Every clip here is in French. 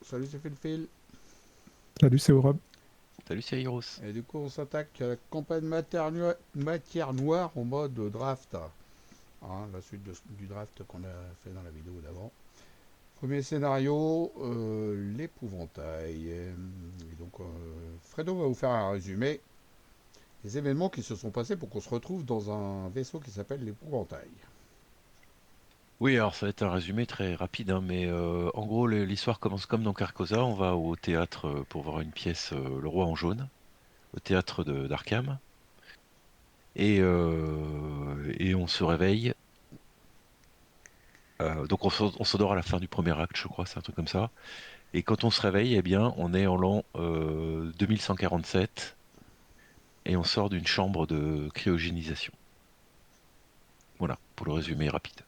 Salut, c'est Phil. Salut, c'est Aurore. Salut, c'est Heroes. Et du coup, on s'attaque à la campagne matière noire en mode draft. La suite du draft qu'on a fait dans la vidéo d'avant. Premier scénario, l'épouvantail. Et donc, Fredo va vous faire un résumé des événements qui se sont passés pour qu'on se retrouve dans un vaisseau qui s'appelle l'épouvantail. Oui, alors ça va être un résumé très rapide, hein, mais en gros, l'histoire commence comme dans Carcosa. On va au théâtre pour voir une pièce, Le Roi en jaune, au théâtre d'Arkham. Et on se réveille. Donc on s'endort à la fin du premier acte, je crois, c'est un truc comme ça. Et quand on se réveille, eh bien, on est en l'an 2147 et on sort d'une chambre de cryogénisation. Voilà, pour le résumé rapide.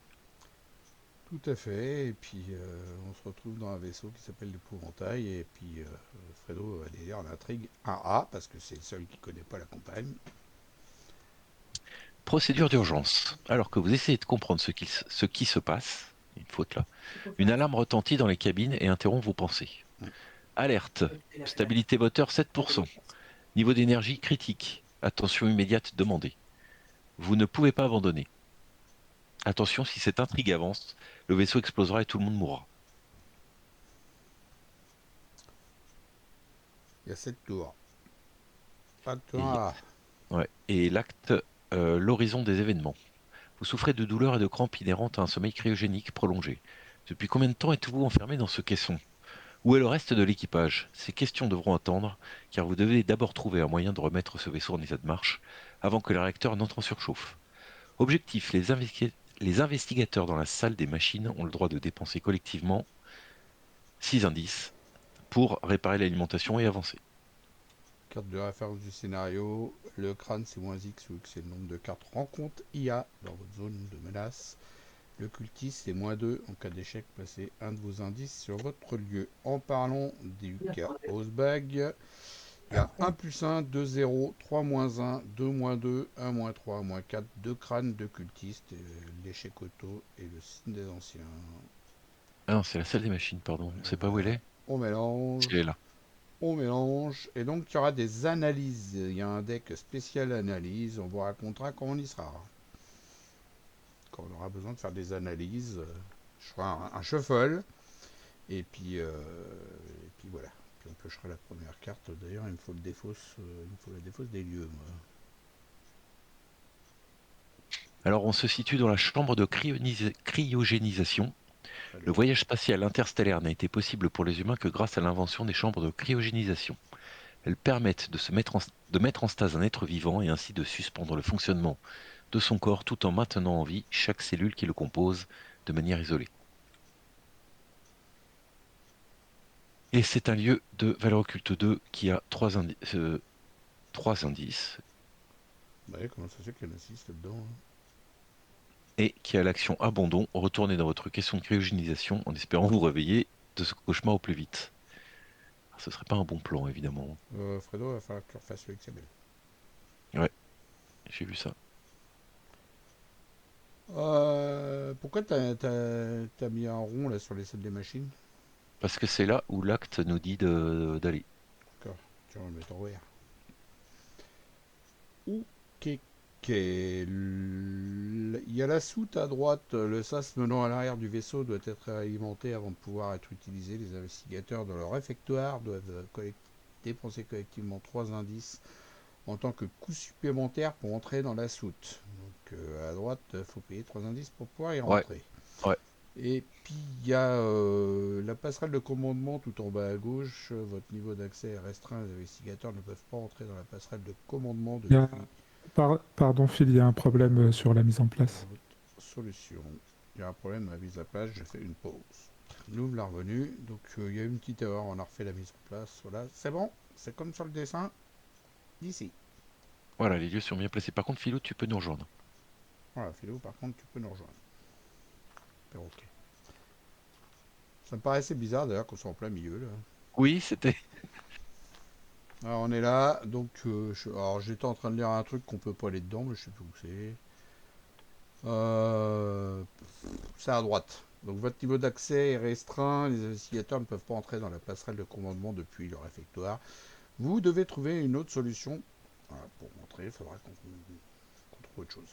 Tout à fait, et puis on se retrouve dans un vaisseau qui s'appelle l'épouvantail, et puis Fredo va lire l'intrigue 1A, parce que c'est le seul qui connaît pas la campagne. Procédure d'urgence. Alors que vous essayez de comprendre ce qui se passe, une faute là, une alarme retentit dans les cabines et interrompt vos pensées. Alerte. Stabilité moteur 7%. Niveau d'énergie critique. Attention immédiate demandée. Vous ne pouvez pas abandonner. Attention, si cette intrigue avance, le vaisseau explosera et tout le monde mourra. Il y a 7 tours. Acte Et, 1A. ouais. Et l'acte, l'horizon des événements. Vous souffrez de douleurs et de crampes inhérentes à un sommeil cryogénique prolongé. Depuis combien de temps êtes-vous enfermé dans ce caisson? Où est le reste de l'équipage? Ces questions devront attendre, car vous devez d'abord trouver un moyen de remettre ce vaisseau en état de marche avant que le réacteur n'entre en surchauffe. Objectif, les investigateurs dans la salle des machines ont le droit de dépenser collectivement 6 indices pour réparer l'alimentation et avancer. Carte de référence du scénario. Le crâne c'est -X, vu que c'est le nombre de cartes rencontre IA dans votre zone de menace. Le cultiste c'est -2. En cas d'échec, placez un de vos indices sur votre lieu. En parlant du cas Osbag, il y a 1 plus 1, 2 0, 3 1, 2 2, 1 3, -4, 2 crânes, 2 cultistes, l'échec auto et le signe des anciens. Ah non, c'est la salle des machines, pardon. On sait pas où elle Voilà. est? On Si elle mélange. est là. On mélange. Et donc, il y aura des analyses. Il y a un deck spécial analyse. On vous racontera quand on y sera. Quand on aura besoin de faire des analyses, je ferai un shuffle. Et puis voilà. Puis on piochera la première carte. D'ailleurs, il me faut la défausse des lieux, moi. Alors, on se situe dans la chambre de cryogénisation. Le Allô. voyage spatial interstellaire n'a été possible pour les humains que grâce à l'invention des chambres de cryogénisation. Elles permettent de mettre en stase un être vivant et ainsi de suspendre le fonctionnement de son corps tout en maintenant en vie chaque cellule qui le compose de manière isolée. Et c'est un lieu de valeur occulte 2 qui a trois indices Bah ouais, comment ça se fait qu'il y en a 6 là-dedans, hein? et qui a l'action abandon. Retournez dans votre question de cryogénisation en espérant vous réveiller de ce cauchemar au plus vite. Alors, ce serait pas un bon plan, évidemment. Fredo, il va falloir que tu refasses le XML. Ouais, j'ai vu ça. Pourquoi t'as mis un rond là sur les salles des machines? Parce que c'est là où l'acte nous dit d'aller. D'accord, tu vas le mettre en vert. Ok. Il y a la soute à droite. Le sas menant à l'arrière du vaisseau doit être alimenté avant de pouvoir être utilisé. Les investigateurs dans leur réfectoire doivent dépenser collectivement 3 indices en tant que coût supplémentaire pour entrer dans la soute. Donc à droite, il faut payer 3 indices pour pouvoir y Ouais, rentrer. ouais. Et puis il y a la passerelle de commandement tout en bas à gauche. Votre niveau d'accès est restreint. Les investigateurs ne peuvent pas entrer dans la passerelle de commandement Il y a... depuis Pardon, Phil, il y a un problème sur la mise en place. votre solution. Il y a un problème à la mise à page. Je fais une pause. Nous la revenue. Donc il y a une petite erreur. On a refait la mise en place. Voilà, c'est bon. C'est comme sur le dessin d'ici. Voilà, les lieux sont bien placés. Par contre, Philou, tu peux nous rejoindre. Voilà, Philo, par contre, tu peux nous rejoindre. Ok. Ça me paraissait bizarre d'ailleurs qu'on soit en plein milieu là. Oui, c'était. Alors on est là, donc alors j'étais en train de lire un truc qu'on peut pas aller dedans, mais je sais plus où c'est. C'est à droite. Donc votre niveau d'accès est restreint, les investigateurs ne peuvent pas entrer dans la passerelle de commandement depuis leur réfectoire. Vous devez trouver une autre solution. Voilà, pour entrer, il faudra qu'on trouve autre chose.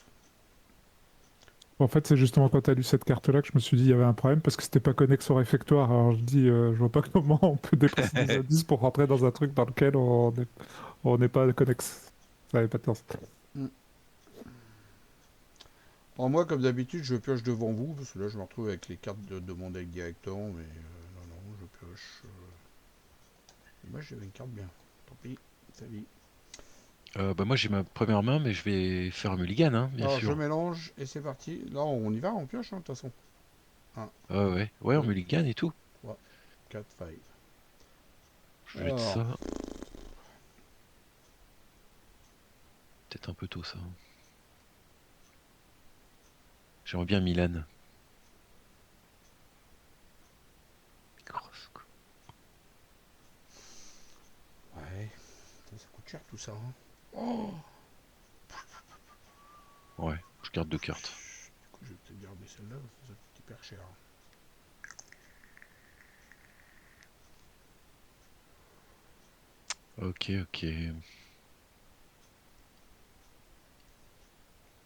En fait, c'est justement quand tu as lu cette carte-là que je me suis dit il y avait un problème parce que c'était pas connexe au réfectoire. Alors je dis, je vois pas comment on peut dépenser des indices pour rentrer dans un truc dans lequel on n'est pas connexe. Ça n'avait pas de sens. Hmm. Alors moi, comme d'habitude, je pioche devant vous, parce que là, je me retrouve avec les cartes de mon deck directement, mais non, non, je pioche. Moi, j'avais une carte bien. Tant pis, sa vie. Bah moi j'ai ma première main, mais je vais faire un mulligan, hein, bien Alors, je sûr. mélange, et c'est parti. Là, on y va, on pioche, hein, de toute façon. Un, Ouais, ouais, en 2, mulligan et tout. 3, 4, 5. Je vais de Alors, ça. Peut-être un peu tôt ça. J'aimerais bien Milan. Grosse, quoi. ouais, ça coûte cher tout ça. Hein. Oh, Ouais, je garde deux cartes. du coup, je vais peut-être garder celle-là, parce que ça coûte hyper cher. Ok, ok.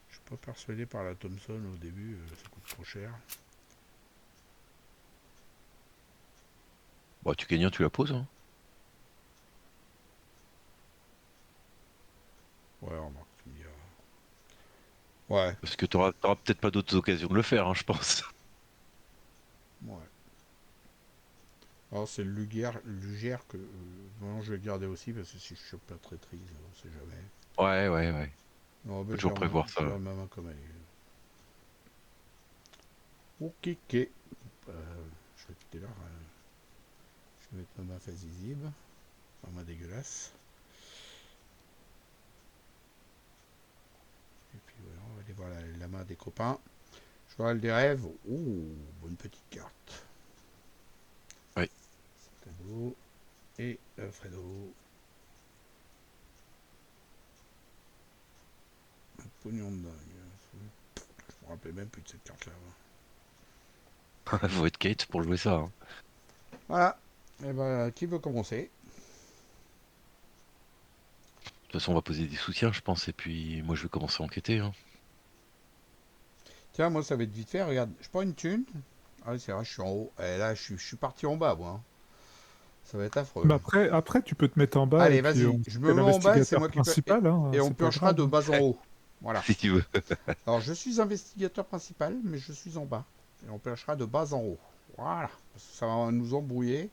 Je suis pas persuadé par la Thomson au début, ça coûte trop cher. Bon, tu gagnes un, tu la poses, hein. Ouais, remarque, tu me diras. Ouais, Parce que t'auras peut-être pas d'autres occasions de le faire, hein, je pense. ouais. Alors c'est le Lugère que non, je vais le garder aussi parce que si je chope pas très triste, on sait jamais. Ouais, ouais, ouais. Non, Faut ben, toujours prévoir je ça. garde ma main comme elle est. Ok, ok. Je vais tout à l'heure. Je vais mettre ma main face visible. Ma main dégueulasse. Et puis voilà, on va aller voir la main des copains. Cheval des rêves. Oh, bonne petite carte. Ouais. C'est cadeau. Et Fredo. Un pognon de dingue. Je me rappelle même plus de cette carte-là. Faut être Kate pour jouer ça, hein. Voilà. Et ben, qui veut commencer? De toute façon, on va poser des soutiens, je pense, et puis moi je vais commencer à enquêter, hein. Tiens, moi, ça va être vite fait. Regarde, je prends une thune. Ah oui, c'est vrai, je suis en haut. Et là, je suis parti en bas, moi. Hein. Ça va être affreux. Mais Hein. après, tu peux te mettre en bas et Allez, puis vas-y. on Je fait me mets en bas et c'est l'investigateur moi qui peux. Et, principal, hein, et on c'est pas piochera grave. de Hein. bas en haut. Voilà. Si tu veux. Alors, je suis investigateur principal, mais je suis en bas. Et on piochera de bas en haut. Voilà. Parce que ça va nous embrouiller.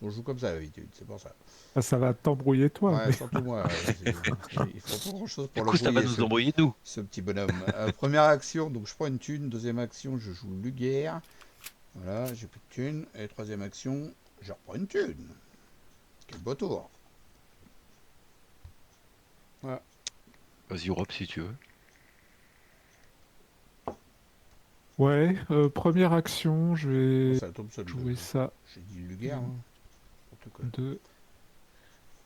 On joue comme ça d'habitude, c'est pour ça. Ah, ça va t'embrouiller toi, Ouais, mais surtout moi. Il faut pas grand chose Du pour coup, ça va l'embrouiller, nous embrouiller, nous. ce petit bonhomme. Première action, donc je prends une thune. Deuxième action, je joue Luguerre. Voilà, j'ai plus de thune. Et troisième action, je reprends une thune. Quel beau tour. Voilà. Vas-y, Europe, si tu veux. ouais. Première action, je Oh, vais ça tombe seul. jouer ça. J'ai dit Luguerre, hein. N'importe quoi. Deux.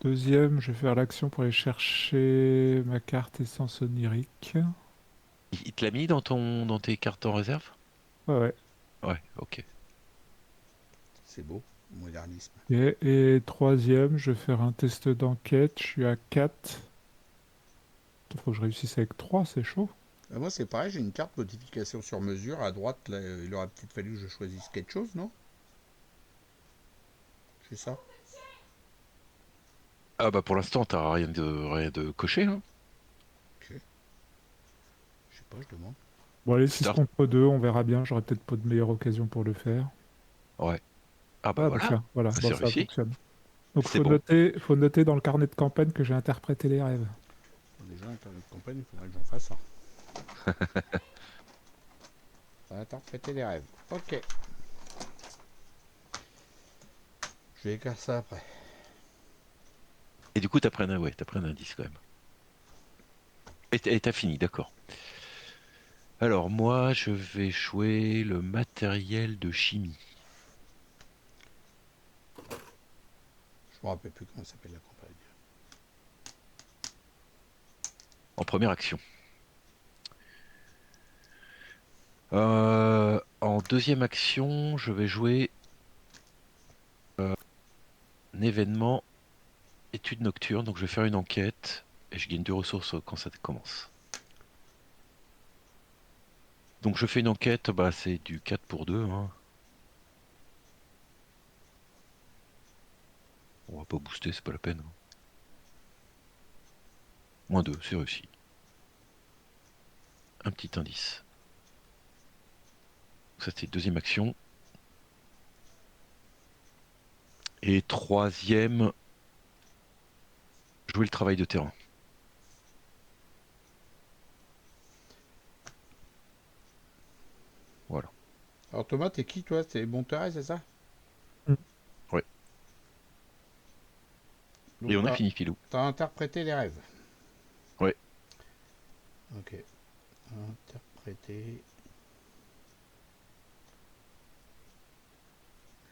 Deuxième, je vais faire l'action pour aller chercher ma carte essence onirique. Il te l'a mis dans tes cartes en réserve? Ouais, ouais. Ouais, ok. C'est beau. Modernisme. Et troisième, je vais faire un test d'enquête. Je suis à 4. Il faut que je réussisse avec 3, c'est chaud. Moi, c'est pareil, j'ai une carte modification sur mesure. À droite, là, il aurait peut-être fallu que je choisisse quelque chose, non? C'est ça? Ah bah pour l'instant, t'as rien de coché, hein. Ok. Je sais pas, je demande. Bon, allez, 6 Start. contre 2, on verra bien. J'aurai peut-être pas de meilleure occasion pour le faire. Ouais. Ah bah Ah, bah voilà, tiens, voilà, ça bon, c'est ça réussi. fonctionne. Donc, C'est bon. faut noter dans le carnet de campagne que j'ai interprété les rêves. Déjà, Internet Campagne, il faudrait que j'en fasse un. Ça va interpréter les rêves. Ok. Je vais écrire ça après. Et du coup, t'as pris un indice quand même. Et t'as fini, d'accord. Alors moi, je vais jouer le matériel de chimie Je me rappelle plus comment s'appelle la campagne. en première action. En deuxième action, je vais jouer un événement étude nocturne. Donc je vais faire une enquête et je gagne 2 ressources quand ça commence. Donc je fais une enquête, bah c'est du 4 pour 2, hein. On va pas booster, c'est pas la peine, hein. -2, c'est réussi. Un petit indice. Ça c'était deuxième action. Et troisième, jouer le travail de terrain. Voilà. Alors Thomas, t'es qui toi? T'es Monterey, c'est ça? Ouais. Donc Et on a fini, Filou. t'as interprété les rêves. Ouais. Ok. Interpréter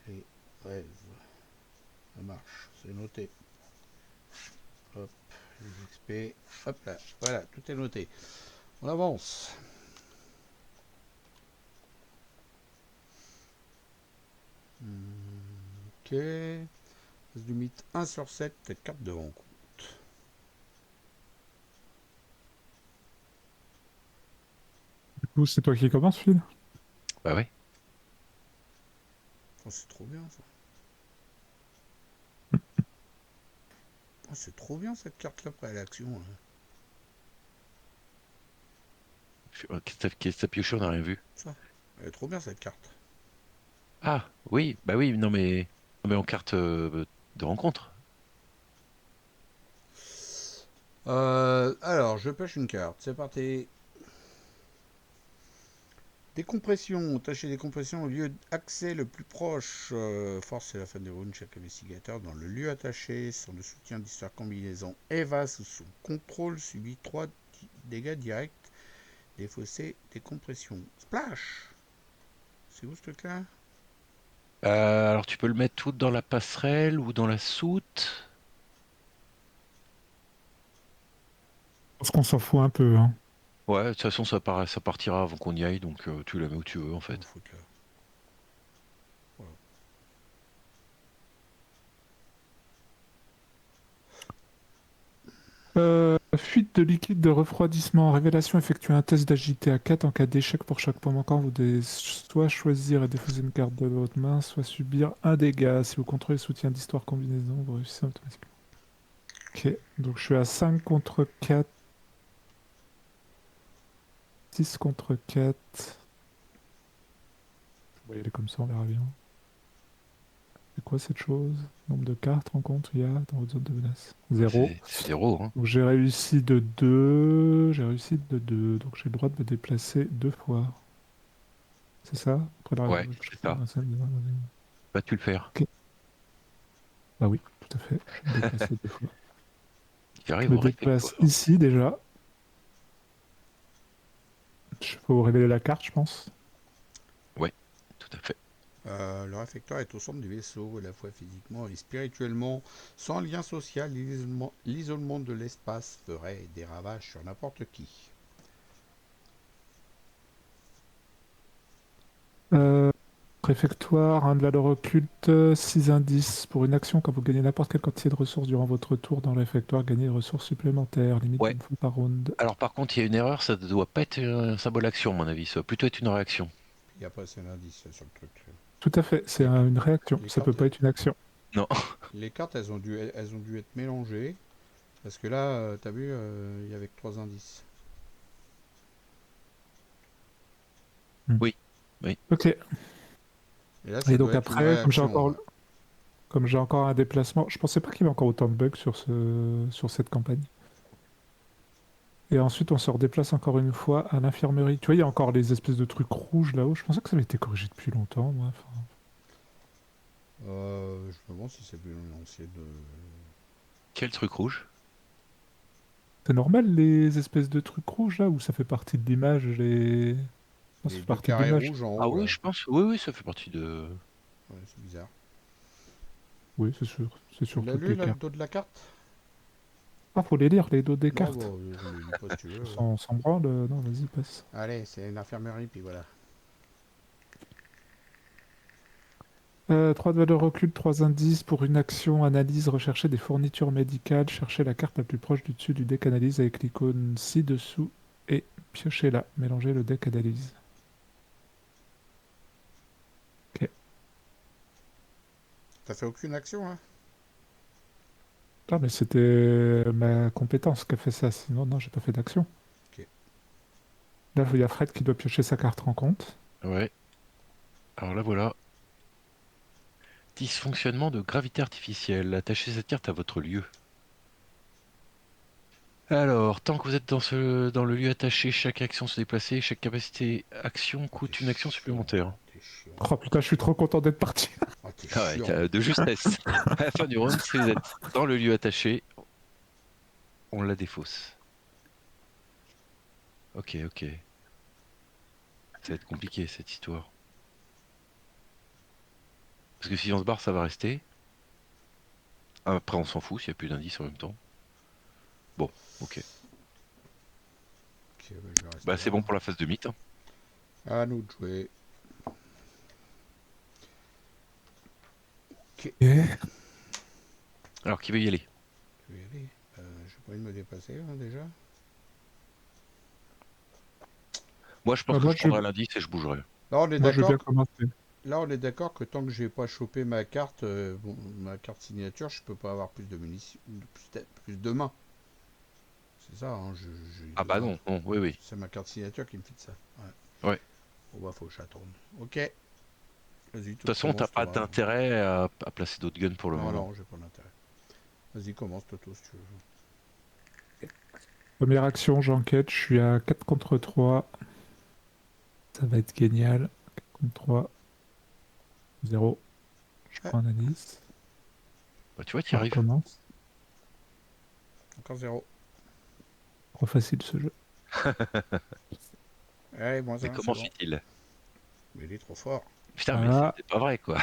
les rêves. Ça marche, c'est noté. Hop, les XP. Hop là, voilà, tout est noté. On avance. Ok. Du mythe 1 sur 7, carte de rencontre. Du coup, c'est toi qui commence, Phil? Bah ouais. Oh, c'est trop bien ça. Oh, c'est trop bien cette carte-là après l'action. Hein. Qu'est-ce que t'as pioché, on n'a rien vu. Ça, elle est trop bien cette carte. Ah, oui, bah oui, non mais en carte de rencontre. Alors, je pêche une carte. C'est parti. Décompression. Tâchez décompression au lieu d'accès le plus proche. Force et la fin des rounds. Chaque investigateur dans le lieu attaché, sans le soutien d'histoire combinaison Eva sous son contrôle subit 3 dégâts directs. Défaussé, décompression. Splash. C'est où ce truc-là? Alors tu peux le mettre tout dans la passerelle ou dans la soute. Parce qu'on s'en fout un peu, hein. Ouais, de toute façon ça partira avant qu'on y aille, donc tu la mets où tu veux en On va fait. foutre là. Voilà. Fuite de liquide de refroidissement. Révélation, effectuez un test d'agilité à 4 en cas d'échec pour chaque point manquant. Vous devez soit choisir et défausser une carte de votre main, soit subir un dégât. Si vous contrôlez le soutien d'histoire combinaison, vous réussissez automatiquement. Ok, donc je suis à 5 contre 4, 6 contre 4. On va y aller comme ça, on verra bien. C'est quoi cette chose? Nombre de cartes rencontres il y a dans votre zone de menace? Ah, 0. c'est 0, hein. Donc j'ai réussi de 2. J'ai réussi de 2. Donc j'ai le droit de me déplacer 2 fois. C'est ça? Après la Ouais, c'est ça. Vas-tu le faire? Ok. Bah oui, tout à fait. Je vais me déplacer 2 fois. Tu Je arrives me au déplace réfectoire. ici déjà. Il faut révéler la carte, je pense. Ouais, tout à fait. Le réfectoire est au centre du vaisseau, à la fois physiquement et spirituellement. Sans lien social, l'isolement de l'espace ferait des ravages sur n'importe qui. Euh, Réfectoire, un de valeur occulte, 6 indices. Pour une action, quand vous gagnez n'importe quelle quantité de ressources durant votre tour dans le réfectoire, gagnez des ressources supplémentaires, limite Ouais. une fois par round. Alors par contre, il y a une erreur, ça ne doit pas être un symbole action, à mon avis, ça doit plutôt être une réaction. Puis après, c'est un indice sur le truc. Tout à fait, c'est Les, une réaction. les Ça peut cartes, pas être une action. Non. les cartes elles ont dû être mélangées. Parce que là, t'as vu, il y avait que 3 indices. Oui, oui. Ok. Et là, ça Et doit donc être une après, réaction. Ouais. comme j'ai encore un déplacement, je pensais pas qu'il y avait encore autant de bugs sur cette campagne. Et ensuite, on se redéplace encore une fois à l'infirmerie. Tu vois, il y a encore les espèces de trucs rouges là-haut. Je pensais que ça avait été corrigé depuis longtemps, moi. Enfin, Je me demande si c'est plus l'ancien de... Quel truc rouge? c'est normal les espèces de trucs rouges là, où ça fait partie de l'image, les... Non, ça Les fait deux partie de carrés l'image. rouges en Ah haut, oui, là. je pense. Oui, oui, ça fait partie de. Ouais, c'est bizarre. Oui, c'est sûr. C'est Tu sur l'as toutes lu, les là, le cartes. dos de la carte? Ah, faut les lire, les dos des Non, cartes. bon, je lis pas si tu veux. Sans branle, non, vas-y, passe. Allez, c'est une infirmerie, puis voilà. 3 de valeur recul, 3 indices pour une action analyse, rechercher des fournitures médicales, chercher la carte la plus proche du dessus du deck analyse avec l'icône ci-dessous et piochez-la, mélangez le deck analyse. Ok. T'as fait aucune action, hein? Ah, mais c'était ma compétence qui a fait ça, sinon, non, j'ai pas fait d'action. Ok. Là, il y a Fred qui doit piocher sa carte rencontre. Ouais. Alors là, voilà. Dysfonctionnement de gravité artificielle. Attachez cette carte à votre lieu. Alors, tant que vous êtes dans le lieu attaché, chaque action se déplacer, chaque capacité action coûte une action supplémentaire. T'es chiant. Oh putain, je suis trop content d'être parti. Ah, t'es Ah ouais, chiant. de justesse. À la fin du round, si vous êtes dans le lieu attaché, on la défausse. Ok, ok. Ça va être compliqué cette histoire. Parce que si on se barre, ça va rester. Après, on s'en fout s'il n'y a plus d'indices en même temps. Bon, ok. Ok, bah, je vais Bah, rester c'est là. bon pour la phase de mythe, hein. À nous de jouer. Ok. Ok. Alors, qui veut y aller? Je vais y aller. J'ai pas envie de me déplacer, hein, déjà. Moi, je pense que Moi, je prendrai l'indice et je bougerai. Là, on est moi, je veux d'accord. bien commencer. Là, on est d'accord que tant que j'ai pas chopé ma carte, bon, ma carte signature, je peux pas avoir plus de munitions, plus de mains. C'est ça, hein, j'ai Ah bah besoin. non, non, oui, oui. C'est ma carte signature qui me fait ça. Ouais. Ouais. Bon bah faut que j'attende. Ok. Vas-y, De tout toute façon, t'as commence pas toi. d'intérêt à placer d'autres guns pour le Non, moment. non, j'ai pas d'intérêt. Vas-y, commence Toto si tu veux. Première action, j'enquête, je suis à 4 contre 3. Ça va être génial. 4 contre 3, 0. Je Ouais, prends un indice. Bah, tu vois, tu y On arrives. recommence. encore zéro. Trop facile ce jeu. Allez, moins Mais un, comment c'est bon. fait-il? Mais il est trop fort. Putain, mais Voilà. c'est pas vrai, quoi.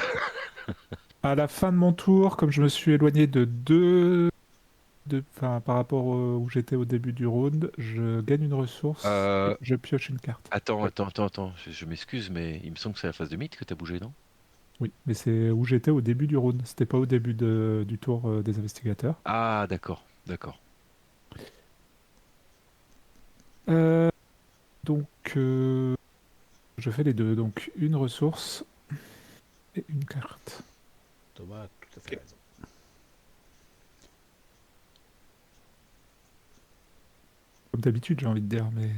À la fin de mon tour, comme je me suis éloigné de enfin, par rapport où j'étais au début du round, je gagne une ressource Euh, et je pioche une carte. attends, Oui, attends, attends, attends. Je m'excuse, mais il me semble que c'est la phase de mythe que t'as bougé, non? oui, mais c'est où j'étais au début du round. C'était pas au début du tour des investigateurs. Ah, d'accord, d'accord. Euh, donc, je fais les deux. Donc, une ressource et une carte. Thomas a tout à fait Ok. raison. Comme d'habitude, j'ai envie de dire, mais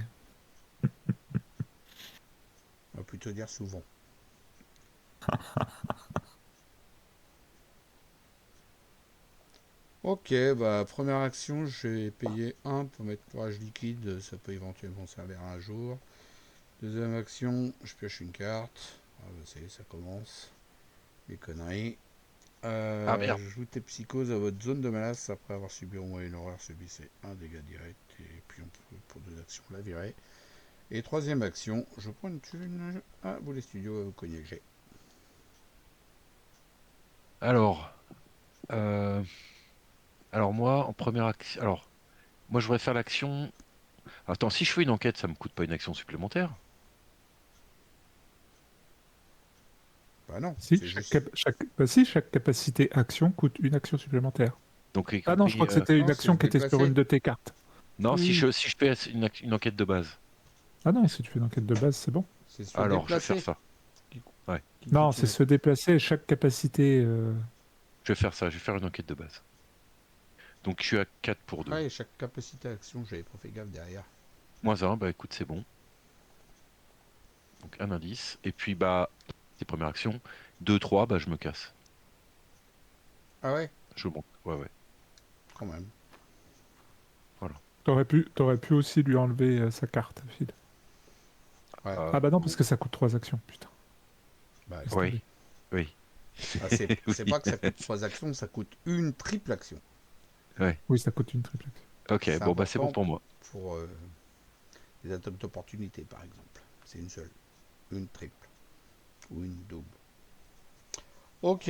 On va plutôt dire souvent. Ok, bah première action, j'ai payé 1 pour mettre courage liquide, ça peut éventuellement servir un jour. Deuxième action, je pioche une carte. Ah bah ça commence. Les conneries. Ah merde. Ajoutez psychose à votre zone de menace après avoir subi au moins une horreur, subissez un dégât direct et puis on peut pour deux actions la virer. Et troisième action, je prends une thune. Ah, vous les studios, vous cognez que j'ai. Alors, euh, alors moi, en première action, alors moi, je voudrais faire l'action. Attends, si je fais une enquête, ça me coûte pas une action supplémentaire? Bah non, si, c'est juste. bah si, chaque capacité action coûte une action supplémentaire. Donc, y Ah non, je compris. crois que c'était une Non, c'est action se qui était sur déplacer. une de tes cartes. Non, Oui, oui. si je fais une enquête de base. Ah non, Est-ce- si tu fais une enquête de base, c'est bon. C'est se Alors, je vais faire déplacer ça. qui, Ouais, qui Non, coûte c'est une. se déplacer. Chaque capacité. je vais faire ça. Je vais faire une enquête de base. Donc, je suis à 4 pour 2. Ah, et chaque capacité action, j'avais pas fait gaffe derrière. Moins un, bah écoute, c'est bon. Donc, un indice. Et puis, bah, c'est première action. 2, 3, bah, je me casse. Ah ouais, Je monte. Ouais, ouais. quand même. Voilà. T'aurais pu aussi lui enlever sa carte, Phil. Ouais, Ah bah non, bon, parce que ça coûte 3 actions, putain. bah Laisse Oui, tomber. oui. ah, c'est Oui. pas que ça coûte 3 actions, ça coûte une triple action. Ouais. Oui, ça coûte une triple action. Ok, C'est bon, bah, c'est bon important pour moi. pour les atomes d'opportunité, par exemple. C'est une seule, une triple ou une double. Ok,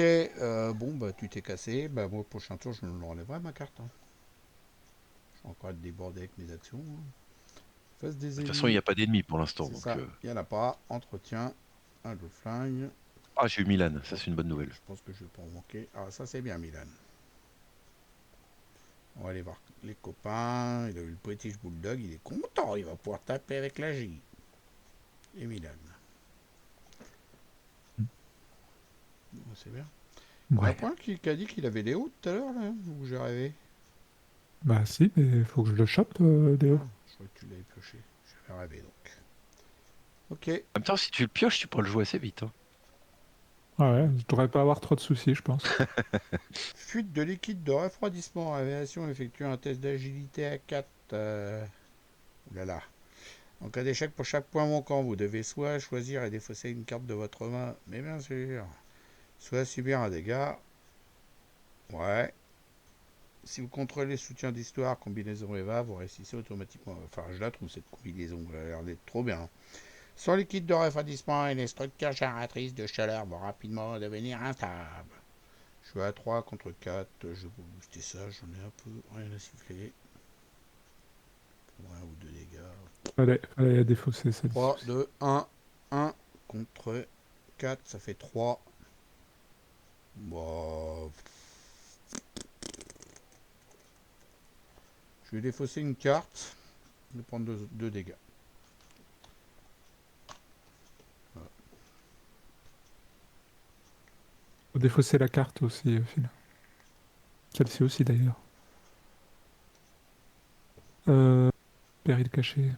bon, bah tu t'es cassé. Bah moi, prochain tour, je me relèverai ma carte. Hein. Je vais encore être débordé avec mes actions. Hein. Face De des toute façon, il n'y élus, a pas d'ennemis pour l'instant. c'est Donc, ça. Il n'y en a pas. Entretien, un de flingue. Ah, j'ai eu Milan, ça c'est une bonne nouvelle. Je pense que je vais pas en manquer. Ah, ça c'est bien, Milan. On va aller voir les copains. Il a eu le British Bulldog. Il est content. Il va pouvoir taper avec la J. Et Milan. Bon, c'est bien. Il y en a Ouais. pas un qui a dit qu'il avait Léo tout à l'heure, là, ou j'ai rêvé. Bah si, mais faut que je le chope, Léo. Ah, je crois que tu l'avais pioché. J'avais rêvé donc. Ok. En même temps, si tu le pioches, tu pourras le jouer assez vite, hein. Ah ouais, je devrais pas avoir trop de soucis, je pense. Fuite de liquide de refroidissement. Aviation effectue un test d'agilité à 4. Oulala. En cas d'échec pour chaque point manquant, vous devez soit choisir et défausser une carte de votre main, mais bien sûr, soit subir un dégât. Ouais. Si vous contrôlez le soutien d'histoire, combinaison EVA, vous réussissez automatiquement. Enfin, je la trouve cette combinaison, elle a l'air d'être trop bien. Sans liquide de refroidissement et les structures génératrices de chaleur vont rapidement devenir instables. Je suis à 3 contre 4, je vais vous booster ça, j'en ai un peu rien à siffler. Pour 1 ou 2 dégâts. Fallait défausser ça. 3, 2, 1, 1 contre 4, ça fait 3. Bon, je vais défausser une carte, je vais prendre 2 dégâts. Voilà. Faut défausser la carte aussi, Phil. Celle-ci aussi d'ailleurs. Euh, Péril caché.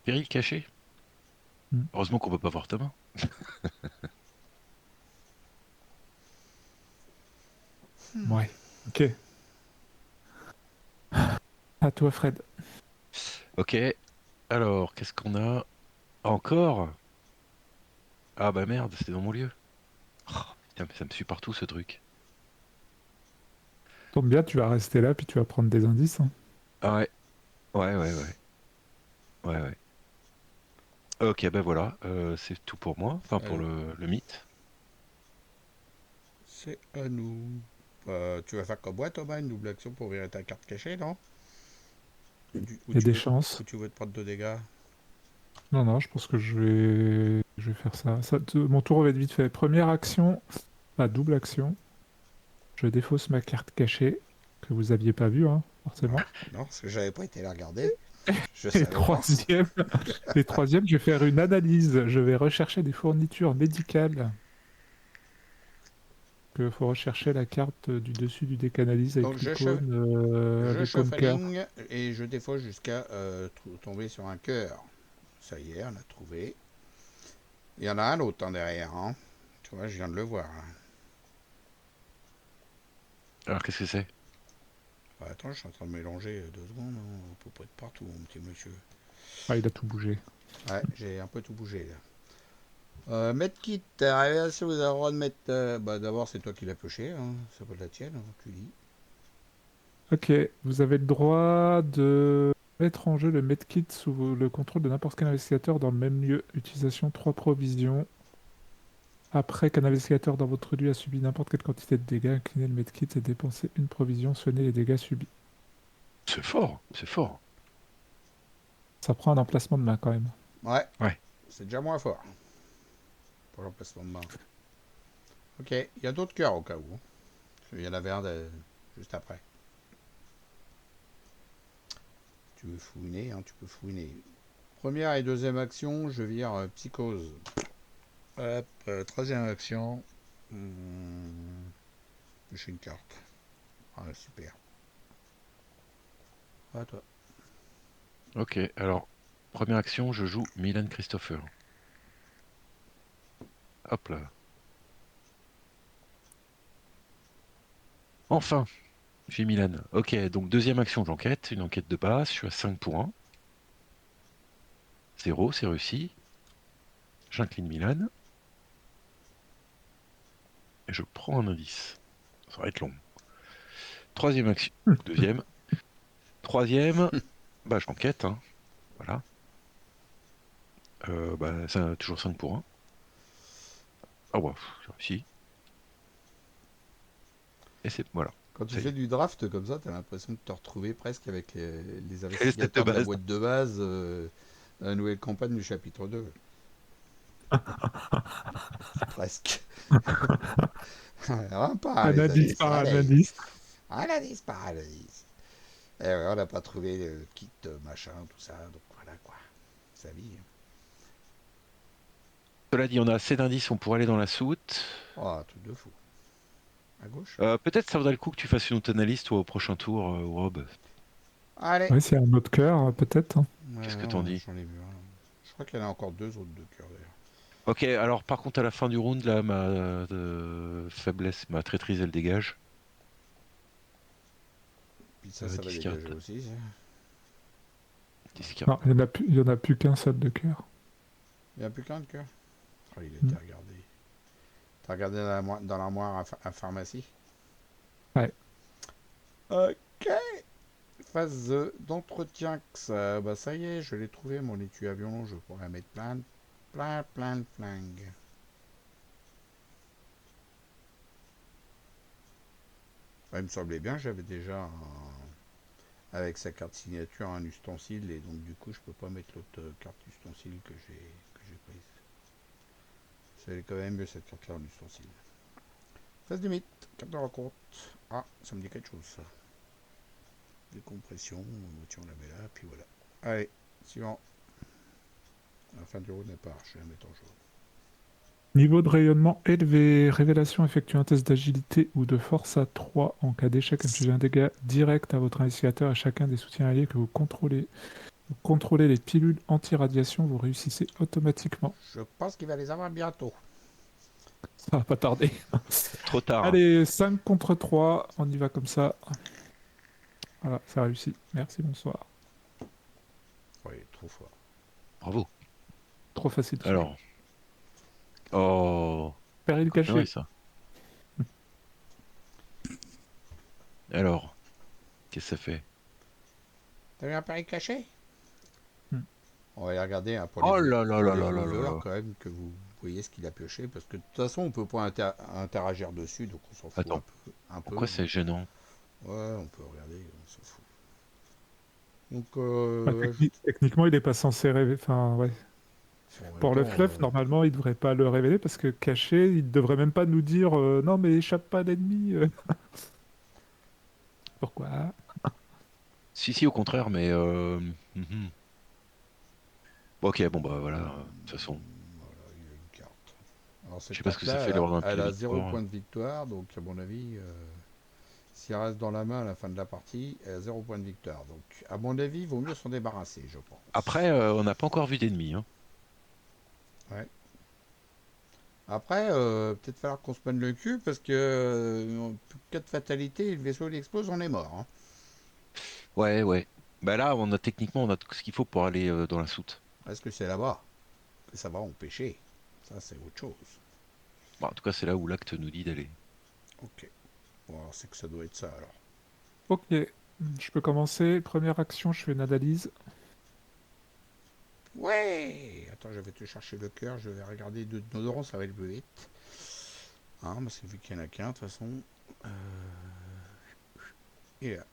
Péril caché. Hmm. Heureusement qu'on peut pas voir ta main. Ouais. Ok. À toi, Fred. Ok, alors, qu'est-ce qu'on a? Encore? Ah bah merde, c'était dans mon lieu. Oh, putain, mais ça me suit partout ce truc. Tombe bien, tu vas rester là, puis tu vas prendre des indices, hein. Ah ouais, ouais. Ouais, ouais. Ok, bah voilà, c'est tout pour moi, enfin pour Allez, le mythe. c'est à nous. Tu vas faire comme moi, Thomas, une double action pour virer ta carte cachée, non? Ou Il y a tu des veux, chances. ou tu veux te prendre 2 dégâts? Non, non, je pense que je vais faire ça. Mon tour va être vite fait. Première action, la double action. Je défausse ma carte cachée, que vous aviez pas vue, hein, Non, forcément. non, parce que j'avais pas été la regarder. Je Et savais pas. troisième, et troisième, je vais faire une analyse. Je vais rechercher des fournitures médicales. Il faut rechercher la carte du dessus du deck analyse Donc avec je l'icône cœur. shuffling et je défausse jusqu'à tomber sur un cœur. Ça y est, on a trouvé. Il y en a un autre hein, derrière. Hein. Tu vois, je viens de le voir. Hein. Alors qu'est-ce que c'est? Bah, attends, je suis en train de mélanger 2 secondes. Hein. On peut pas être partout, mon petit monsieur. Ah, il a tout bougé. Ouais, j'ai un peu tout bougé là. Medkit, révélation, vous avez le droit de mettre. Bah, d'abord, c'est toi qui l'as pioché. Hein. C'est pas de la tienne, hein, tu dis. Ok, vous avez le droit de mettre en jeu le medkit sous le contrôle de n'importe quel investigateur dans le même lieu. Utilisation 3 provisions. Après qu'un investigateur dans votre lieu a subi n'importe quelle quantité de dégâts, inclinez le medkit et dépensez une provision, soignez les dégâts subis. C'est fort, c'est fort. Ça prend un emplacement de main quand même. Ouais, Ouais. c'est déjà moins fort pour l'emplacement de main. Ok, il y a d'autres cœurs au cas où. Il y en avait un juste après. Tu veux fouiner, hein, tu peux fouiner. Première et deuxième action, je vire psychose. Hop, troisième action. Je fais une carte. Ah, super. À toi. Ok, alors, première action, je joue Milan Christopher. Hop là. Enfin, j'ai Milan. Ok, donc deuxième action, j'enquête, une enquête de base, je suis à 5 pour 1. 0, c'est réussi. J'incline Milan et je prends un indice. Ça va être long. Troisième action. Deuxième. Troisième, bah j'enquête, hein. Voilà. Bah, ça, toujours 5 pour 1. Ah ouais, j'ai réussi. Et c'est. Voilà. Quand tu Ça y fais est. du draft comme ça, t'as l'impression de te retrouver presque avec les Les stats de investigateurs de la base. boîte de base dans la nouvelle campagne du chapitre 2. Presque. Un Analyse paralyse, par allez. analyse. Analyse, paralyse. Et ouais, on n'a pas trouvé le kit machin, tout ça, donc voilà quoi. Sa vie. Cela dit, on a assez d'indices, on pourrait aller dans la soute. Oh, un truc de fou. À gauche. Peut-être ça vaudrait le coup que tu fasses une autre analyse, toi, au prochain tour, Rob. Allez. Ouais, s'il y a un autre cœur, peut-être, hein. Qu'est-ce Ouais, que t'en non, dis? j'en ai vu un. Je crois qu'il y en a encore deux autres de cœur d'ailleurs. Ok, alors par contre, à la fin du round, là, ma faiblesse, ma traîtrise, elle dégage. Puis ça va dégager Discard. aussi. Ça. Discard. Non, il y en a plus qu'un seul de cœur. Il n'y a plus qu'un de cœur. Oh, il a Mm. été regardé. T'as regardé dans l'armoire à pharmacie. Ouais. Ok. Phase d'entretien. Bah ça y est, je l'ai trouvé mon étui avion. Je pourrais mettre plein de flingues. Il me semblait bien, j'avais déjà avec sa carte signature un ustensile et donc du coup je peux pas mettre l'autre carte ustensile que j'ai prise. C'est quand même mieux cette carte là en ustensile. Phase limite, carte de rencontre. Ah, ça me dit quelque chose ça. Décompression, tiens on la met là, puis voilà. Allez, suivant. La fin du round n'est pas, je vais la mettre en jaune. Niveau de rayonnement élevé. Révélation effectue un test d'agilité ou de force à 3. En cas d'échec, infligez un dégât direct à votre investigateur et à chacun des soutiens alliés que vous contrôlez. Vous contrôlez les pilules anti-radiation, vous réussissez automatiquement. Je pense qu'il va les avoir bientôt. Ça va pas tarder. Trop tard, hein. Allez, 5 contre 3. On y va comme ça. Voilà, ça réussit. Merci, bonsoir. Oui, trop fort. Bravo. Trop facile. Alors. Oh. Péril Cochonnerie, caché. ça. Alors. Qu'est-ce que ça fait? T'as vu un pari caché? Hmm. On va y regarder hein, Oh là là pour là les là là là viewers là. quand même que vous voyez ce qu'il a pioché parce que de toute façon on peut pas interagir dessus donc on s'en fout Attends. un peu. Pourquoi c'est gênant? Ouais, on peut regarder, on s'en fout. Donc Bah, techniquement, il est pas censé révéler. Enfin, ouais. en même Pour le temps, fluff, normalement, il devrait pas le révéler parce que caché, il devrait même pas nous dire non, mais échappe pas à l'ennemi. Pourquoi? Si, si, au contraire, mais. Mhm. Bon, ok, bon, bah voilà. De toute façon, voilà, il y a une carte. Alors je cette sais pas ce que ça carte-là, fait d'avoir un elle pied a 0 victoire. point de victoire, donc à mon avis, si elle reste dans la main à la fin de la partie, elle a 0 point de victoire. Donc à mon avis, il vaut mieux s'en débarrasser, je pense. Après, on n'a pas encore vu d'ennemis, hein. Ouais. Après, peut-être falloir qu'on se prenne le cul parce que en cas de fatalité, le vaisseau il explose, on est mort. Hein. Ouais, ouais. Bah là, on a techniquement, on a tout ce qu'il faut pour aller dans la soute. Est-ce que c'est là-bas que ça va empêcher? Ça, c'est autre chose. Bon, en tout cas, c'est là où l'acte nous dit d'aller. Ok. Bon, alors c'est que ça doit être ça alors. Ok, je peux commencer. Première action, je fais une analyse. Ouais. Attends, je vais te chercher le cœur. Je vais regarder de Nodoron, ça va aller plus vite. Hein, parce que vu qu'il n'y en a qu'un, de toute façon. Euh... Il est là.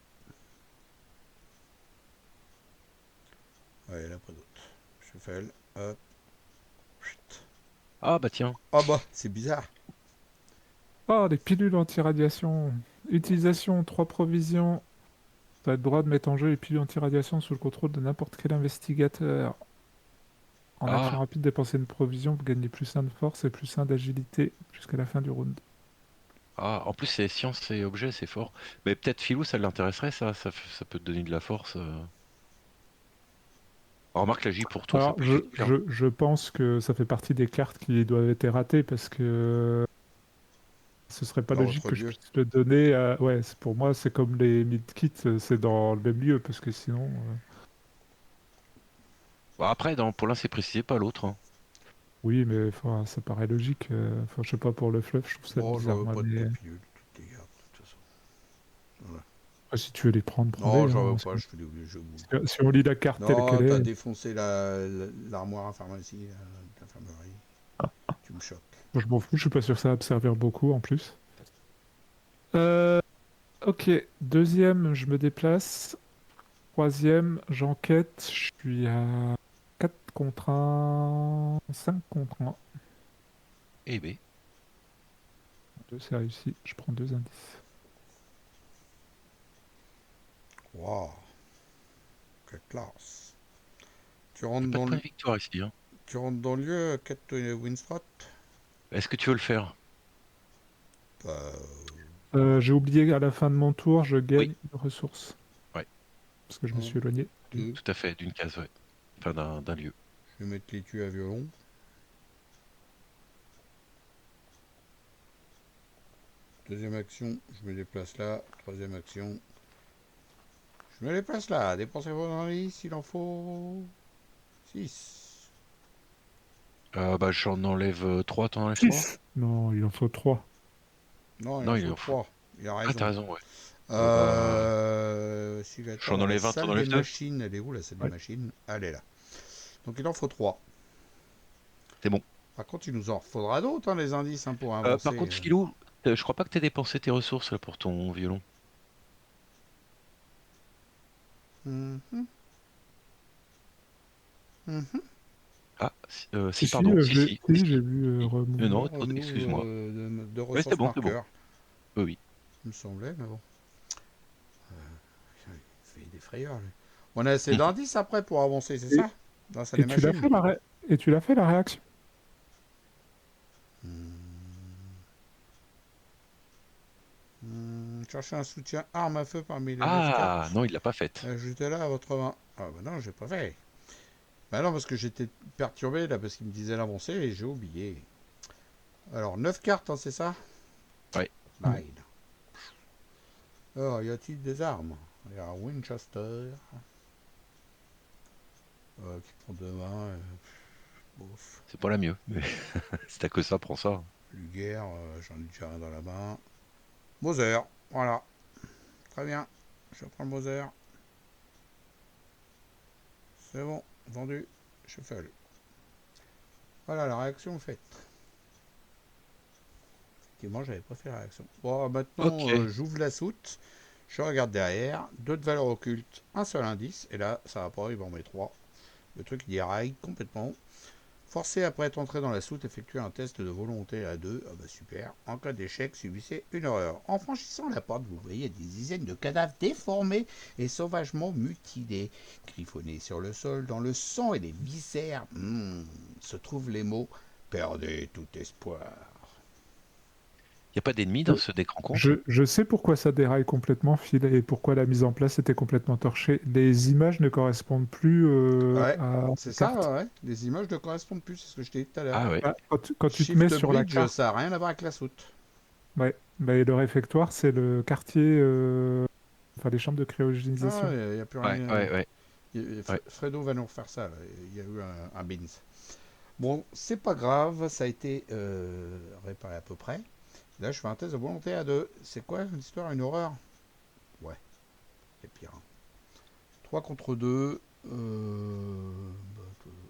Ouais, il n'y en a pas d'autre. Je fais le. Hop. Chut. Ah, bah tiens. Oh bah, c'est bizarre. Ah, les pilules anti-radiation. Utilisation, 3 provisions. Vous avez le droit de mettre en jeu les pilules anti-radiation sous le contrôle de n'importe quel investigateur. En action Ah, rapide, dépensez une provision, vous gagnez plus 1 de force et plus 1 d'agilité jusqu'à la fin du round. ah, en plus, c'est science et objets, c'est fort. Mais peut-être Philou, ça l'intéresserait, ça peut te donner de la force. Remarque, la J pour toi, ça Alors, peut suffire. je pense que ça fait partie des cartes qui doivent être ratées parce que ce serait pas Dans logique votre que je lieu. puisse le donner à... Ouais, pour moi, c'est comme les mid-kits, c'est dans le même lieu parce que sinon... Bon, après, pour l'un, c'est précisé, pas l'autre, hein. Oui, mais enfin, ça paraît logique. Enfin, je sais pas, pour le fluff, je trouve ça Bon, bizarre, j'en veux moi, pas de mais tes pilules, toutes tes gardes, de toute façon. Voilà. si tu veux les prendre, Non, prends-les, j'en hein. veux pas, je fais des jeux. Si on lit la carte telle Non, qu'elle t'as est... défoncé l'armoire à pharmacie, l'infirmerie. Tu me choques. Moi, je m'en fous, je suis pas sûr que ça va me servir beaucoup en plus. Euh, Ok, deuxième, je me déplace. Troisième, j'enquête. Je suis à 4 contre un, 5 contre un. Eh ben, Deux, c'est réussi. Je prends deux indices. Waouh, quelle classe. Tu t'as rentres pas de dans point le, de victoire ici, hein. tu rentres dans le lieu, Kate Winsford? Est-ce que tu veux le faire? Bah, J'ai oublié à la fin de mon tour, je Oui, gagne une ressource. ouais, Parce que je me un, suis éloigné. deux. tout à fait, d'une case, ouais. Enfin, d'un lieu. Je vais mettre l'étui à violon. Deuxième action, je me déplace là. Troisième action, je me déplace là. Dépensez vos indices, il en faut 6. Bah, j'en enlève 3, t'en enlèves 3? 6. Non, il en faut 3. Non, il en Non, il faut en faut. 3. Il a Ah, raison. t'as raison, ouais. Bah, S'il attend j'en dans la enlève un, t'en salle des enlèves 2? machines, elle est où la salle des Ouais. machines? Elle est là. Donc il en faut 3. C'est bon. Par contre, il nous en faudra d'autres, hein, les indices, hein, pour Par avancer. contre, Philou, je crois pas que t'aies dépensé tes ressources là, pour ton violon. Mhm, mhm. Ah, Si, si, si, pardon, si, si, oui, j'ai si. vu Si. remove. Non, Remove excuse-moi. de Ouais, c'est ressources bon, c'est bon. marqueurs, Oui, oui. il me semblait, mais bon. Il fait des frayeurs, lui. On a assez d'indices après pour avancer, c'est Et, ça? Dans la salle et des tu l'as machines? fait et tu l'as fait la réaction. Cherchez un soutien arme à feu parmi les 9 Ah, cartes. non, il l'a pas faite. Ajoutez-la à votre main. Ah bah non, j'ai pas fait. Bah non, parce que j'étais perturbé là, parce qu'il me disait l'avancer et j'ai oublié. Alors, 9 cartes, hein, c'est ça? Ouais. Ouais. Nine. Alors, y a-t-il des armes? Il y a un Winchester qui prend deux mains. Bof. C'est pas la mieux. Mais si t'as que ça, prends ça. Luger, j'en ai déjà un dans la main. Mauser, voilà. Très bien. Je prends le Mauser. C'est bon, vendu. Shuffle. Voilà la réaction faite. Effectivement, j'avais pas fait la réaction. Bon, maintenant, Ok. j'ouvre la soute. Je regarde derrière. Deux de valeur occulte. Un seul indice. Et là, ça va pas, il va en mettre trois. Le truc, il déraille complètement. Forcé après être entré dans la soute, effectuer un test de volonté à deux. Ah bah super. En cas d'échec, subissez une erreur. En franchissant la porte, vous voyez des dizaines de cadavres déformés et sauvagement mutilés. Griffonnés sur le sol, dans le sang et les viscères, se trouvent les mots perdez tout espoir. Y a pas d'ennemis dans ce deck rencontre? Je sais pourquoi ça déraille complètement, Phil, et pourquoi la mise en place était complètement torchée. Les images ne correspondent plus Ouais, à c'est la ça, carte. ouais, ouais. Les images ne correspondent plus, c'est ce que je t'ai dit tout à l'heure. Ah ouais. Ah, quand tu te mets Shift sur la Bridge, carte, ça n'a rien à voir avec la soute. ouais, bah, et le réfectoire, c'est le quartier, enfin les chambres de Ah, cryogénisation. il n'y a plus Ouais, rien. ouais, ouais. Ouais. Fredo va nous refaire ça. Là. Il y a eu un bins. Bon, c'est pas grave, ça a été réparé à peu près. Là, je fais un test de volonté à deux. C'est quoi l'histoire? Une horreur? Ouais, c'est pire. 3 contre 2.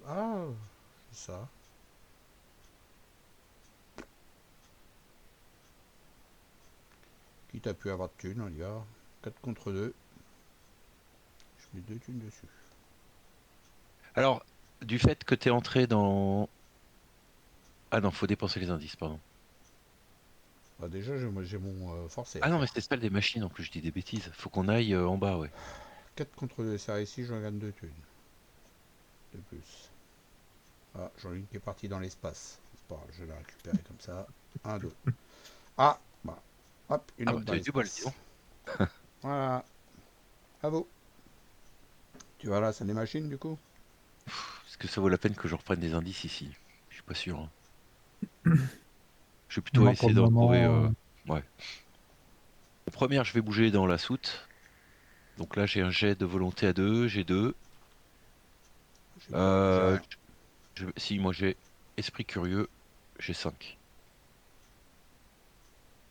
Ah, c'est ça. Quitte à pu avoir de thunes, on y va. 4 contre 2. Je mets deux thunes dessus. Alors, du fait que t'es entré dans... Ah non, faut dépenser les indices, pardon. Bah, déjà, j'ai mon forcé à Ah non, mais faire. c'est celle des machines, en plus, je dis des bêtises. Faut qu'on aille en bas, ouais. 4 contre 2, ça ici, je regarde deux thunes. De plus. Ah, j'en ai une qui est partie dans l'espace. C'est pas grave, je vais la récupérer comme ça. Un, deux. Ah, bah. Hop, une Ah autre bah, dans t'as eu du bol, dis l'espace. donc. Voilà. À vous. Tu vas là, c'est des machines du coup? Est-ce que ça vaut la peine que je reprenne des indices ici? Je suis pas sûr, hein. Je vais plutôt Non, pour essayer le d'en trouver... moment, Ouais. En première, je vais bouger dans la soute. Donc là, j'ai un jet de volonté à 2, j'ai 2. J'ai rien. Si, moi j'ai esprit curieux, j'ai 5.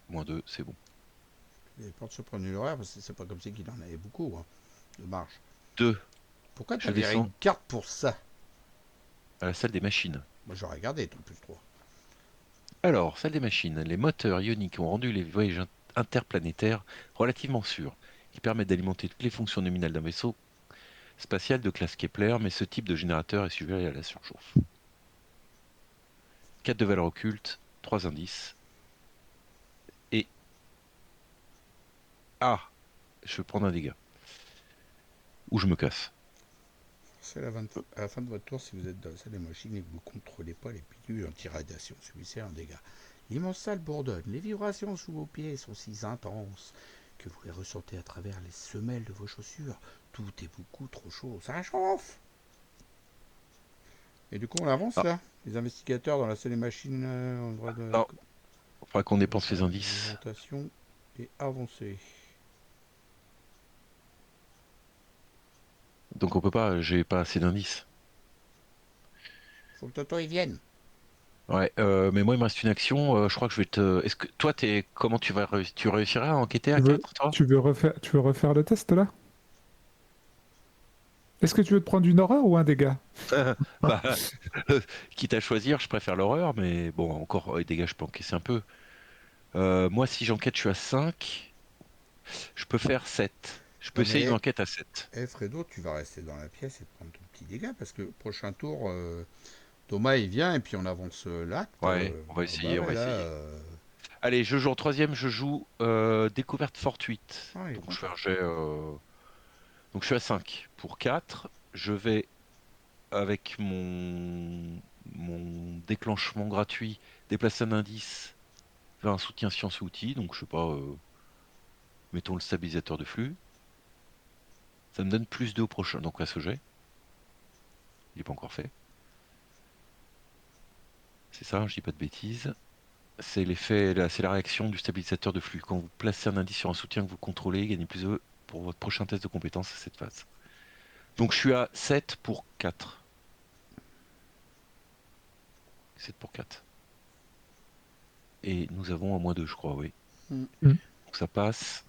Moins 2, c'est bon. Il est peur de se prendre une horaire parce que c'est pas comme si qu'il en avait beaucoup hein, de marge. 2, Pourquoi je t'as viré descends une carte pour ça? à la salle des machines. Moi j'aurais gardé ton plus 3. Alors, salle des machines. Les moteurs ioniques ont rendu les voyages interplanétaires relativement sûrs, qui permettent d'alimenter toutes les fonctions nominales d'un vaisseau spatial de classe Kepler, mais ce type de générateur est sujet à la surchauffe. 4 de valeur occulte, 3 indices, et... Ah! Je vais prendre un dégât. Ou je me casse. C'est à la fin de votre tour, si vous êtes dans la salle des machines et que vous ne contrôlez pas les pilules anti-radiation, subissez un dégât. L'immense salle bourdonne, les vibrations sous vos pieds sont si intenses que vous les ressentez à travers les semelles de vos chaussures. Tout est beaucoup trop chaud, ça chauffe. Et du coup, on avance Ah, là. Les investigateurs dans la salle des machines ont le droit de non, il faudra qu'on dépense les indices. orientation et avancer. Donc on peut pas, j'ai pas assez d'indices. Faut que Toto y vienne. Ouais, mais moi il me reste une action, je crois que je vais te... Est-ce que toi, comment tu réussiras à enquêter à Tu veux, 4, toi? tu veux refaire le test là? Est-ce que tu veux te prendre une horreur ou un dégât? Bah, quitte à choisir, je préfère l'horreur, mais bon, encore, les dégâts, je peux encaisser un peu. Moi, si j'enquête, je suis à 5. Je peux faire 7. Je peux Ouais, essayer une mais enquête à 7. Fredo, tu vas rester dans la pièce et prendre ton petit dégât parce que prochain tour, Thomas il vient et puis on avance l'acte. Ouais, on va Bah essayer, on ouais, va là. essayer. Allez, je joue en troisième, je joue découverte fortuite. Ah, il est Donc je fais content. un jet, donc je suis à 5. Pour 4, je vais avec mon déclenchement gratuit déplacer un indice vers un soutien science ou outils. Donc je sais pas, mettons le stabilisateur de flux. Ça me donne plus 2 au prochain, donc à ce jet. Il n'est pas encore fait. C'est ça, je dis pas de bêtises. C'est l'effet, c'est la réaction du stabilisateur de flux. Quand vous placez un indice sur un soutien que vous contrôlez, gagnez plus 2 pour votre prochain test de compétence à cette phase. Donc je suis à 7 pour 4. 7 pour 4. Et nous avons un moins 2, je crois, oui. Hmm. Hmm. Donc ça passe.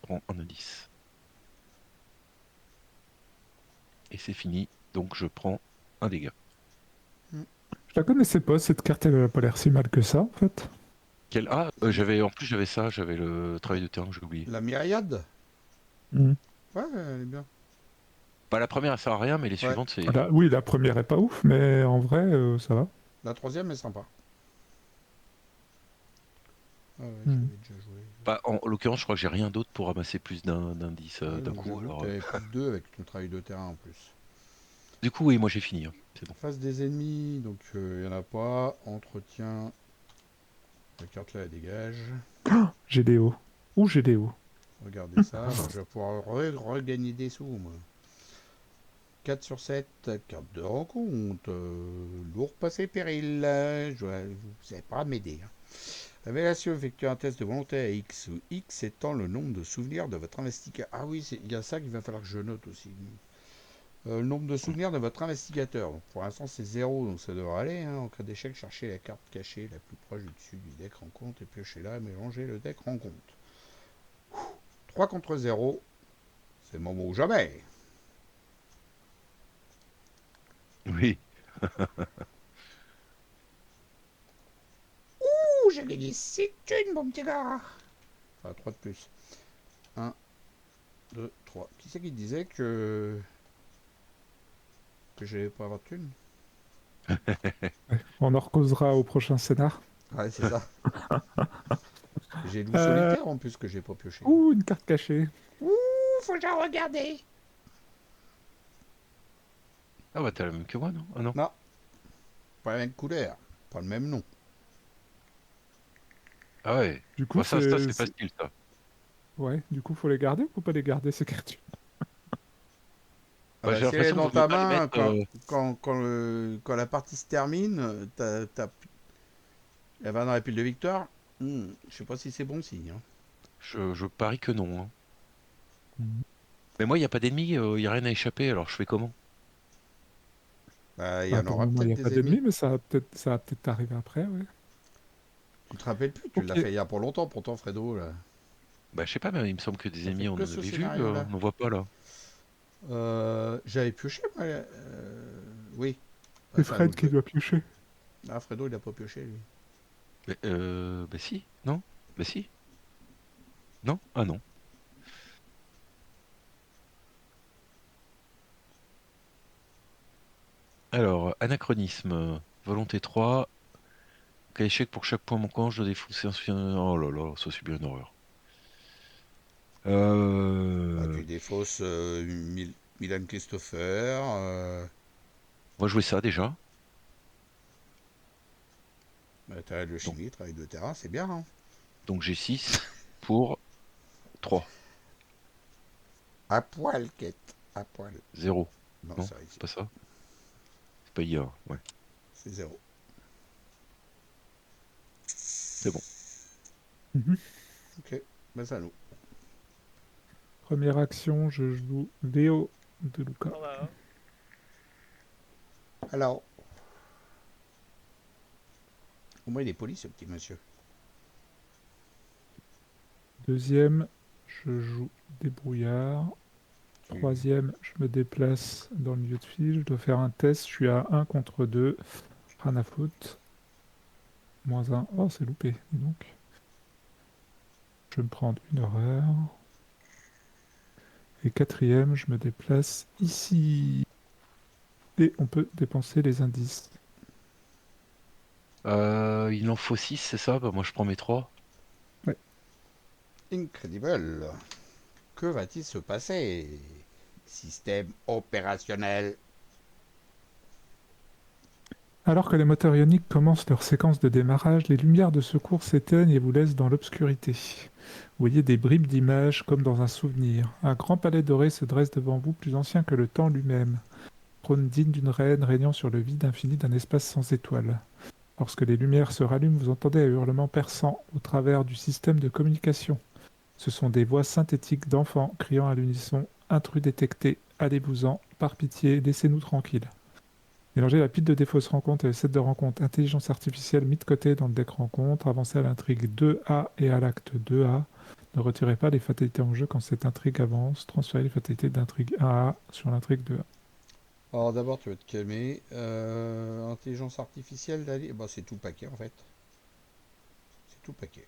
Prends un indice. Et c'est fini. Donc je prends un dégât. Je la connaissais pas, cette carte, elle a pas l'air si mal que ça, en fait. Ah, en plus j'avais ça, j'avais le travail de terrain que j'ai oublié. La myriade. Hmm. Ouais, elle est bien. Bah, la première elle sert à rien, mais les Ouais. suivantes c'est. Oui, la première est pas ouf, mais en vrai, ça va. La troisième est sympa. Ah ouais, je Hmm. l'avais déjà joué. Bah, en l'occurrence, je crois que j'ai rien d'autre pour ramasser plus d'indices Ouais, d'un donc coup. j'avoue que Alors, t'avais plus de 2 avec ton travail de terrain en plus. du coup, oui, moi j'ai fini, hein. C'est bon. Face des ennemis, donc il y en a pas. Entretien. La carte là, elle dégage. J'ai des hauts. Ou j'ai des hauts. Regardez ça. Bah, je vais pouvoir regagner des sous, moi. 4 sur 7, carte de rencontre. Lourd passé péril. Vous n'avez pas à m'aider. Hein. Révélation, effectuez un test de volonté à X, où X étant le nombre de souvenirs de votre investigateur. Ah oui, il y a ça qu'il va falloir que je note aussi. Le nombre de souvenirs de votre investigateur. Donc, pour l'instant, c'est 0, donc ça devrait aller. Hein. En cas d'échec, cherchez la carte cachée la plus proche du dessus du deck rencontre et piochez-la et mélangez le deck rencontre. 3 contre 0, c'est le moment ou jamais. Oui. Ouh, j'ai gagné 6 thunes, mon petit gars. Enfin, 3 de plus. 1, 2, 3. Qui c'est qui disait que j'allais pas avoir de thunes? On en recausera au prochain scénar. Ouais, c'est ça. J'ai loup Euh, solitaire en plus que j'ai pas pioché. Ouh, une carte cachée. Ouh, faut que j'en regarder. Ah bah t'as la même que moi, non? Ah non. Non, pas la même couleur, pas le même nom. Ah ouais. Du coup, Bah ça c'est facile, ça. Ouais, du coup, faut les garder ou faut pas les garder, ces cartes? Ah Bah, bah, j'ai si elle est l'impression qu'il dans vaut mieux ta pas les main, mettre. quand la partie se termine, elle va dans la pile de victoire. Je sais pas si c'est bon signe. Hein. Je parie que non, hein. Mhm. Mais moi, il n'y a pas d'ennemis, il n'y a rien à échapper, alors je fais comment? Bah, il y Bah, en pour le aura moment, il n'y peut-être a pas des ennemis. d'ennemis, mais ça va peut-être arriver après, ouais. Tu te rappelles plus, tu l'as Ok. fait il y a pas longtemps pourtant, Fredo. Là. Bah je sais pas, mais il me semble que des T'as fait ennemis, on que en ce avait vu, scénario-là. on n'en voit pas là. J'avais pioché, moi. Oui. C'est Enfin, Fred l'autre qui jeu. doit piocher. Ah, Fredo, il a pas pioché, lui. Bah si, non? Bah si, non? Ah non. Alors, anachronisme, volonté 3, cas échec pour chaque point manquant, je dois défausser un soutien. Oh là là, ça c'est bien une horreur. Bah, Euh... tu défausses Milan Christopher. On va jouer ça déjà. Bah, t'as le Donc, chimie, travail de terrain, c'est bien. Hein. donc j'ai 6 pour 3. À poil, quête. À poil. 0. Non, Non, ça c'est réussit. pas ça. C'est pas IA, ouais. C'est 0. C'est bon. Mhm. Ok, bah ça nous. Première action, je joue Léo de Luca. Alors, au moins il est poli ce petit monsieur. Deuxième, je joue Débrouillard. Tu... Troisième, je me déplace dans le milieu de file. Je dois faire un test. Je suis à 1 contre 2. Rien à foutre. Moins 1. Oh, c'est loupé, dis donc. Je vais me prendre une horreur. Et quatrième, je me déplace ici. Et on peut dépenser les indices. Il en faut 6, c'est ça? Bah moi je prends mes 3. Ouais. Incredible. Que va-t-il se passer? Système opérationnel. Alors que les moteurs ioniques commencent leur séquence de démarrage, les lumières de secours s'éteignent et vous laissent dans l'obscurité. Vous voyez des bribes d'images comme dans un souvenir. Un grand palais doré se dresse devant vous, plus ancien que le temps lui-même. Trône digne d'une reine régnant sur le vide infini d'un espace sans étoiles. Lorsque les lumières se rallument, vous entendez un hurlement perçant au travers du système de communication. Ce sont des voix synthétiques d'enfants criant à l'unisson: Intrus détecté, allez-vous-en, par pitié, laissez-nous tranquilles. Mélangez la pile de défausse rencontre et le set de rencontre intelligence artificielle mis de côté dans le deck rencontre. Avancez à l'intrigue 2A et à l'acte 2A. Ne retirez pas les fatalités en jeu quand cette intrigue avance. Transférez les fatalités d'intrigue 1A sur l'intrigue 2A. Alors d'abord tu vas te calmer. Intelligence artificielle, bah, c'est tout le paquet en fait. C'est tout le paquet.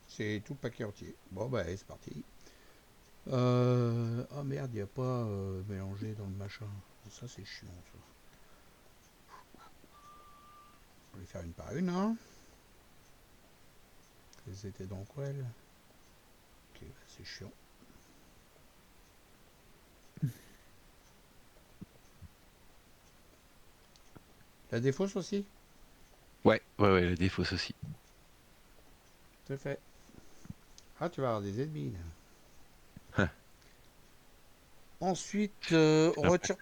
C'est tout le paquet entier. Bon bah allez, c'est parti. Oh merde, il n'y a pas mélangé dans le machin. Ça c'est chiant ça. On va les faire une par une, hein. Elles étaient dans quoi elles? Ok, bah, c'est chiant. La défausse aussi? Ouais, la défausse aussi. C'est fait. Ah, tu vas avoir des ennemis là. Hein, Ensuite, c'est n'importe quoi.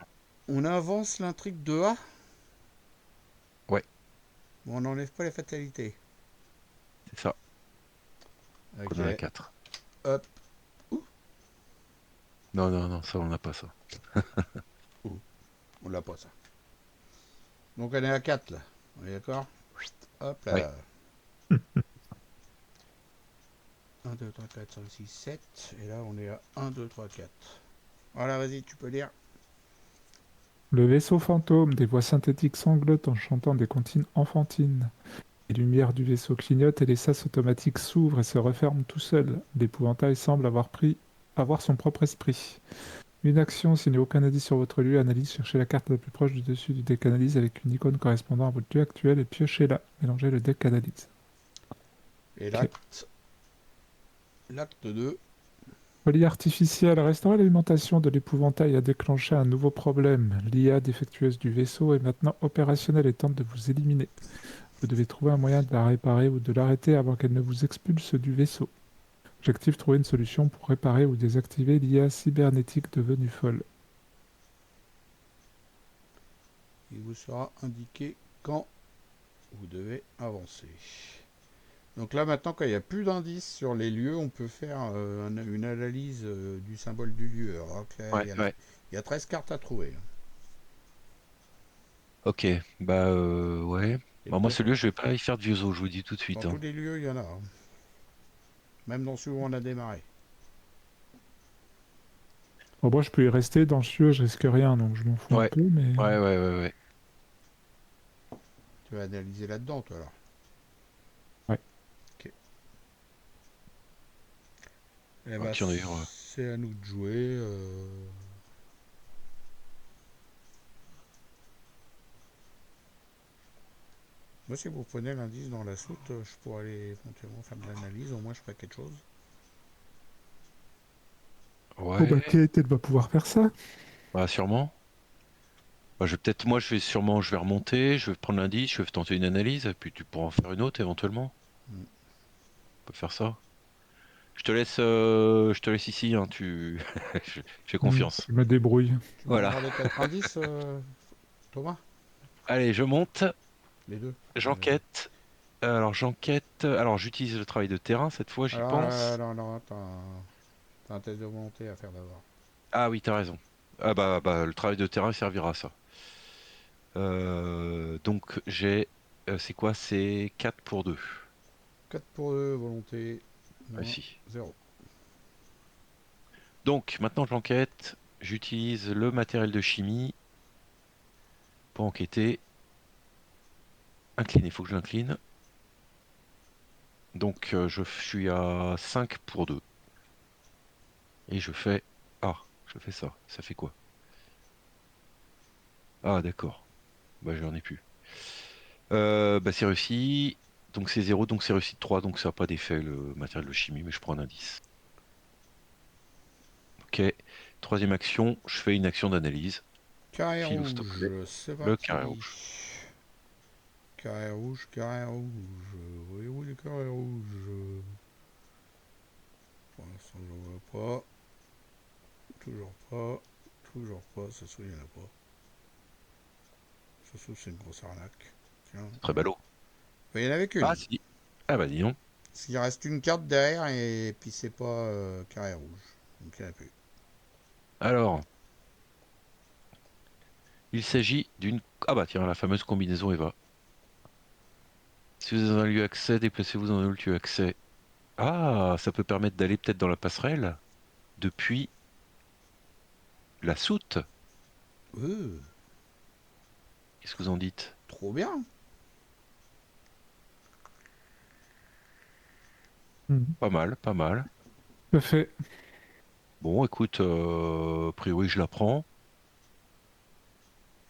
on avance l'intrigue 2A. Ouais, Bon, on n'enlève pas les fatalités. c'est ça. Qu'on en a Ok. 4. Hop. Ouh. Non, non, non, ça on n'a pas ça. Ouh. On l'a pas ça. Donc on est à 4 là. On est d'accord? Hop Ouais. là. 1, 2, 3, 4, 5, 6, 7. Et là on est à 1, 2, 3, 4. Voilà, vas-y, tu peux lire. Le vaisseau fantôme, des voix synthétiques sanglotent en chantant des comptines enfantines. Les lumières du vaisseau clignotent et les sas automatiques s'ouvrent et se referment tout seuls. L'épouvantail semble avoir son propre esprit. Une action, s'il n'y a aucun indice sur votre lieu, analyse, cherchez la carte la plus proche du dessus du deck analyse avec une icône correspondant à votre lieu actuel et piochez-la. Mélangez le deck analyse. Et Ok. l'acte 2. Folie artificielle. Restaurer l'alimentation de l'épouvantail a déclenché un nouveau problème. L'IA défectueuse du vaisseau est maintenant opérationnelle et tente de vous éliminer. Vous devez trouver un moyen de la réparer ou de l'arrêter avant qu'elle ne vous expulse du vaisseau. Objectif, trouver une solution pour réparer ou désactiver l'IA cybernétique devenue folle. Il vous sera indiqué quand vous devez avancer. Donc là maintenant, quand il n'y a plus d'indices sur les lieux, on peut faire une analyse du symbole du lieu. Alors que là, Ouais, ouais. il y a 13 cartes à trouver. Ok, bah ouais. Et Bah, moi pas celui-là je vais pas y faire de vieux os, je vous dis tout de dans suite, tous hein. les lieux, il y en a. Hein. Même dans ceux où on a démarré. Bon, moi, je peux y rester dans le cieux, je risque rien, donc je m'en fous un Ouais, peu, mais... ouais. Tu vas analyser là-dedans, toi alors. Eh Ah, bah, tiens d'ailleurs, c'est à nous de jouer. Moi, si vous prenez l'indice dans la soute, je pourrais aller éventuellement faire de l'analyse. Au moins, je ferai quelque chose. Bon, bah, ouais, Kate, elle va pouvoir faire ça. bah sûrement. Bah, je vais remonter, je vais prendre l'indice, je vais tenter une analyse, et puis tu pourras en faire une autre éventuellement. Mm. On peut faire ça. Je te laisse ici, hein, j'ai confiance. Je me débrouille. Tu Voilà. prendras les 4 indices, Thomas? Allez, je monte, Les deux. Allez, vas-y. j'enquête. Alors, j'utilise le travail de terrain cette fois, j'y Alors, pense. non, t'as un test de volonté à faire d'abord. Ah oui, t'as raison. Ah bah, le travail de terrain servira à ça. Donc, c'est quoi? C'est 4 pour 2. 4 pour 2, volonté, Ah, moins si. 0. Donc, maintenant, j'enquête. J'utilise le matériel de chimie pour enquêter. Incliner, il faut que je l'incline. Donc, je suis à 5 pour 2. Et je fais... Ah, je fais ça. Ça fait quoi? Ah, d'accord. Bah, j'en ai plus. Bah, c'est réussi. Donc, c'est 0, donc c'est réussi de 3. Donc, ça n'a pas d'effet, le matériel de chimie, mais je prends un indice. Ok. Troisième action, je fais une action d'analyse. Carré File ou stopper. rouge, c'est Le carré parti. rouge. Carré rouge, carré rouge. Voyez-vous les carrés rouges? Pour l'instant, je vois pas. Toujours pas. Toujours pas. Ça se trouve, il n'y en a pas. Ça se trouve, c'est une grosse arnaque. Tiens, C'est très ballot. il y en avait Ah, qu'une. si. Ah, bah, dis donc. S'il reste une carte derrière et puis c'est pas carré rouge. Donc il n'y en a plus. Alors, il s'agit d'une... Ah bah tiens, la fameuse combinaison Eva. Si vous avez un lieu accès, déplacez-vous dans un lieu accès. Ah, ça peut permettre d'aller peut-être dans la passerelle depuis la soute. Euh, Qu'est-ce que vous en dites? Trop bien. Mhm. Pas mal, pas mal. Tout à fait. Bon, écoute, a priori, je la prends.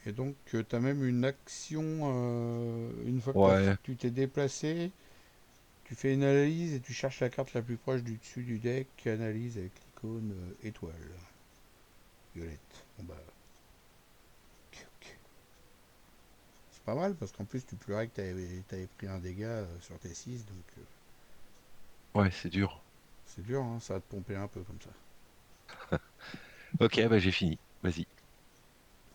Et donc, tu as même une action, une fois que Ouais, tu t'es déplacé, tu fais une analyse et tu cherches la carte la plus proche du dessus du deck, analyse avec l'icône étoile, violette. Bon bah, ok, ok. C'est pas mal parce qu'en plus tu pleurais que t'avais pris un dégât sur tes 6, donc ouais, c'est dur. c'est dur, hein, ça va te pomper un peu comme ça. Ok, bah j'ai fini. Vas-y.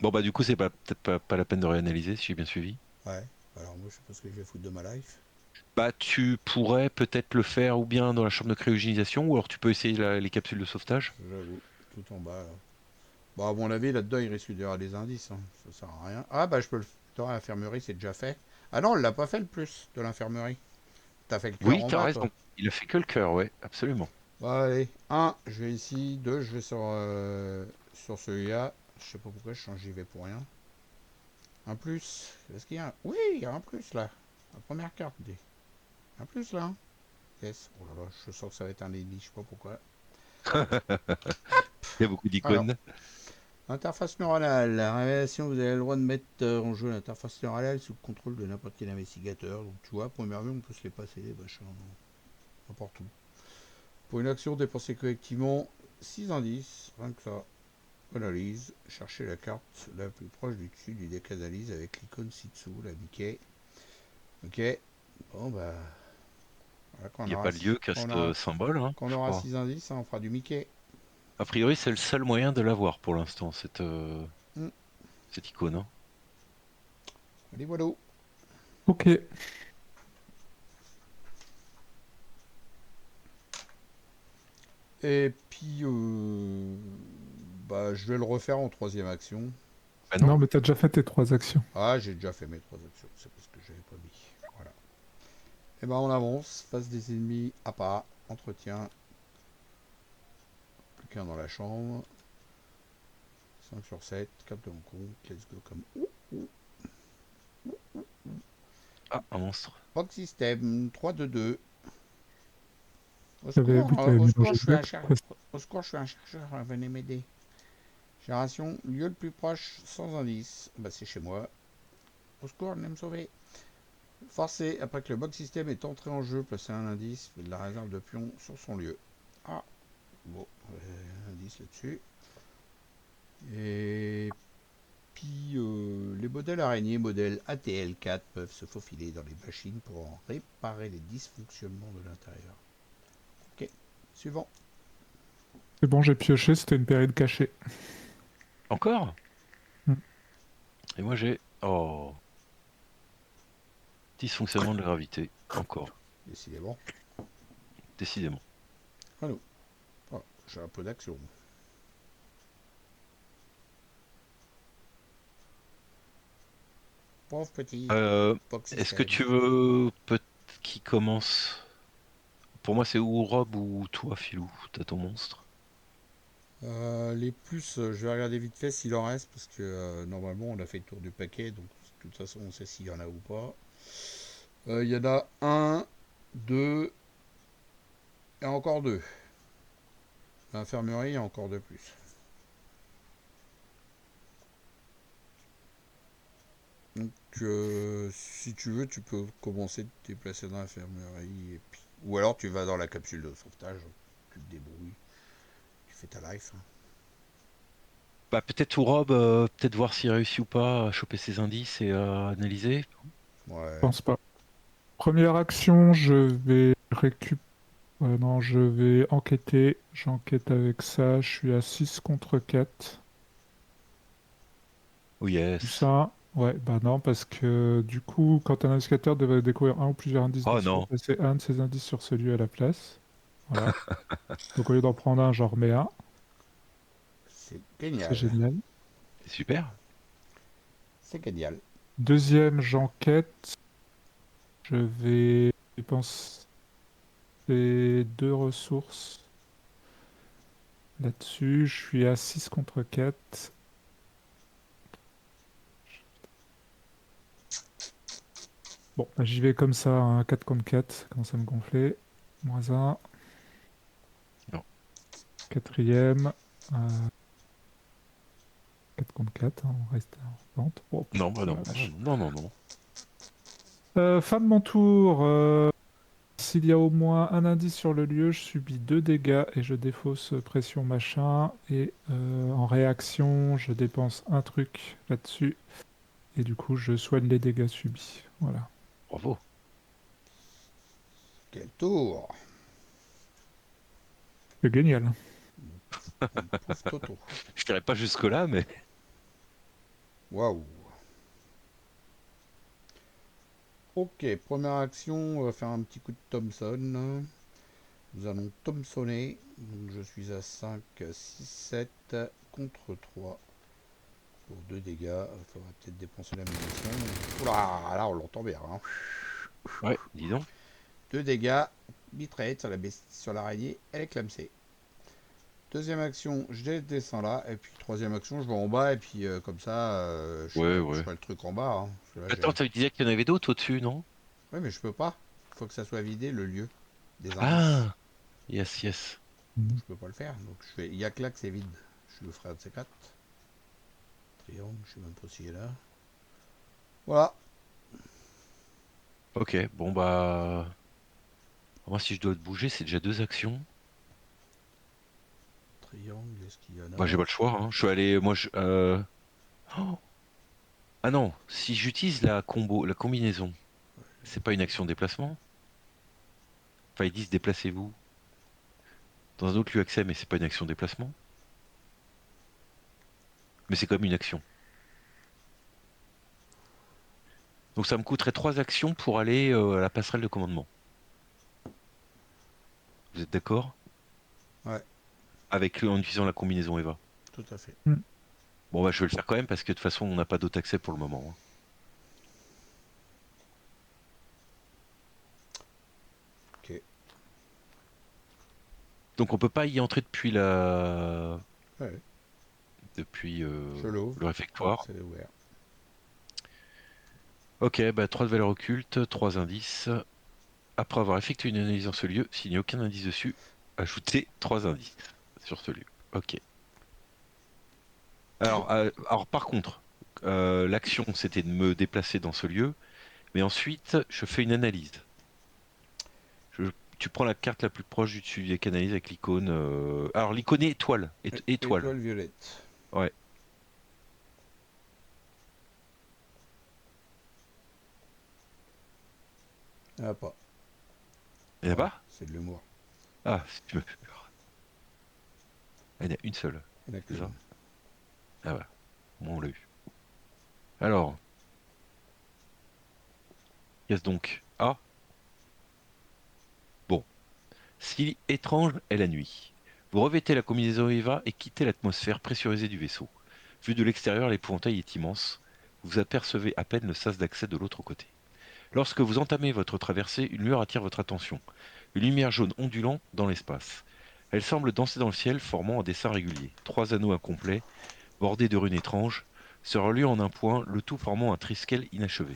Bon, bah du coup, c'est peut-être pas la peine de réanalyser, si j'ai bien suivi. Ouais, alors moi je sais pas ce que je vais foutre de ma life. Bah, tu pourrais peut-être le faire ou bien dans la chambre de cryogénisation, ou alors tu peux essayer les capsules de sauvetage. J'avoue, tout en bas là. Bon, à mon avis, là-dedans, il risque d'y avoir des indices, hein. Ça sert à rien. Ah, bah, je peux le faire à l'infirmerie, c'est déjà fait. Ah non, on l'a pas fait le plus de l'infirmerie. T'as fait le cœur Oui, en t'as bas, raison. toi. Il a fait que le cœur, ouais, absolument. Bon, allez. Un, je vais ici. Deux, je vais sur celui-là. Je sais pas pourquoi j'y vais pour rien. Un plus. Est-ce qu'il y a un... Oui, il y a un plus, là. La première carte, D. Un plus, là. Hein. Yes. Oh là là, je sens que ça va être un ennemi, je sais pas pourquoi. Il y a beaucoup Alors, d'icônes. interface neuronale. La révélation, vous avez le droit de mettre en jeu l'interface neuronale sous le contrôle de n'importe quel investigateur. Donc tu vois, première vue, on peut se les passer, les machins, n'importe où. Pour une action, dépensez collectivement 6 indices, rien que ça. Analyse, cherchez la carte la plus proche du dessus du deck analyse avec l'icône ci-dessous, la Mickey. Ok, bon bah, voilà, Il n'y a pas lieu qu'à ce symbole, hein, quand on je aura crois. 6 indices, hein, on fera du Mickey. A priori, c'est le seul moyen de l'avoir pour l'instant, Hmm. cette icône, hein. Allez, voilà. Ok. Et puis, bah, je vais le refaire en troisième action. Ah non? Non, mais t'as déjà fait tes 3 actions. Ah, j'ai déjà fait mes 3 actions, c'est parce que j'avais pas mis. Voilà. Et ben on avance, face des ennemis à pas, entretien, plus qu'un dans la chambre. 5 sur 7, carte de rencontre, let's go comme. Ah, un monstre. Rock System, 3 2 2. T'avais oui, t'avais Au secours, mélangé je suis deux. un chercheur. Au secours, je suis un chercheur, venez m'aider. Génération, lieu le plus proche, sans indice. Bah, c'est chez moi. Au secours, venez me sauver. Forcé, après que le bug système est entré en jeu, placer un indice de la réserve de pions sur son lieu. Ah, bon, indice là-dessus. Et puis, les modèles araignées, modèles ATL4, peuvent se faufiler dans les machines pour en réparer les dysfonctionnements de l'intérieur. Ok, suivant. C'est bon, j'ai pioché, c'était une période cachée. Encore? Hmm. Et moi j'ai... Oh. Dysfonctionnement de la gravité. Encore. Décidément. Décidément. Allô. Oh, j'ai un peu d'action. Pauvre petit Euh, bug Est-ce que système. tu veux qui commence? Pour moi c'est ou Rob ou toi Philou. T'as ton monstre. Les plus, je vais regarder vite fait s'il en reste, parce que normalement on a fait le tour du paquet, donc de toute façon on sait s'il y en a ou pas. Il y en a un, deux, et encore deux. L'infirmerie, il y a encore deux plus. Donc si tu veux, tu peux commencer de te déplacer dans l'infirmerie, et puis... ou alors tu vas dans la capsule de sauvetage, tu te débrouilles, tu fais ta life. Hein. Bah peut-être ou Rob, peut-être voir s'il réussit ou pas à choper ses indices et à analyser. Je Ouais. pense pas. Première action, je vais récupérer. Non, je vais enquêter. J'enquête avec ça. Je suis à 6 contre 4. Oh Tout yes. ça. Ouais, bah non, parce que du coup, quand un indicateur devrait découvrir un ou plusieurs indices, Oh décide de non. passer un de ces indices sur celui à la place. Voilà. Donc au lieu d'en prendre un, j'en remets un. C'est C'est génial. génial. C'est super. C'est génial. Deuxième, j'enquête. Je vais dépenser deux ressources là-dessus. Je suis à 6 contre 4. Bon, bah, j'y vais comme ça, hein, 4 contre 4. Ça commence à me gonfler. Moins un. Non. Quatrième. euh, 4 contre 4, hein, on reste en vente. Oh, Non, bah oh non, la non, vache. non, non, non. Fin de mon tour. S'il y a au moins un indice sur le lieu, je subis 2 dégâts et je défausse pression machin. Et en réaction, je dépense un truc là-dessus. Et du coup, je soigne les dégâts subis. Voilà. Bravo. Quel tour. C'est génial. Mon pauvre Toto. Je dirais pas jusque-là, mais Waouh. Ok, première action, on va faire un petit coup de Thompson. Nous allons Thompsonner. Donc je suis à 5, 6, 7 contre 3 pour 2 dégâts. Il faudra peut-être dépenser la munition. Oula, là on l'entend bien. Hein. ouais, dis donc. 2 dégâts. Bitrate sur l'araignée, elle est clamsée. Deuxième action, je descends là. Et puis troisième action, je vais en bas. Et puis comme ça, Ouais, je ouais. ferai le truc en bas. Hein. Parce que là, Attends, tu disais qu'il y en avait d'autres au-dessus, non? ouais, mais je peux pas. Il faut que ça soit vidé, le lieu des indices. Ah, yes, yes. Mhm. Je peux pas le faire. Donc je fais. Il y a que là que c'est vide. Je le ferai un de ces quatre. Triangle, je sais même pas s'il est là. Voilà. Ok, bon bah... Moi, si je dois te bouger, c'est déjà deux actions. Triangle, est-ce qu'il y en Bah, j'ai a? pas le choix, hein. Je suis allé... Moi, je... oh, ah non, si j'utilise la combo, la combinaison, c'est pas une action de déplacement? Enfin, ils disent déplacez-vous dans un autre lieu accès, mais c'est pas une action de déplacement. Mais c'est quand même une action. Donc ça me coûterait trois actions pour aller à la passerelle de commandement. Vous êtes d'accord? Ouais, Avec en utilisant la combinaison Eva. tout à fait. Mhm. Bon bah je vais le faire quand même parce que de toute façon on n'a pas d'autre accès pour le moment. Hein. Ok. Donc on peut pas y entrer depuis la Ouais, depuis je l'ouvre. le réfectoire. C'est ouvert. Ok, bah trois de valeur occulte, trois indices. Après avoir effectué une analyse dans ce lieu, s'il n'y a aucun indice dessus, ajoutez 3 indices sur ce lieu. Ok. Alors par contre, l'action c'était de me déplacer dans ce lieu, mais ensuite je fais une analyse. Tu prends la carte la plus proche du dessus des canalises avec l'icône. Alors l'icône est étoile. Étoile. Étoile violette. Ouais. Ah, pas. Il n'y en a Ouais, pas? c'est de l'humour. Ah, si tu me fais peur. Il y en a une seule. Il n'y en a C'est ça? qu'une. Ah bah, bon, on l'a eu. Alors, qu'est-ce donc? Ah, bon. Si étrange est la nuit. Vous revêtez la combinaison EVA et quittez l'atmosphère pressurisée du vaisseau. Vu de l'extérieur, l'épouvantail est immense. Vous apercevez à peine le sas d'accès de l'autre côté. Lorsque vous entamez votre traversée, une lueur attire votre attention. Une lumière jaune ondulant dans l'espace. Elle semble danser dans le ciel, formant un dessin régulier. 3 anneaux incomplets, bordés de runes étranges, se relient en un point, le tout formant un triskel inachevé.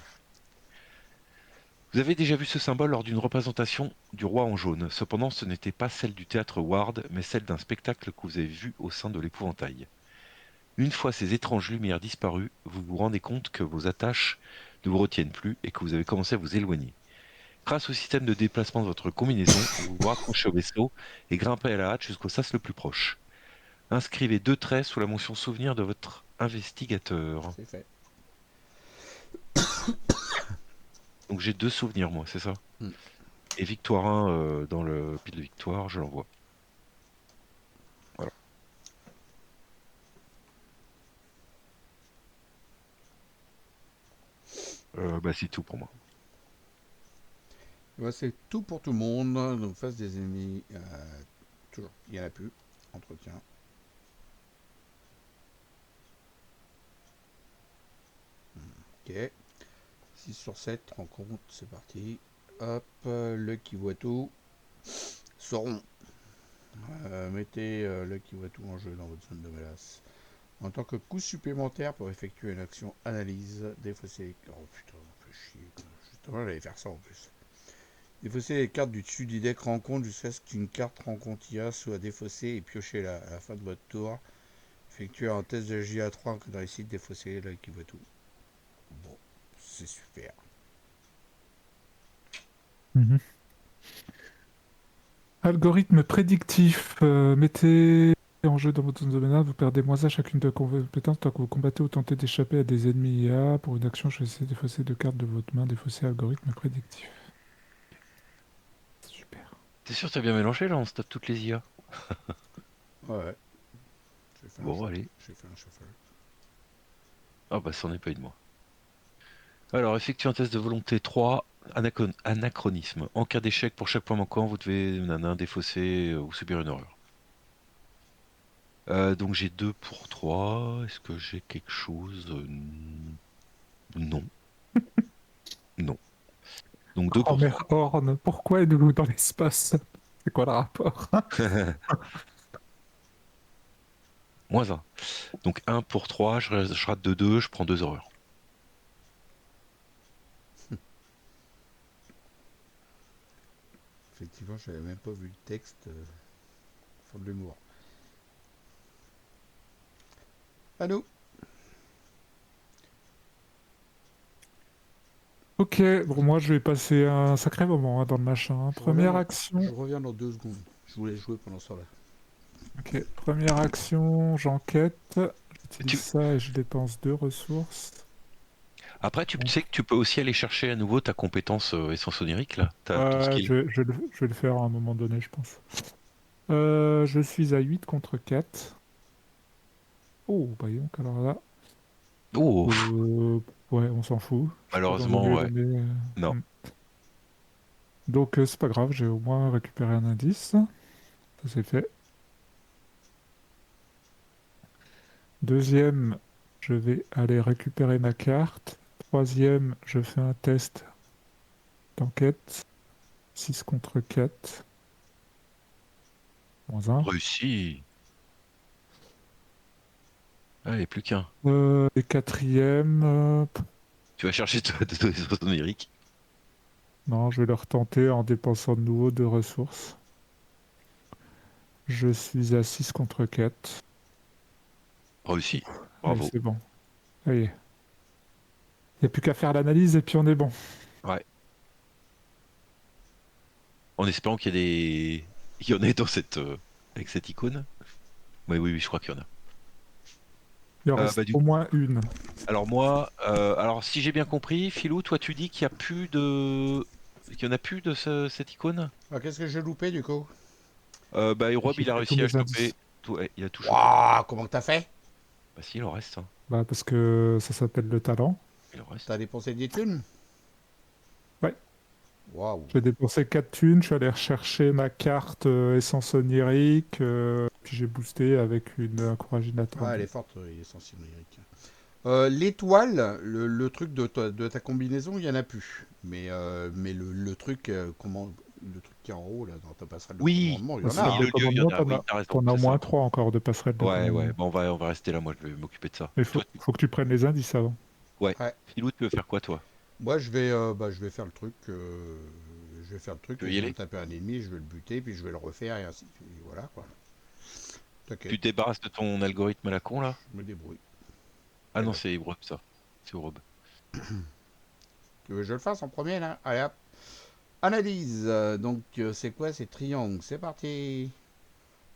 Vous avez déjà vu ce symbole lors d'une représentation du roi en jaune. Cependant, ce n'était pas celle du théâtre Ward, mais celle d'un spectacle que vous avez vu au sein de l'épouvantail. Une fois ces étranges lumières disparues, vous vous rendez compte que vos attaches ne vous retiennent plus et que vous avez commencé à vous éloigner. Grâce au système de déplacement de votre combinaison, vous vous raccrochez au vaisseau et grimpez à la hâte jusqu'au sas le plus proche. Inscrivez 2 traits sous la mention souvenir de votre investigateur. C'est fait. Donc j'ai 2 souvenirs, moi, c'est ça? Hmm. Et Victorin, dans le pile de victoire, je l'envoie. Voilà. Bah, c'est tout pour moi. Ouais, c'est tout pour tout le monde. Donc, face des ennemis, toujours, il n'y en a plus. Entretien. Ok. 6 sur 7, rencontre, c'est parti. Hop, le qui voit tout. Sauron. Mettez le qui voit tout en jeu dans votre zone de menace. En tant que coup supplémentaire pour effectuer une action analyse, défausser. Oh putain, on peut chier. Justement, j'allais faire ça en plus. Défausser les cartes du dessus du deck rencontre jusqu'à ce qu'une carte rencontre IA soit défaussée et piocher à la fin de votre tour. Effectuer un test de JA3 en cas de réussite, défausser là qui voit tout. Bon, c'est super. Mhm. Algorithme prédictif. Mettez en jeu dans votre zone de menace, vous perdez -1 à chacune de compétences tant que vous combattez ou tentez d'échapper à des ennemis IA. Pour une action, choisissez défausser 2 cartes de votre main. Défausser algorithme prédictif. Super. T'es sûr que t'as bien mélangé là? On se tape toutes les IA. Ouais, Bon, allez. j'ai fait un shuffle. Ah bah, c'en est pas une, moi. Alors, effectuez un test de volonté 3, anachronisme. En cas d'échec, pour chaque point manquant, vous devez défausser ou subir une horreur. Donc j'ai 2 pour 3. Est-ce que j'ai quelque chose? Non. Non. Donc 2 pour Grand-mère 3. Horn, pourquoi êtes-vous dans l'espace? C'est quoi le rapport? -1. Donc 1 pour 3, je rate de 2, je prends 2 horreurs. Effectivement, j'avais même pas vu le texte. Faut de l'humour. À nous. Ok, bon, moi je vais passer un sacré moment hein, dans le machin. Première Je action. reviens dans 2 secondes. Je voulais jouer pendant ce temps-là. Ok, première action, j'enquête. J'utilise Tu... ça et je dépense 2 ressources. Après, tu Donc, sais que tu peux aussi aller chercher à nouveau ta compétence essence onirique, là. Ton ouais, skill. je vais le faire à un moment donné, je pense. Je suis à 8 contre 4. Oh, bah dis donc, alors là. Oh, euh, ouais, on s'en fout. J'ai pas besoin de malheureusement, lui ouais. donner. Non. Donc, c'est pas grave, j'ai au moins récupéré un indice. Ça c'est fait. Deuxième, je vais aller récupérer ma carte. Troisième, je fais un test d'enquête. 6 contre 4. -1. Réussi. Allez, plus qu'un. Et quatrième, Tu vas chercher de essence onirique. Non, je vais le retenter en dépensant de nouveau 2 ressources. Je suis à 6 contre 4. Réussi. Allez, Bravo. c'est bon. Allez. Il n'y a plus qu'à faire l'analyse et puis on est bon. Ouais. En espérant qu'il y ait des. Il y en ait dans avec cette icône. Oui, oui, oui, je crois qu'il y en a. Il en reste Bah, du au moins une. Alors moi, alors si j'ai bien compris, Philou, toi tu dis qu'il y a plus de, qu'il y en a plus de cette icône? Ah, qu'est-ce que j'ai loupé du coup? Bah Rob J'ai il a pris tous réussi à mes indices. choper tout, ouais, il a tout chopé. Waouh, comment que t'as fait? Bah si, il en reste, hein. Bah, parce que ça s'appelle le talent. Il en reste. T'as dépensé des thunes? Ouais. Waouh. J'ai dépensé 4 thunes. Je suis allé rechercher ma carte essence onirique. Puis j'ai boosté avec un courage Ah, elle inattendu. est forte, il est sensible, Eric. L'étoile, le truc de ta combinaison, il y en a plus. Mais le truc, le truc qui est en haut, là, dans ta passerelle de Oui, commandement, il y Bah, en si a, t'as oui, de hein. le lieu, il y en commandement, a. Oui, t'as raison, t'en as au c'est moins ça. 3 encore de passerelles de Ouais, ouais. commandement. Bon, on va rester là. Moi, je vais m'occuper de ça. Mais Toi, faut que tu prennes les indices avant. ouais. Ouais. Philou, tu veux faire quoi, toi? Moi, je vais faire le truc. Je vais faire le truc, Tu veux je y vais me aller? taper un ennemi, je vais le buter, puis je vais le refaire, et ainsi. Et voilà, quoi. Tu T'inquiète, te débarrasses de ton algorithme à la con là? je me débrouille. Ah Allez non, hop. c'est Rob ça. C'est Rob. Tu veux que je le fasse en premier, là? Allez hop. Analyse. Donc, c'est quoi? C'est triangle. C'est parti.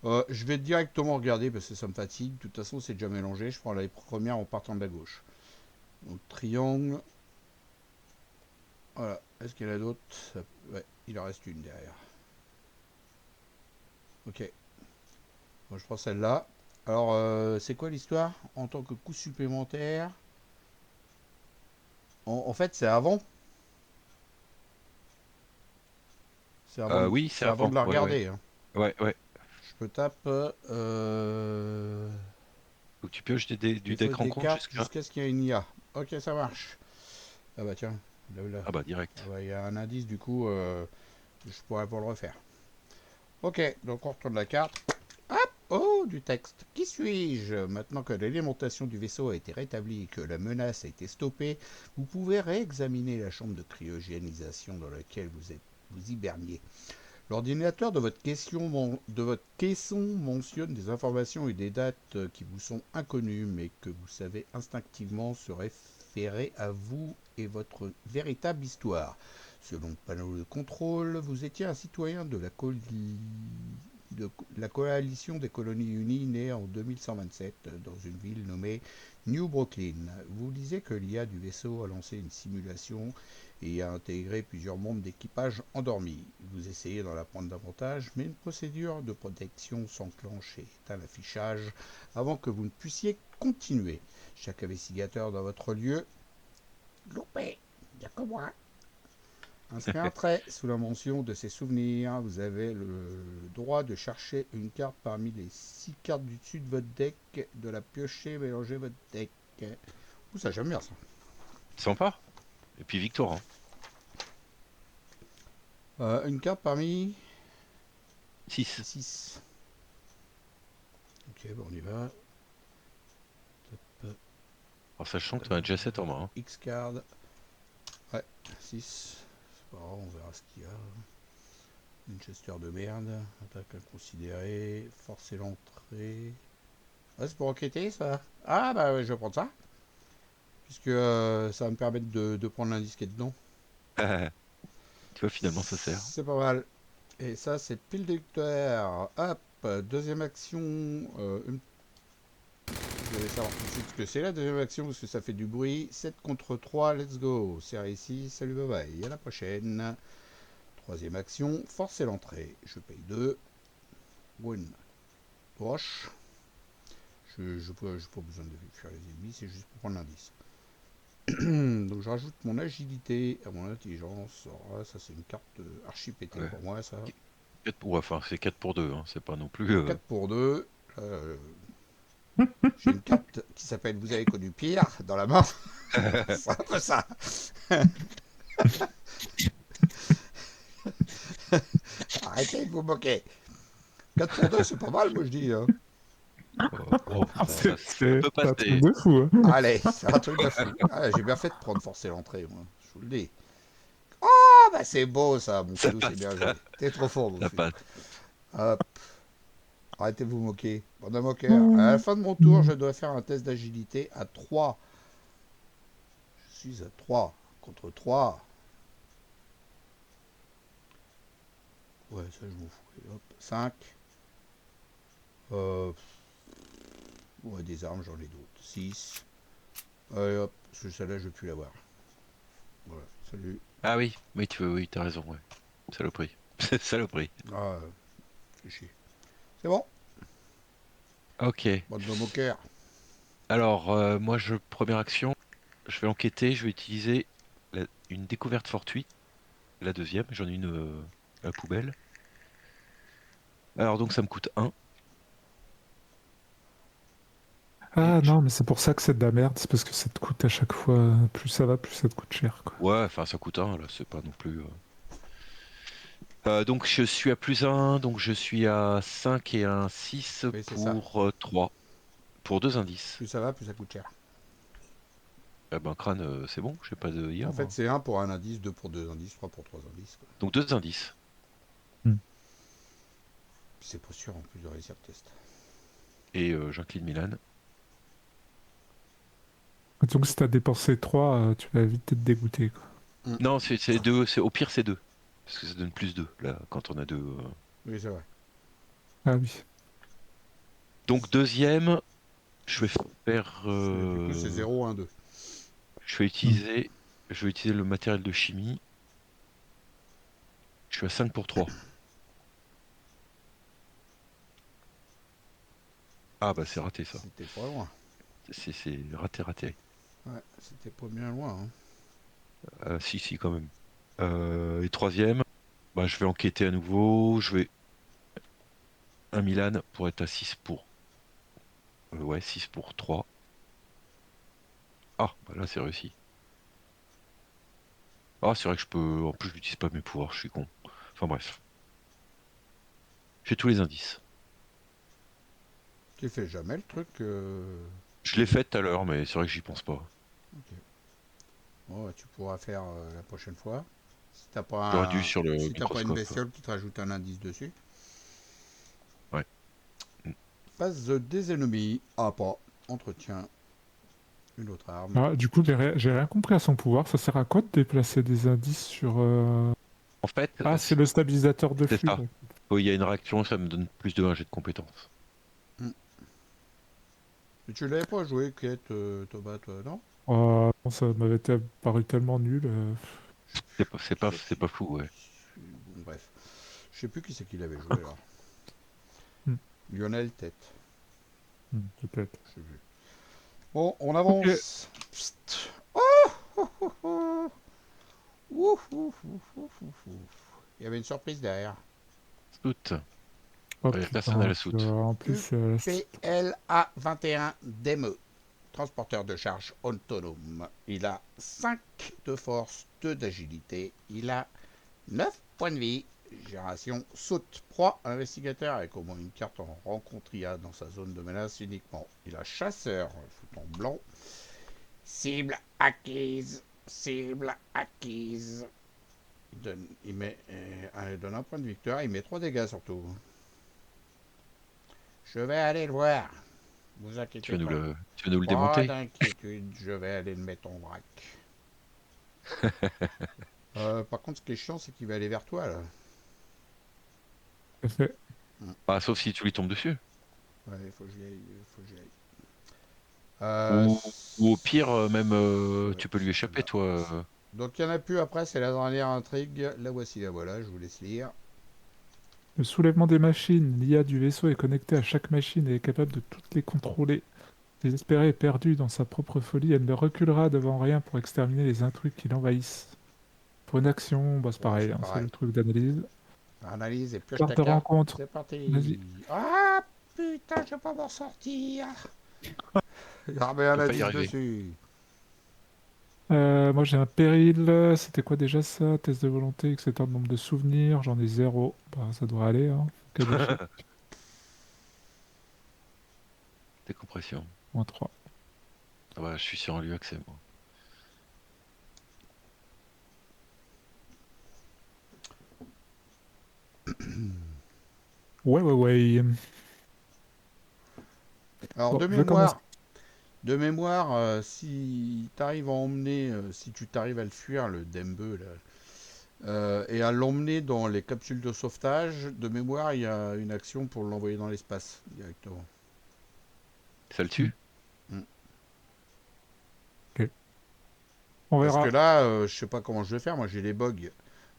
Je vais directement regarder parce que ça me fatigue. De toute façon, c'est déjà mélangé. Je prends la première en partant de la gauche. Donc, triangle. Voilà. Est-ce qu'il y en a d'autres? Ouais, il en reste une derrière. Ok. Moi, je prends celle-là. Alors, c'est quoi l'histoire? En tant que coût supplémentaire. En fait, c'est avant. Oui, c'est C'est avant avant. de la Ouais, ouais. regarder, hein. Ouais, ouais. Je peux tape Faut que tu pioches du des deck feuilles des rencontre cartes jusqu'à. jusqu'à ce qu'il y ait une IA. Ok, ça marche. Ah bah tiens, là. Ah bah Ah direct. bah il y a un indice du coup, je pourrais pas le refaire. Ok, donc on retourne la carte. Hop, oh, du texte. Qui suis-je? Maintenant que l'alimentation du vaisseau a été rétablie et que la menace a été stoppée, vous pouvez réexaminer la chambre de cryogénisation dans laquelle vous hiberniez. L'ordinateur de votre caisson mentionne des informations et des dates qui vous sont inconnues, mais que vous savez instinctivement se référer à vous et votre véritable histoire. Selon le panneau de contrôle, vous étiez un citoyen de la coalition des colonies unies née en 2127 dans une ville nommée New Brooklyn. Vous lisez que l'IA du vaisseau a lancé une simulation et a intégré plusieurs membres d'équipage endormis. Vous essayez d'en apprendre davantage, mais une procédure de protection s'enclenche et éteint l'affichage avant que vous ne puissiez continuer. Chaque investigateur dans votre lieu, loupé, il n'y a que moi, inscrit un trait sous la mention de ses souvenirs. Vous avez le droit de chercher une carte parmi les 6 cartes du dessus de votre deck, de la piocher, mélanger votre deck. Ouh, ça j'aime bien ça. Sympa. Et puis victoire, hein. Une carte parmi 6. 6. Ok, bon, on y va. Top. Alors sachant que tu as déjà 7 en main, hein. X-card. Ouais, 6. C'est pas grave, on verra ce qu'il y a. Winchester de merde. Attaque inconsidérée. Forcer l'entrée. Ah, c'est pour enquêter ça? Ah, bah ouais, je vais prendre ça. Puisque ça va me permettre de prendre l'indice qui est dedans. Tu vois, finalement, ça sert. C'est pas mal. Et ça, c'est pile déducteur. Hop, deuxième action. Je vais savoir tout de suite ce que c'est la deuxième action parce que ça fait du bruit. 7 contre 3, let's go. C'est réussi, salut, bye bye. À la prochaine. Troisième action, forcer l'entrée. Je paye 2. One. Roche. Je n'ai pas besoin de fuir les ennemis, c'est juste pour prendre l'indice. Donc je rajoute mon agilité à mon intelligence. Alors là, ça c'est une carte archi pétée Ouais. pour moi ça. 4 ouais, enfin, c'est 4 pour 2, hein. C'est pas non plus. 4 pour 2. J'ai une carte qui s'appelle Vous avez connu pire dans la main. C'est un peu ça. Arrêtez de vous moquer. 4 pour 2, c'est pas mal, moi je dis. Hein. Oh, Ah, ça c'est peut un passer. truc de fou. Allez, c'est un truc de fou. Ah, j'ai bien fait de prendre forcer l'entrée, moi. Je vous le dis. Ah bah c'est beau ça, mon Ça filou, c'est passe, bien joué. T'es trop fort, mon ça filou. passe. Hop, arrêtez de vous moquer. Bande de moqueurs. À la Mmh. fin de mon tour, je dois faire un test d'agilité à 3. Je suis à 3 contre 3. Ouais, ça je m'en fous. Et hop, 5. Euh, ouais, des armes, j'en ai d'autres. 6. Allez hop, parce que celle-là, je vais plus l'avoir. Voilà, salut. Ah oui, oui, oui, t'as raison, ouais. Saloperie. Saloperie. Ah, fais chier. C'est bon, Ok. bande de moqueurs. Alors, moi, première action, je vais enquêter, je vais utiliser une découverte fortuite. La deuxième, j'en ai une à la poubelle. Alors, donc, ça me coûte 1. Et Ah non, mais c'est pour ça que c'est de la merde, c'est parce que ça te coûte à chaque fois, plus ça va, plus ça te coûte cher, quoi. ouais, enfin, ça coûte 1, là, c'est pas non plus. Donc, je suis à plus 1, donc je suis à 5 et un 6 Oui, c'est ça. pour 3. Pour 2 indices. Plus ça va, plus ça coûte cher. Ah ben, crâne, c'est bon, j'ai pas de IA, En fait, moi. c'est 1 pour un indice, 2 pour 2 indices, 3 pour 3 indices, quoi. Donc, 2 indices. Hmm. Puis c'est pas sûr en plus de réussir le test. Et j'incline Milan. Donc si t'as dépensé 3, tu vas vite être dégoûté, quoi. Non, c'est 2, au pire, c'est 2. Parce que ça donne plus 2, là, quand on a 2. Oui, c'est vrai. Ah oui. Donc, deuxième, je vais faire. Du coup, c'est 0, 1, 2. Je vais Hmm. utiliser, je vais utiliser le matériel de chimie. Je suis à 5 pour 3. Ah bah c'est raté ça. C'était pas loin. C'est raté, raté. Ouais, c'était pas bien loin, hein. Si, si, quand même. Et troisième, bah, je vais enquêter à nouveau. Je vais un Milan pour être à 6 pour. Ouais, 6 pour 3. Ah, bah là c'est réussi. Ah, c'est vrai que je peux. En plus, je n'utilise pas mes pouvoirs, je suis con. Enfin bref. J'ai tous les indices. Tu fais jamais le truc. Je l'ai fait tout à l'heure, mais c'est vrai que j'y pense pas. Ok. Bon, bah, tu pourras faire la prochaine fois. J'aurais dû sur le Si t'as pas une microscope. bestiole qui te rajoute un indice dessus. Ouais. Mm. Phase des ennemis. Ah, pas. Entretien. Une autre arme. Ah, du coup, j'ai rien compris à son pouvoir. Ça sert à quoi de déplacer des indices sur... En fait, Ah, c'est le stabilisateur de c'est flux, ça. là. Oui, il y a une réaction, ça me donne plus de 1 jet de compétences. Hmm. Mais tu l'avais pas joué, Quête, Thomas, toi, non? Non, ça m'avait paru tellement nul. C'est pas fou, ouais. Bon, bref. Je sais plus qui c'est qui l'avait joué, là. Hmm, Lionel Tête. peut-être. Je sais plus. Bon, on Ok. avance. Psst. Oh, oh, oh, oh. Ouf, ouf, ouf, ouf, ouf, ouf. Il y avait une surprise derrière. Soute. Oh Il y a personne à putain, la soute. en plus, UPLA 21 DME. Transporteur de charge autonome. Il a 5 de force, 2 d'agilité. Il a 9 points de vie. Génération saute. Proie, investigateur avec au moins une carte en rencontre IA dans sa zone de menace uniquement. Il a chasseur, fout en blanc. Cible acquise. Cible acquise. Il donne un point de victoire. Il met 3 dégâts surtout. Je vais aller le voir. Vous inquiétez pas. Tu vas nous le Pas démonter? d'inquiétude, je vais aller le mettre en vrac. Par contre, ce qui est chiant, c'est qu'il va aller vers toi, là. c'est fait. Bah, sauf si tu lui tombes dessus. Ouais, il faut que j'y aille. Faut que j'y aille. Ou au pire, même, Ouais, tu peux lui c'est échapper, celle-là. toi. Donc, il n'y en a plus après, c'est la dernière intrigue. La voici, la voilà, je vous laisse lire. Le soulèvement des machines. L'IA du vaisseau est connectée à chaque machine et est capable de toutes les contrôler. Désespérée et perdue dans sa propre folie, elle ne reculera devant rien pour exterminer les intrus qui l'envahissent. Pour une action, bah, c'est Ouais, pareil, c'est hein, c'est pareil. le truc d'analyse. Analyse et pioche Carte ta de carte. rencontre. C'est Vas-y. parti. Ah, putain, je vais pas m'en sortir. Il y a un Tu vas pas y indice arriver. dessus. Moi j'ai un péril. C'était quoi déjà ça? Test de volonté, etc. Le nombre de souvenirs. J'en ai zéro. Bah, ça devrait aller, hein. Cas d'échec. Décompression. -3. Ah bah, je suis sur un lieu accès, moi. Ouais. Alors, Bon, je commence. de mémoire, si t'arrives à emmener, si tu t'arrives à le fuir, le Dembe, là, et à l'emmener dans les capsules de sauvetage, de mémoire, il y a une action pour l'envoyer dans l'espace directement. Ça le Hmm, tue? Mm. ok. On Parce que verra. là, je sais pas comment je vais faire, moi j'ai les bugs.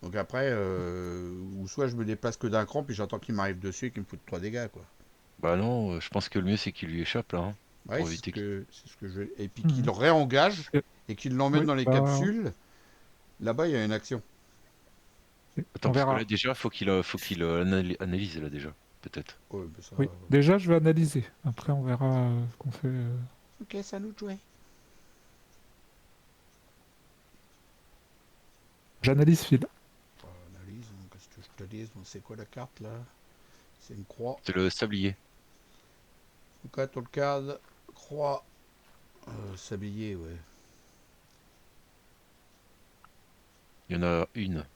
Donc après, ou soit je me déplace que d'un cran, puis j'attends qu'il m'arrive dessus et qu'il me foute 3 dégâts, quoi. Bah non, je pense que le mieux c'est qu'il lui échappe là, hein, Ouais, pour éviter qu'il... c'est ce que je. Et puis qu'il Mhm. réengage Ok. et qu'il l'emmène Oui, dans les bah, capsules. Là-bas, il y a une action. ok. Attends, On parce que là verra. déjà, faut qu'il analyse là déjà, peut-être. Ouais, mais ça. Oui, déjà, je vais analyser. Après, on verra ce qu'on fait. Ok, ça nous de jouer. J'analyse Phil. Analyse, donc, qu'est-ce que je te dise? Bon, c'est quoi la carte là? C'est une croix. C'est le sablier. Ok, tout le cadre. Croix. Sablier, ouais. Il y en a une.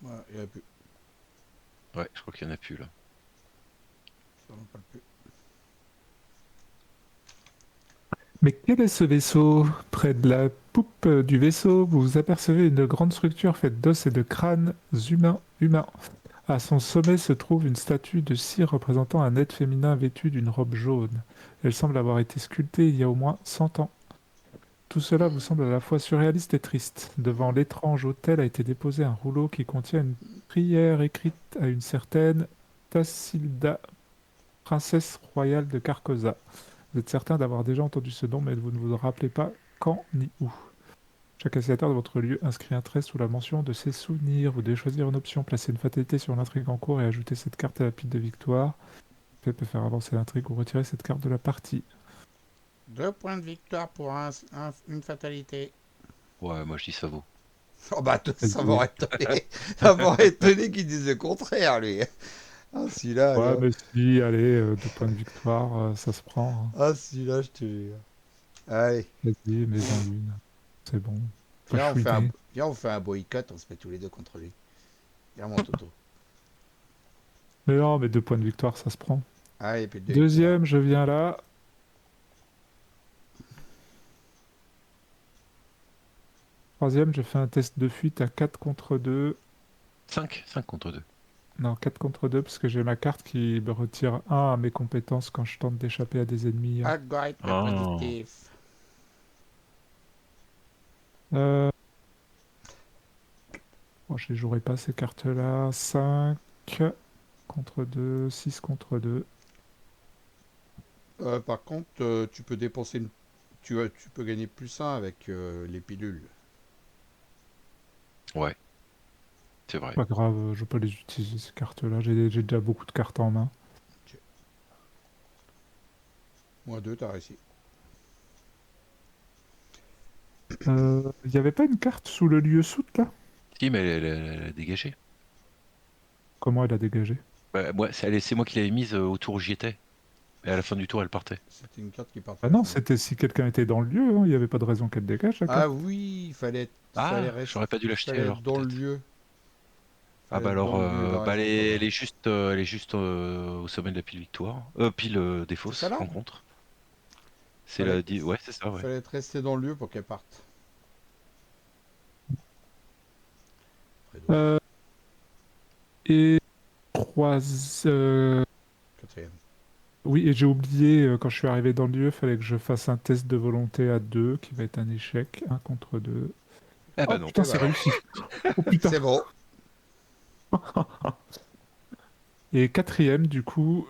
Ouais, il n'y a plus. Ouais, je crois qu'il y en a plus là. Ça n'en parle plus. Mais quel est ce vaisseau? Près de la poupe du vaisseau, vous apercevez une grande structure faite d'os et de crânes humains. À son sommet se trouve une statue de cire représentant un être féminin vêtu d'une robe jaune. Elle semble avoir été sculptée il y a au moins 100 ans. Tout cela vous semble à la fois surréaliste et triste. Devant l'étrange autel a été déposé un rouleau qui contient une prière écrite à une certaine Tassilda, princesse royale de Carcosa. Vous êtes certain d'avoir déjà entendu ce nom, mais vous ne vous rappelez pas quand ni où. Chaque assignataire de votre lieu inscrit un trait sous la mention de ses souvenirs. Vous devez choisir une option, placer une fatalité sur l'intrigue en cours et ajouter cette carte à la pile de victoire. Fait peut faire avancer l'intrigue ou retirer cette carte de la partie. 2 points de victoire pour une fatalité. Ouais, moi je dis ça vaut. Oh bah, ça Vas-y. m'aurait étonné. Ça m'aurait étonné qu'il dise le contraire, lui. Ah, celui-là, allez Ouais, hop. mais si, allez, 2 points de victoire, ça se prend, hein. Ah, celui-là, je te jure. Allez, Vas-y, mets-en une. C'est bon. Pas viens, chouiner. viens, on fait un boycott, on se met tous les deux contre lui. Viens, mon Toto. Mais non, mais 2 points de victoire, ça se prend. Allez, puis de victoire. Deuxième, je viens là. Troisième, je fais un test de fuite à 4 contre 2. 5 contre 2. Non, 4 contre 2, parce que j'ai ma carte qui me retire un à mes compétences quand je tente d'échapper à des ennemis. Algorithme Ah, prédictif. Euh, bon, je les jouerai pas ces cartes-là. 5 contre 2, 6 contre 2. Par contre, tu peux dépenser une. Tu peux gagner +1 avec les pilules. ouais, c'est vrai. Pas grave, je vais pas les utiliser ces cartes-là. J'ai déjà beaucoup de cartes en main. Ok. -2, t'as réussi. Il n'y avait pas une carte sous le lieu soute là? Si, mais elle a dégagé. Comment elle a dégagé? Bah, moi, c'est moi qui l'avais mise au tour où j'y étais. Et à la fin du tour, elle partait. C'était une carte qui partait Ah à la non, fin. c'était si quelqu'un était dans le lieu, hein, il n'y avait pas de raison qu'elle dégage la Ah carte. oui, Ah, j'aurais pas dû l'acheter fallait alors, être dans le peut-être. lieu. Ah Fallait bah être dans alors, le lieu, il a bah, raison, t'as raison. elle est juste au sommet de la pile victoire. Pile des C'est fausses celle-là. rencontres. C'est Fallait, Ouais, c'est ça, ouais. fallait être resté dans le lieu pour qu'elle parte. Fredo, Euh, et trois. quatrième. Oui, et j'ai oublié, quand je suis arrivé dans le lieu, il fallait que je fasse un test de volonté à 2, qui va être un échec, un contre 2. Ah Oh bah non. putain, Et bah c'est alors, réussi. Oh putain. c'est bon. Et quatrième, du coup,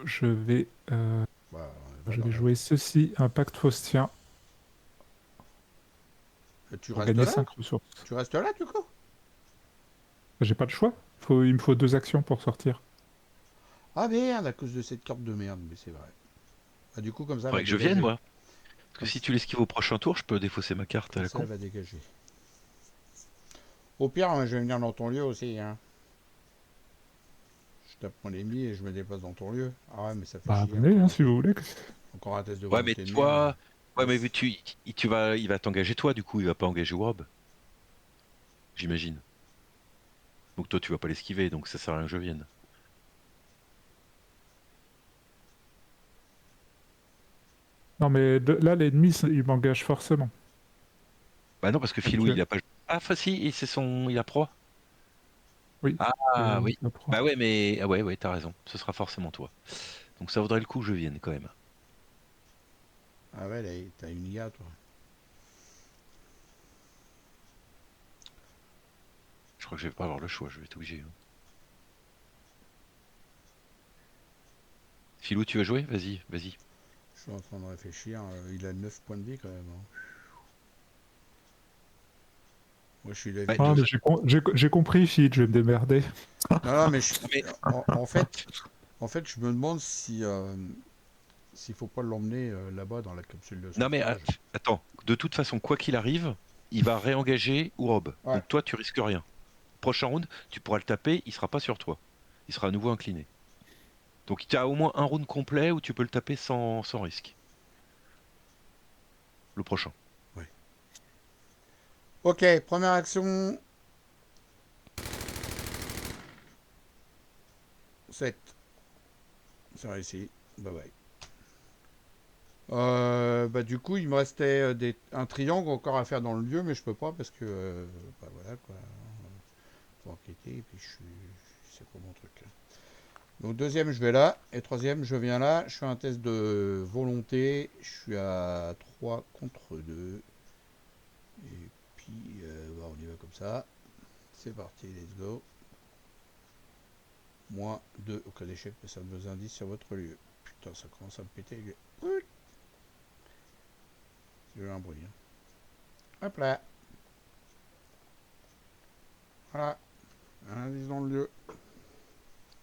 Bah, on va je dans vais jouer ceci, un pacte faustien, Tu pour restes gagner là? 5 ressources. Tu restes là, du coup? J'ai pas le choix. Il me faut 2 actions pour sortir. Ah merde, à cause de cette carte de merde, mais c'est vrai. Bah, du coup, comme ça, elle va Faudrait que je vienne, dégager. moi. Parce que Comme, si tu l'esquives au prochain tour, je peux défausser ma carte à comme la ça, elle con. va dégager. Au pire, moi, je vais venir dans ton lieu aussi, hein. Je tape mon ennemi et je me déplace dans ton lieu. Ah ouais, mais ça fait Bah chier, venez, hein, si vous voulez. encore un test de Ouais, mais volonté de merde. toi... Ouais, mais Ouf. il va t'engager toi, du coup, il va pas engager Rob, j'imagine. Donc toi, tu vas pas l'esquiver, donc ça sert à rien que je vienne. Non, mais là, l'ennemi, il m'engage forcément. Bah non, parce que Philou, il Actuel. a pas. Ah, enfin si, il a proie. Oui. Ah oui. Ça prend. Bah ouais, mais ouais, ouais, t'as raison. Ce sera forcément toi. Donc ça vaudrait le coup que je vienne quand même. Ah ouais, là, t'as une IA, toi. Je crois que je vais pas avoir le choix, je vais être obligé, hein. Philou, tu veux jouer? Vas-y, vas-y. Je suis en train de réfléchir. Il a 9 points de vie, quand même, hein. Moi, je suis Ouais, level de Ah, toute mais de... façon. j'ai compris, Fitch, je vais me démerder. Non, non, mais, Non, mais, en fait, je me demande si s'il faut pas l'emmener là-bas dans la capsule de non, mais sauvetage. attends, de toute façon, quoi qu'il arrive, il va réengager Urob. Ouais. Donc toi, tu risques rien. Prochain round, tu pourras le taper, il sera pas sur toi. Il sera à nouveau incliné. Donc tu as au moins un round complet où tu peux le taper sans risque. Le prochain. Ouais. Ok, première action. 7. C'est réussi. Bye bye. Bah, du coup, il me restait un triangle encore à faire dans le lieu, mais je peux pas parce que. Bah voilà quoi. Faut enquêter, et puis c'est pas mon truc. Donc, deuxième, je vais là. Et troisième, je viens là. Je fais un test de volonté. Je suis à 3 contre 2. Et puis, bah, on y va comme ça. C'est parti, let's go. Moins 2 au cas d'échec, mais ça me donne indice sur votre lieu. Putain, ça commence à me péter. J'ai eu un bruit, hein. Hop là. Voilà. Un indice dans le lieu.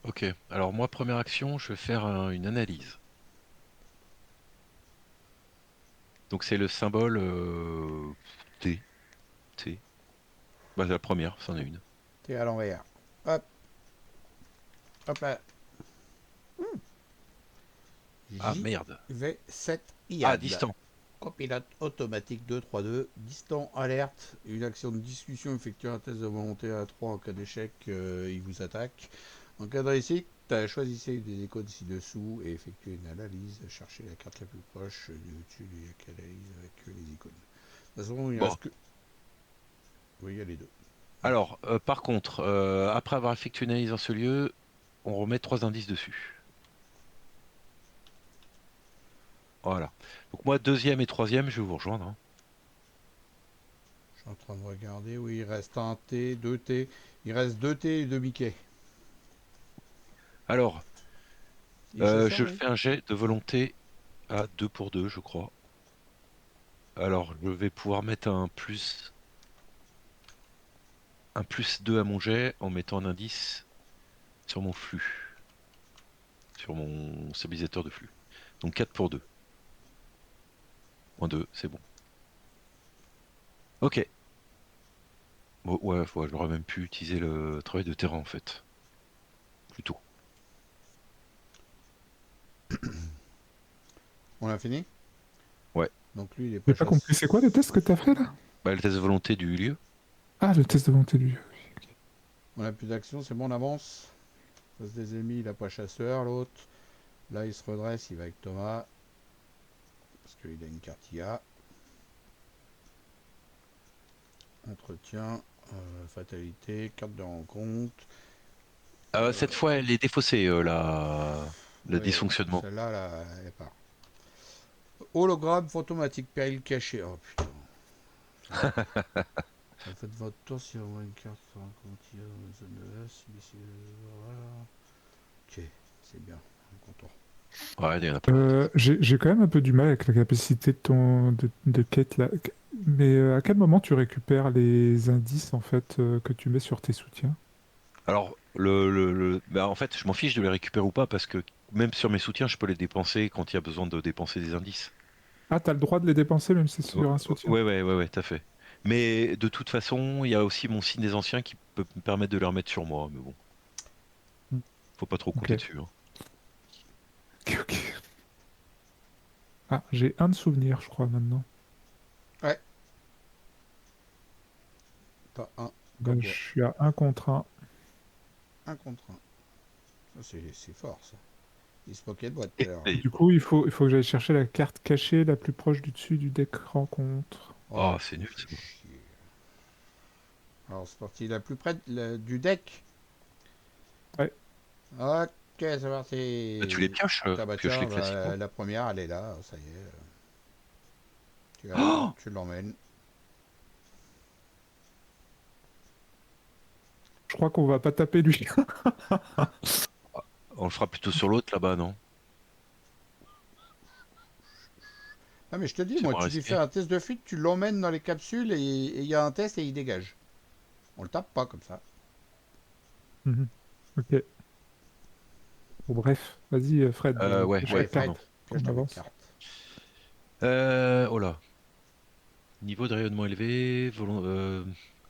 Ok, alors moi, première action, je vais faire une analyse. Donc c'est le symbole T. T. Bah, c'est la première, c'en est une. T'es à l'envers. Hop. Hop là. Ah merde. JV7 Ah, IAD. distant. Copilote automatique 232. Distant alerte. Une action de discussion. Effectue un test de volonté à 3 en cas d'échec. Il vous attaque. En cas de réussite, choisissez des icônes ci-dessous et effectuez une analyse. Cherchez la carte la plus proche du dessus de l'analyse avec les icônes. De toute façon, il ne Bon, reste que. Oui, il y a les deux. alors, par contre, après avoir effectué une analyse dans ce lieu, on remet 3 indices dessus. Voilà. Donc moi, deuxième et troisième, je vais vous rejoindre, hein. Je suis en train de regarder. Oui, il reste un T, deux T. Il reste deux T et deux Mickey. Alors, Il est chasseur, je lui? fais un jet de volonté à 2 pour 2, je crois. Alors, je vais pouvoir mettre un plus 2 à mon jet en mettant un indice sur mon flux, sur mon stabilisateur de flux. Donc 4 pour 2. Moins 2, c'est bon. Ok. Bon, ouais, ouais, j'aurais même pu utiliser le travail de terrain en fait. Plutôt. On a fini? Ouais. Donc lui, il est J'ai pas pas compris, chasse. c'est quoi le test que t'as fait là? Bah, le test de volonté du lieu. Ah, le test de volonté du. On a plus d'action, c'est bon, on avance. Face des ennemis, il a pas chasseur, l'autre. Là, il se redresse, il va avec Thomas. Parce qu'il a une carte IA. Entretien, fatalité, carte de rencontre. Cette fois, elle est défaussée, le Ouais, dysfonctionnement. celle-là, là, elle part. Hologramme fantomatique, péril caché. Oh putain. En fait, votre tour, si on voit une carte sur un compte IA dans la zone de S, voilà. Ok, c'est bien, on est content. Ouais, il y en a plein. J'ai quand même un peu du mal avec la capacité de quête là. Mais à quel moment tu récupères les indices en fait que tu mets sur tes soutiens? Alors, bah, en fait, je m'en fiche de les récupérer ou pas parce que même sur mes soutiens, je peux les dépenser quand il y a besoin de dépenser des indices. Ah, t'as le droit de les dépenser même si c'est sur un soutien. Ouais, ouais, ouais, ouais, tout à fait. Mais de toute façon, il y a aussi mon signe des anciens qui peut me permettre de les remettre sur moi. Mais bon, Hmm. faut pas trop Ok. compter dessus, hein. Ok, ok. Ah, j'ai un de souvenir, je crois maintenant. Ouais, t'as un, Ben, comme je moi. suis à un contre un. Un contre un. Ça, c'est fort, ça. Il se moquait de moi tout à l'heure. Et- Du coup, il faut que j'aille chercher la carte cachée la plus proche du dessus du deck rencontre. Oh, Oh, tu c'est me nul fais ça. chier. Alors, c'est parti la plus près du deck. Ouais. Ok, c'est Bah, tu les parti. pioches, Ah bah pioche-les tiens, classiquement. la première, elle est là, ça y est. Tu la prends, Oh, tu l'emmènes. Je crois qu'on va pas taper lui. on le fera plutôt sur l'autre là-bas, non? Ah mais je te dis, C'est moi, moins tu lui fais risqué. un test de fuite, tu l'emmènes dans les capsules et il y a un test et il dégage. On le tape pas comme ça. Mhm. Ok. Bon, bref, vas-y, Fred, Ouais, pioche ouais, ta Allez, carte pardon. Fred, pioche qu'on ta belle avance. carte. Oh là. Niveau de rayonnement élevé,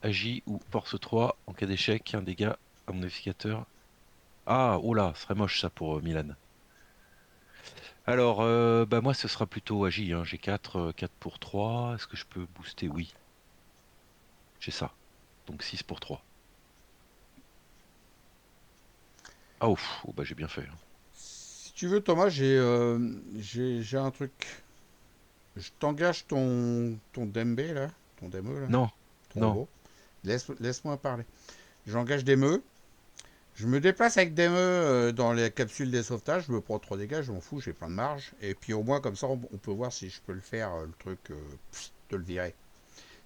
agit ou force 3 en cas d'échec, un dégât à mon modificateur. Ah, oh là, ce serait moche ça pour Milan. Alors, bah moi ce sera plutôt agi, hein. J'ai 4 pour 3. Est-ce que je peux booster? Oui, j'ai ça. Donc 6 pour 3. Ah ouf, oh, bah j'ai bien fait, hein. Si tu veux, Thomas, j'ai un truc. Je t'engage ton Dembé, là, ton Deme, là, Non, ton non. robot. Laisse-moi parler. J'engage des meux. Je me déplace avec des meux dans les capsules des sauvetages. Je me prends 3 dégâts, je m'en fous, j'ai plein de marge. Et puis au moins, comme ça, on peut voir si je peux le faire, le truc, de le virer.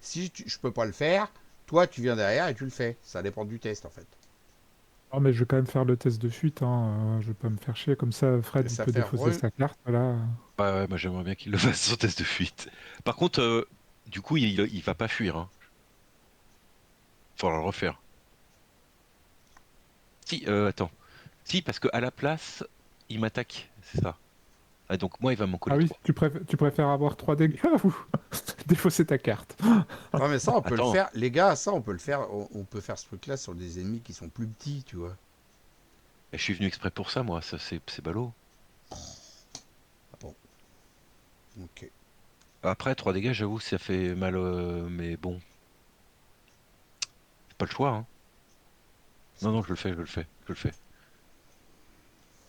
Si je peux pas le faire, toi, tu viens derrière et tu le fais. Ça dépend du test, en fait. Non, mais je vais quand même faire le test de fuite, hein. Je vais pas me faire chier. Comme ça, Et Fred, il ça peut fait défausser sa carte. Voilà. Bah ouais, moi j'aimerais bien qu'il le fasse son test de fuite. Par contre, du coup, il va pas fuir, hein. Faudra le refaire. Si, attends. Si, parce que à la place, il m'attaque, c'est ça. Ah, donc moi, il va m'en Ah coller oui, 3. tu préfères avoir 3 dégâts ou défausser ta carte? Non, mais ça, on peut le Attends, faire. Les gars, ça, on peut le faire. On peut faire ce truc-là sur des ennemis qui sont plus petits, tu vois. je suis venu exprès pour ça, moi. Ça, c'est ballot. Bon, ok. Après, 3 dégâts, j'avoue, ça fait mal, mais bon, c'est pas le choix, hein. Non, non, je le fais, je le fais, je le fais.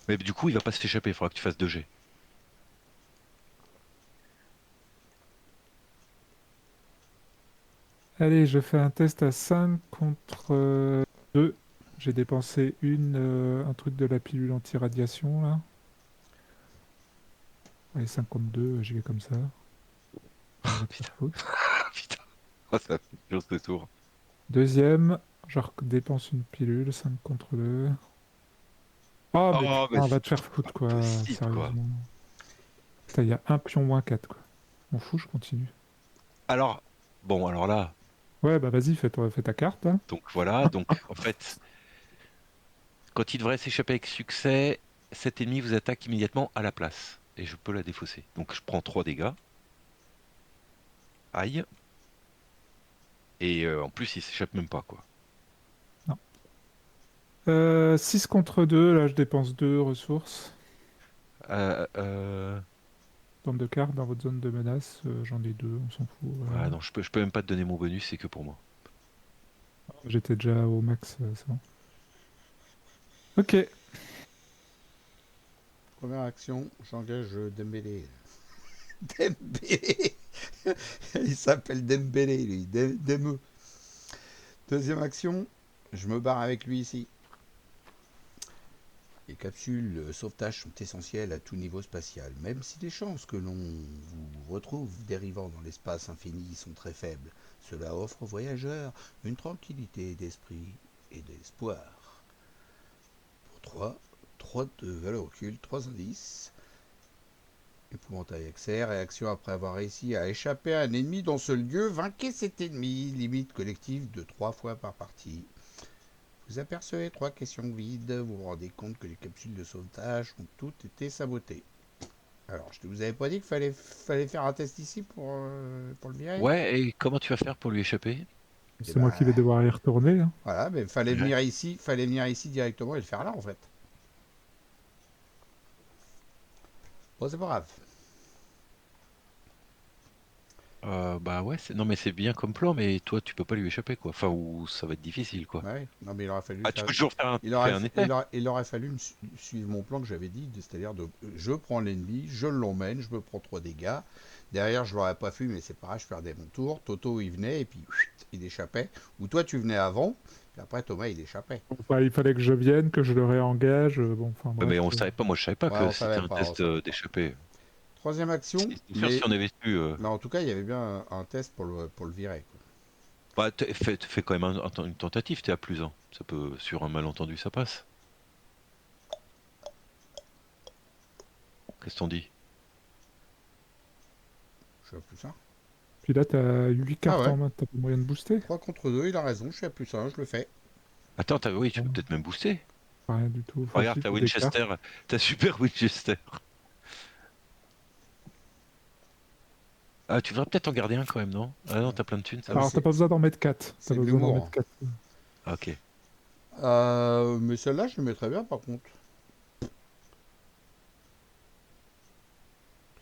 Mais du coup, il va pas s'échapper, il faudra que tu fasses 2 G. Allez, je fais un test à 5 contre 2. J'ai dépensé un truc de la pilule anti-radiation, là. Allez, 5 contre 2, j'y vais comme ça. On va te faire Putain, foutre. putain. Oh, ça fait toujours ce tour. Deuxième, je dépense une pilule, 5 contre 2. Oh, mais Oh, mais putain, va c'est te faire foutre, pas quoi, possible, quoi. sérieusement. Putain, il y a un pion moins 4 quoi. M'en fous, je continue. Alors, bon, alors là, Ouais, bah vas-y, fais ta carte, là. donc voilà, donc en fait, quand il devrait s'échapper avec succès, cet ennemi vous attaque immédiatement à la place. Et je peux la défausser. Donc je prends 3 dégâts. Aïe. Et en plus, il s'échappe même pas, quoi. Non. 6 contre 2 là, je dépense 2 ressources. Euh, euh, Bande de cartes dans votre zone de menace, j'en ai 2 on s'en fout. Voilà. Ah non, je peux même pas te donner mon bonus, c'est que pour moi. J'étais déjà au max, c'est bon. Ok. Première action, j'engage Dembélé. Dembélé. Il s'appelle Dembélé, lui. Deme. Deuxième action, je me barre avec lui ici. Les capsules sauvetage sont essentielles à tout niveau spatial, même si les chances que l'on vous retrouve dérivant dans l'espace infini sont très faibles. Cela offre aux voyageurs une tranquillité d'esprit et d'espoir. Pour 3 de valeur occulte, 3 indices. Épouvantail accès, réaction après avoir réussi à échapper à un ennemi dans ce lieu, vainquez cet ennemi, limite collective de 3 fois par partie. Vous apercevez 3 questions vides, vous vous rendez compte que les capsules de sauvetage ont toutes été sabotées. Alors, je ne vous avais pas dit qu'il fallait faire un test ici pour le virer. Ouais, et comment tu vas faire pour lui échapper? Et C'est moi qui bah, vais devoir y retourner, hein. voilà, mais Ouais. fallait venir ici directement et le faire là, en fait. Bon, c'est pas grave. Bah ouais, non mais c'est bien comme plan, mais toi tu peux pas lui échapper quoi. Enfin, ou ça va être difficile quoi. Ouais, non, mais il aurait fallu Ah, tu faire. peux toujours faire un essai. Il aurait fallu suivre mon plan que j'avais dit, c'est-à-dire de je prends l'ennemi, je l'emmène, je me prends 3 dégâts. Derrière, je l'aurais pas fait, mais c'est pas grave, je perdais mon tour. Toto, il venait et puis il échappait. Ou toi, tu venais avant, puis après, Thomas, il échappait. Enfin, il fallait que je vienne, que je le réengage. Bon, enfin Mais bref. on savait pas, moi je savais pas Ouais, que on c'était savait un pas, on test savait pas. d'échapper. Troisième action, C'est sûr si on avait su. mais en tout cas, il y avait bien un test pour le virer, quoi. Bah, fais quand même une tentative, t'es à plus 1. Ça peut, sur un malentendu, ça passe. Qu'est-ce qu'on dit? Je suis à plus 1. Puis là, t'as 8 Ah cartes ouais, en main, t'as pas moyen de booster? 3 contre 2, il a raison, je suis à plus 1, je le fais. Attends, oui, tu peux Bon, peut-être même booster. rien du tout. Enfin, Regarde, si, t'as t'as des cartes. Winchester, t'as super Winchester. Ah, tu devrais peut-être en garder un quand même, non? Ah non, t'as plein de thunes, Ah, ça mais Alors, va. t'as pas besoin d'en mettre 4. T'as c'est pas de besoin d'en l'humour, mettre hein. 4. Ah, ok. Mais celle-là, je le mettrais bien, par contre.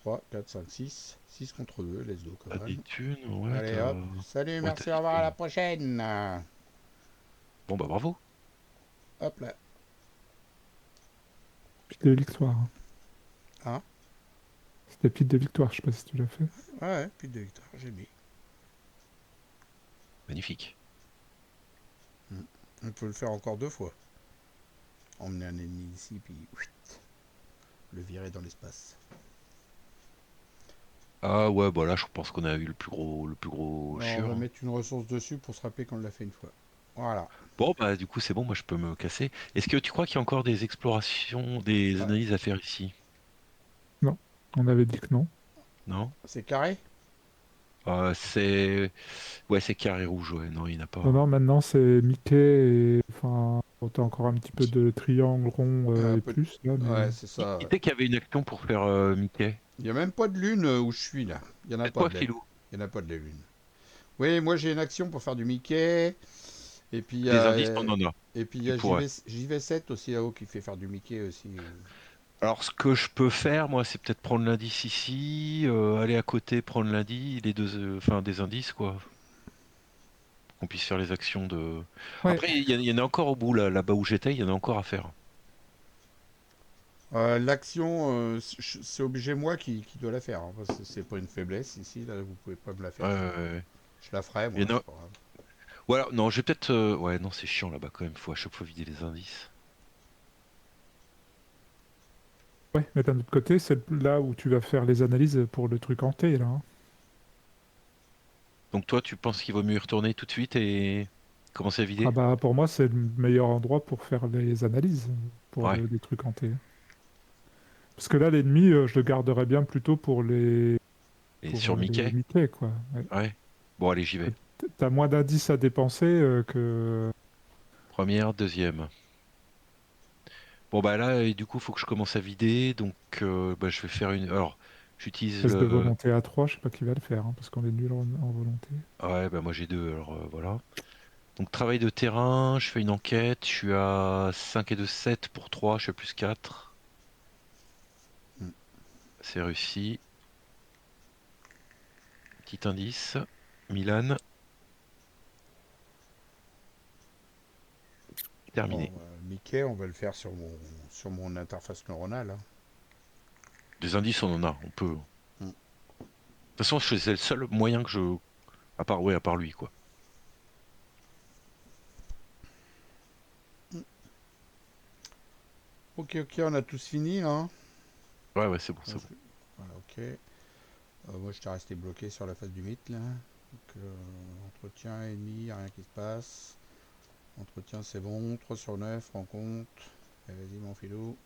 3, 4, 5, 6. 6 contre 2, let's go, quand T'as des même. thunes, ouais, Allez, hop. Salut, ouais, t'as merci, au des revoir, à la thunes. prochaine. Bon, bah bravo. Hop là. Pile de victoire, hein. Hein? C'était pile de victoire, je sais pas si tu l'as fait. Ouais, puis de victoire, j'ai mis. Magnifique. On peut le faire encore 2 fois. Emmener un ennemi ici, puis le virer dans l'espace. Ah ouais, bah là, je pense qu'on a eu le plus gros Non, on chieur, va hein. mettre une ressource dessus pour se rappeler qu'on l'a fait une fois. Voilà. Bon, bah du coup, c'est bon, moi je peux me casser. Est-ce que tu crois qu'il y a encore des explorations, des Ah, analyses à faire ici? Non, on avait dit que non. Non? c'est carré? C'est... Ouais, c'est carré rouge, ouais. Non, il n'y en a Non, pas. non, maintenant c'est Mickey et. Enfin, bon, t'as encore un petit peu de triangle rond Un et peu. plus, là, mais. Ouais, c'est ça. Qui Ouais. était qu'il y avait une action pour faire Mickey? Il n'y a même pas de lune où je suis là. Il n'y en a C'est pas toi, de la... Filou? Il y en a pas de la lune. Oui, moi j'ai une action pour faire du Mickey. Et puis Des indices, on en a. il y Tu a pourrais. JV7 aussi là-haut qui fait faire du Mickey aussi. Alors, ce que je peux faire, moi, c'est peut-être prendre l'indice ici, aller à côté, prendre l'indice, les deux, enfin, des indices, quoi. Pour qu'on puisse faire les actions de. Ouais, Après, il y en a encore au bout, là, là-bas où j'étais, il y en a encore à faire. L'action, c'est obligé moi qui dois la faire, hein, parce que c'est pas une faiblesse ici, là vous pouvez pas me la faire. Ouais. Je la ferai Il moi, y en a. c'est pas grave. Ou alors, non, je vais peut-être. Ouais, non, c'est chiant là-bas quand même. Faut à chaque fois vider les indices. ouais, mais d'un autre côté, c'est là où tu vas faire les analyses pour le truc hanté, là, hein. Donc, toi, tu penses qu'il vaut mieux y retourner tout de suite et commencer à Ah vider? bah, pour moi, c'est le meilleur endroit pour faire les analyses pour Ouais. les trucs hantés. Parce que là, l'ennemi, je le garderais bien plutôt Et pour sur les Mickey? Mickey, quoi. Ouais. Ouais. Bon, allez, j'y vais. T'as moins d'indices à dépenser que. Première, deuxième. Bon, bah là, et du coup, faut que je commence à vider. Donc, bah, je vais faire une. Alors, j'utilise Test de le. volonté à 3, je sais pas qui va le faire, hein, parce qu'on est nul en volonté. Ouais, bah moi j'ai deux, alors voilà. Donc, travail de terrain, je fais une enquête. Je suis à 5 et 2, 7 pour 3. Je suis à plus 4. Hmm. C'est réussi. Petit indice. Milan, Bon, terminé. Mickey, on va le faire sur mon interface neuronale, hein. Des indices, on en a, on peut. De Hmm. toute façon, c'est le seul moyen que je. À part, ouais, à part lui, quoi. Ok, ok, on a tous fini là, hein. Ouais, c'est bon, Ouais, c'est bon. voilà, ok. Moi, j'étais resté bloqué sur la phase du mythe là. Donc, entretien, ennemi, rien qui se passe. Entretien, c'est bon. 3 sur 9, rencontre. Allez, vas-y, mon filou.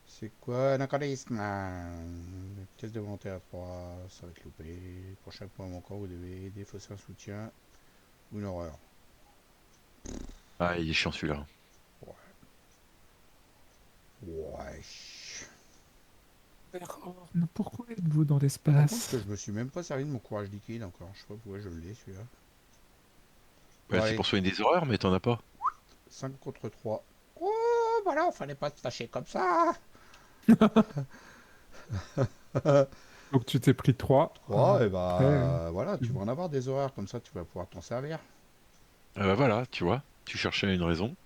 C'est quoi anachronisme? Test de volonté à 3, ça va être loupé. Pour chaque point manquant, vous devez défausser un soutien ou une horreur. Ah, il est chiant celui-là. Ouais. Ouais. Pourquoi êtes-vous dans Je me rends compte que l'espace? je me suis même pas servi de mon courage liquide encore. Je sais pas pourquoi je l'ai celui-là. Bon, Ouais, c'est allez, pour soigner des horreurs, mais t'en as pas. 5 contre 3. Oh, voilà, fallait pas se fâcher comme ça. Donc tu t'es pris 3. 3, et Après, bah voilà, tu vas en avoir des horaires comme ça, tu vas pouvoir t'en servir. Bah voilà, tu vois, tu cherchais une raison.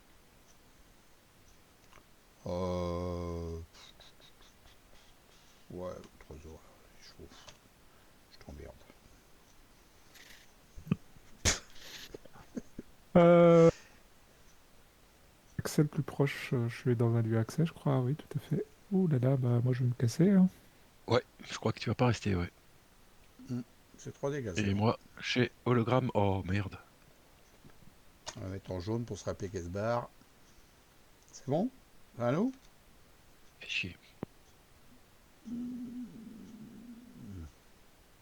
Euh... Ouais, 3 horaires, je t'emmerde. euh, Axel plus proche, je suis dans un lieu accès, je crois. Oui, tout à fait. Ouh là là, bah moi je vais me casser, hein. Ouais, je crois que tu vas pas rester, ouais. C'est 3 dégâts, c'est Et bon. moi, chez Hologramme, oh merde. On va mettre en jaune pour se rappeler qu'elle se barre. C'est bon? Allô? Fais chier.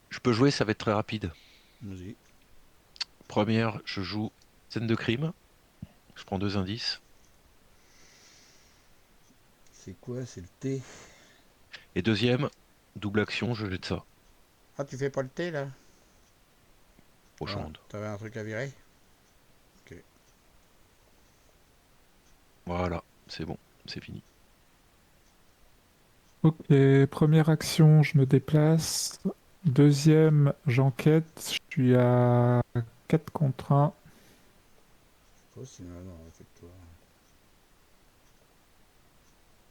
Je peux jouer, ça va être très rapide. Vas-y. Première, je joue scène de crime. Je prends 2 indices. C'est quoi? C'est le thé. Et deuxième, double action, je jette ça. Ah, tu fais pas le thé là? Ah, Prochaine. t'avais un truc à virer? Ok. Voilà, c'est bon, c'est fini. Ok, première action, je me déplace. Deuxième, j'enquête. Je suis à 4 contre 1. Oh, c'est non, effectivement.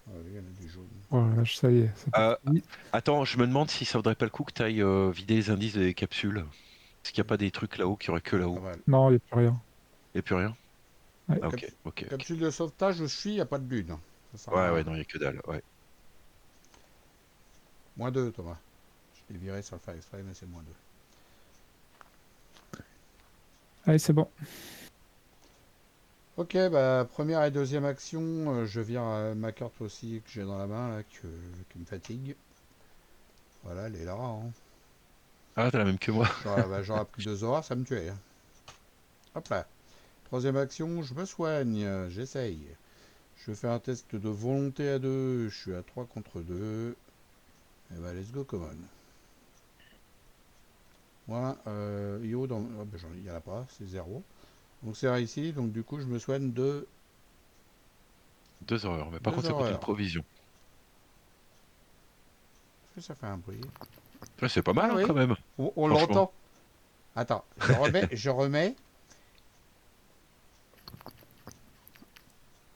Ah oui, il y en a du jaune. Voilà, ça y est, c'est Euh, parti. Attends, je me demande si ça vaudrait pas le coup que tu ailles vider les indices des capsules. Est-ce qu'il n'y a pas des trucs là-haut qui auraient que Pas là-haut? mal. Non, il n'y a plus rien. Il n'y a plus rien? Ouais. Ah, ok, Caps- ok, ok. Capsule de sauvetage où je suis, il n'y a pas de lune. Ça sert à Ouais, ouais, rien. non, il n'y a que dalle, ouais. -2, Thomas. Je l'ai viré sans le faire exprès, mais c'est -2. Allez, c'est bon. Ok, bah première et deuxième action, je vire ma carte aussi que j'ai dans la main, là, qui me fatigue. Voilà, elle est là, hein. Ah, t'as la même que moi. J'aurais pris 2 horaires, ça me tuait, hein. Hop là. Troisième action, je me soigne, j'essaye. Je fais un test de volonté à 2, je suis à 3 contre 2. Et bah let's go common. Moi, Io, oh, bah, il n'y en a pas, c'est 0. Donc c'est réussi, donc du coup je me soigne de 2 heures, mais par 2 contre, ça coûte une horreurs. provision. Est-ce que ça fait un bruit? Ouais, c'est pas mal, Ah hein, oui, quand même, on franchement. l'entend. Attends, je remets.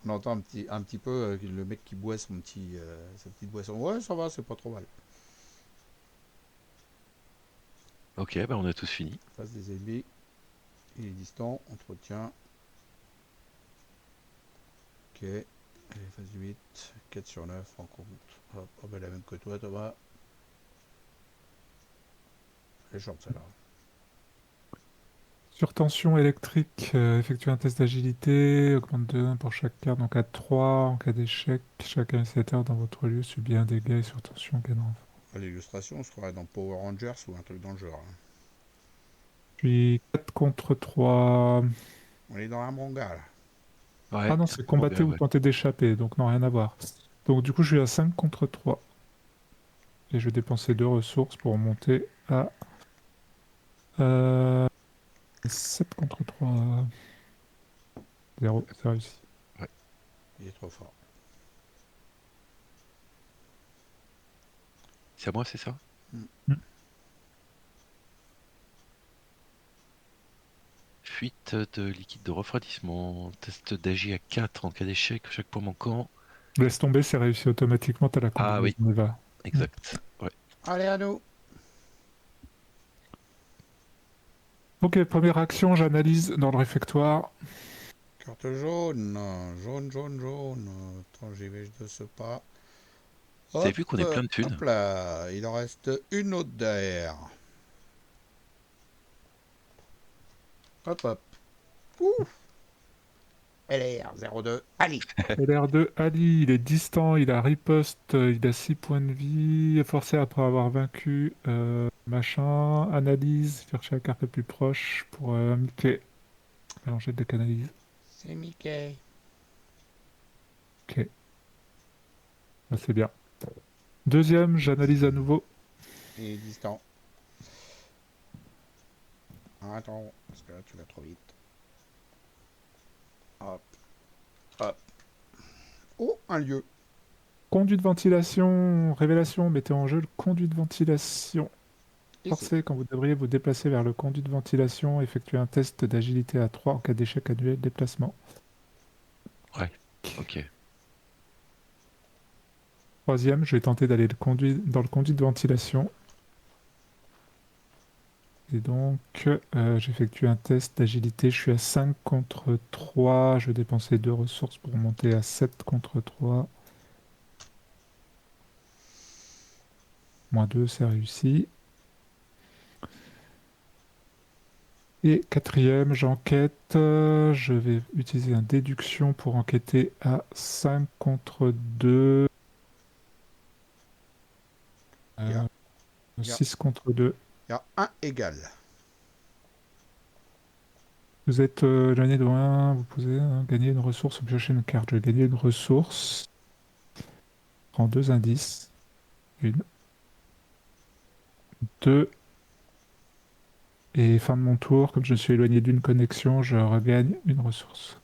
On entend un petit peu le mec qui boit sa petite boisson. Ouais, ça va, c'est pas trop mal. Ok, bah on a tous fini. Face des ennemis, il est distant, entretien. Ok. Allez, phase du 8, 4 sur 9, rencontre. Hop, oh, bah, la même que toi, Thomas. Elle est short, celle-là. Sur tension électrique, effectue un test d'agilité, augmente de 1 pour chaque carte, donc à 3 en cas d'échec. Chaque utilisateur dans votre lieu subit un dégât et sur tension gagne renfort. L'illustration, on se croirait dans Power Rangers ou un truc dans le genre, hein. Puis 4 contre 3. On est dans un manga, là. Ouais, Ah non, c'est un c'est peu mon combattre gars, ou ouais. tenter d'échapper, donc non, rien à voir. Donc du coup, je suis à 5 contre 3. Et je vais dépenser 2 ressources pour monter à 7 contre 3. 0, c'est réussi. Ouais. Il est trop fort. C'est à moi, c'est ça? Hmm. Hmm. Fuite de liquide de refroidissement. Test d'agi à 4 en cas d'échec. Chaque point manquant. Laisse tomber, c'est réussi automatiquement, t'as la Ah oui, combinaison Eva. Hmm. exact. Ouais. Allez, à nous. Ok, première action, j'analyse dans le réfectoire. Carte jaune. Jaune, jaune, jaune. Attends, j'y vais de ce pas. Vous avez Hop, vu qu'on est plein de thunes? hop là. Il en reste une autre derrière. Hop, hop. Ouh. LR 02. Allez. LR2, Ali, il est distant, il a riposte, il a 6 points de vie, forcé après avoir vaincu, machin, analyse, chercher la carte la plus proche pour Mickey. Mélanger de canalise. C'est Mickey. Ok, bah, c'est bien. Deuxième, j'analyse à nouveau. Il est distant. Attends, parce que là tu vas trop vite. Hop, hop. Oh, un lieu. Conduit de ventilation, révélation, mettez en jeu le conduit de ventilation. Easy. Forcez quand vous devriez vous déplacer vers le conduit de ventilation, effectuez un test d'agilité à 3 en cas d'échec annuel de déplacement. Ouais, ok. Troisième, je vais tenter d'aller dans le conduit de ventilation. Et donc, j'effectue un test d'agilité. Je suis à 5 contre 3. Je vais dépenser 2 ressources pour monter à 7 contre 3. -2, c'est réussi. Et quatrième, j'enquête. Je vais utiliser un déduction pour enquêter à 5 contre 2. Il y a, 6 contre 2. il y a un égal. Vous êtes éloigné de 1, vous pouvez gagner une ressource ou piocher une carte. Je vais gagner une ressource. Je prends 2 indices. Une, 2. Et fin de mon tour, comme je suis éloigné d'une connexion, je regagne une ressource.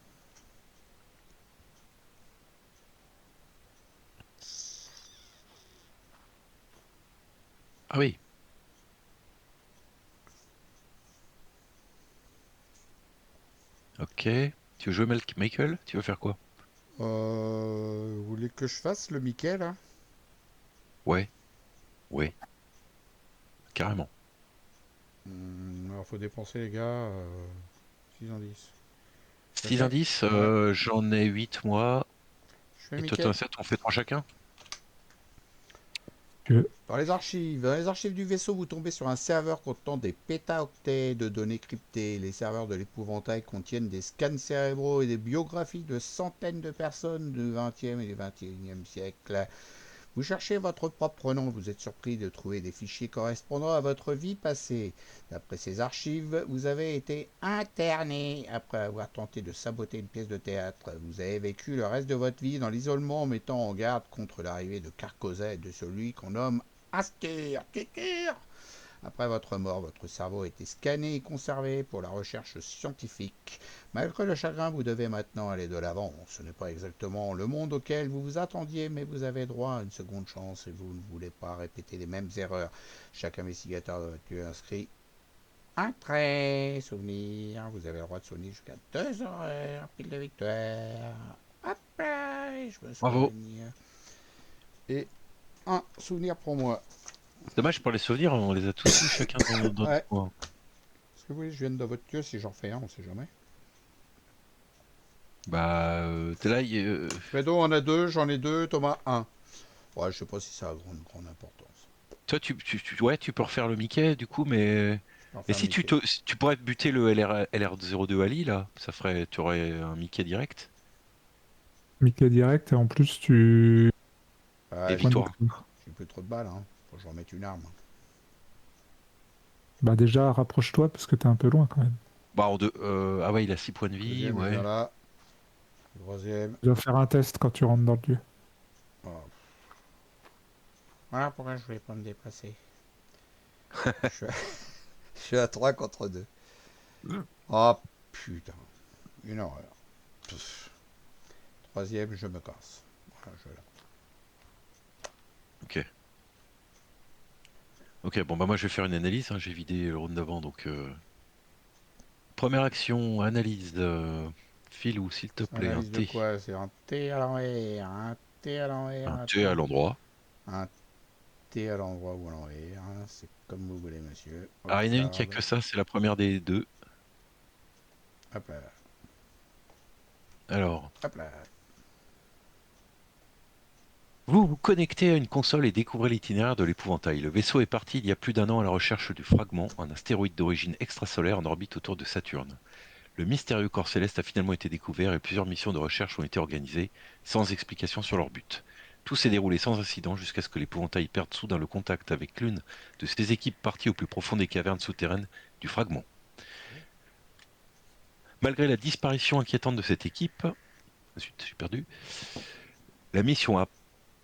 Ah oui. Ok. Tu veux jouer Michael? Tu veux faire quoi? Vous voulez que je fasse le Mickey, là? Ouais, ouais, carrément. Alors, faut dépenser, les gars, 6 indices. Je 6 fais. indices, Ouais, j'en ai 8 moi. je fais Et toi t'en Mickey. as 7, on fait 3 chacun? Que Dans les archives du vaisseau, vous tombez sur un serveur contenant des pétaoctets de données cryptées. Les serveurs de l'épouvantail contiennent des scans cérébraux et des biographies de centaines de personnes du XXe et du XXIe siècle. Vous cherchez votre propre nom, vous êtes surpris de trouver des fichiers correspondant à votre vie passée. D'après ces archives, vous avez été interné après avoir tenté de saboter une pièce de théâtre. Vous avez vécu le reste de votre vie dans l'isolement en mettant en garde contre l'arrivée de Carcosa et de celui qu'on nomme Astur. Après votre mort, votre cerveau a été scanné et conservé pour la recherche scientifique. Malgré le chagrin, vous devez maintenant aller de l'avant. Ce n'est pas exactement le monde auquel vous vous attendiez, mais vous avez droit à une seconde chance et vous ne voulez pas répéter les mêmes erreurs. Chaque investigateur doit être inscrit un trait, souvenir. Vous avez le droit de souvenir jusqu'à 2 heures, pile de victoire. Hop là, je me Bravo. soigne. Et un souvenir pour moi. Dommage pour les souvenirs, on les a tous eu chacun dans notre Ouais. coin. Est-ce que vous voulez que je vienne dans votre queue si j'en fais un, on sait jamais. Bah, t'es là, Fredo en a 2, j'en ai 2, Thomas 1. Ouais, je sais pas si ça a grande importance. toi ouais, tu peux refaire le Mickey du coup, mais... Je vais en Et faire si Mickey. si tu pourrais buter le LR02 Ali, là, tu aurais un Mickey direct Mickey direct, et en plus, tu. et Ah, Point de victoire. victoire. j'ai plus trop de balles, hein. Faut que je remette une arme. Bah, déjà, rapproche-toi parce que t'es un peu loin quand même. Bah, ah ouais, il a 6 points de vie, Deuxième, il vient ouais. là. Troisième. Tu dois faire un test quand tu rentres dans le lieu. Oh. Voilà pourquoi je voulais pas me déplacer. je, suis à... je suis à 3 contre 2. Oh putain. Une horreur. Pff. Troisième, je me casse. Voilà, Ok. Ok, bon, bah moi je vais faire une analyse, hein, j'ai vidé le round d'avant, donc... Première action, analyse. Filou, s'il te plaît, un Analyse de T. quoi? C'est un T à l'envers, un T à l'envers, Un un T à T. l'endroit. Un T à l'endroit ou à l'envers. C'est comme vous voulez, monsieur. Ah, il y en a une qui a Observe. que ça, c'est la première des deux. Hop là. Alors, Hop là. vous vous connectez à une console et découvrez l'itinéraire de l'épouvantail. Le vaisseau est parti il y a plus d'1 an à la recherche du fragment, un astéroïde d'origine extrasolaire en orbite autour de Saturne. Le mystérieux corps céleste a finalement été découvert et plusieurs missions de recherche ont été organisées, sans explication sur leur but. Tout s'est déroulé sans incident jusqu'à ce que l'épouvantail perde soudain le contact avec l'une de ses équipes parties au plus profond des cavernes souterraines du fragment. Malgré la disparition inquiétante de cette équipe, zut, j'ai perdu, la mission a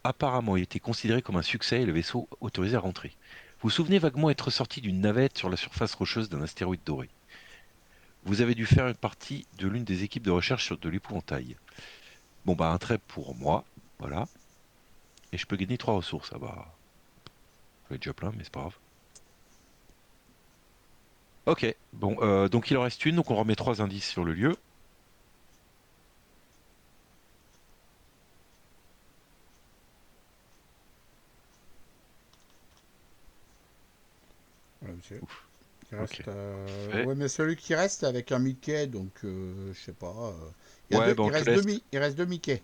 apparemment été considérée comme un succès et le vaisseau autorisé à rentrer. Vous vous souvenez vaguement être sorti d'une navette sur la surface rocheuse d'un astéroïde doré. Vous avez dû faire une partie de l'une des équipes de recherche de l'épouvantail. Bon bah un trait pour moi, voilà. Et je peux gagner 3 ressources. Ah bah, je vais être déjà plein, mais c'est pas grave. Ok, bon, donc il en reste une, donc on remet 3 indices sur le lieu. Voilà, monsieur. Ouf, Il ok, reste. parfait. Ouais, mais celui qui reste avec un Mickey, donc je sais pas. Ouais, bah on te laisse. Il reste deux Mickey.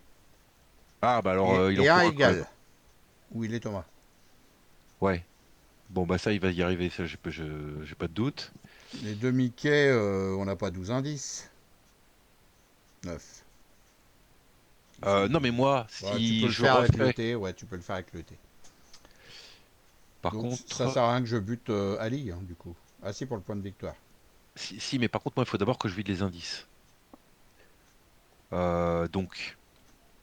Ah bah alors il en Et un faut un quand même. égal. Où il est Thomas? Ouais. Bon bah ça il va y arriver, ça j'ai pas de doute. Les deux Mickey, on n'a pas 12 indices. 9. Non mais moi, Bah, tu peux si le je faire avec le refais, T, ouais, tu peux le faire avec le T. par Donc ça contre, sert à rien que je bute Ali, hein, du coup. Ah si, pour le point de victoire. si, mais par contre moi il faut d'abord que je vide les indices. Donc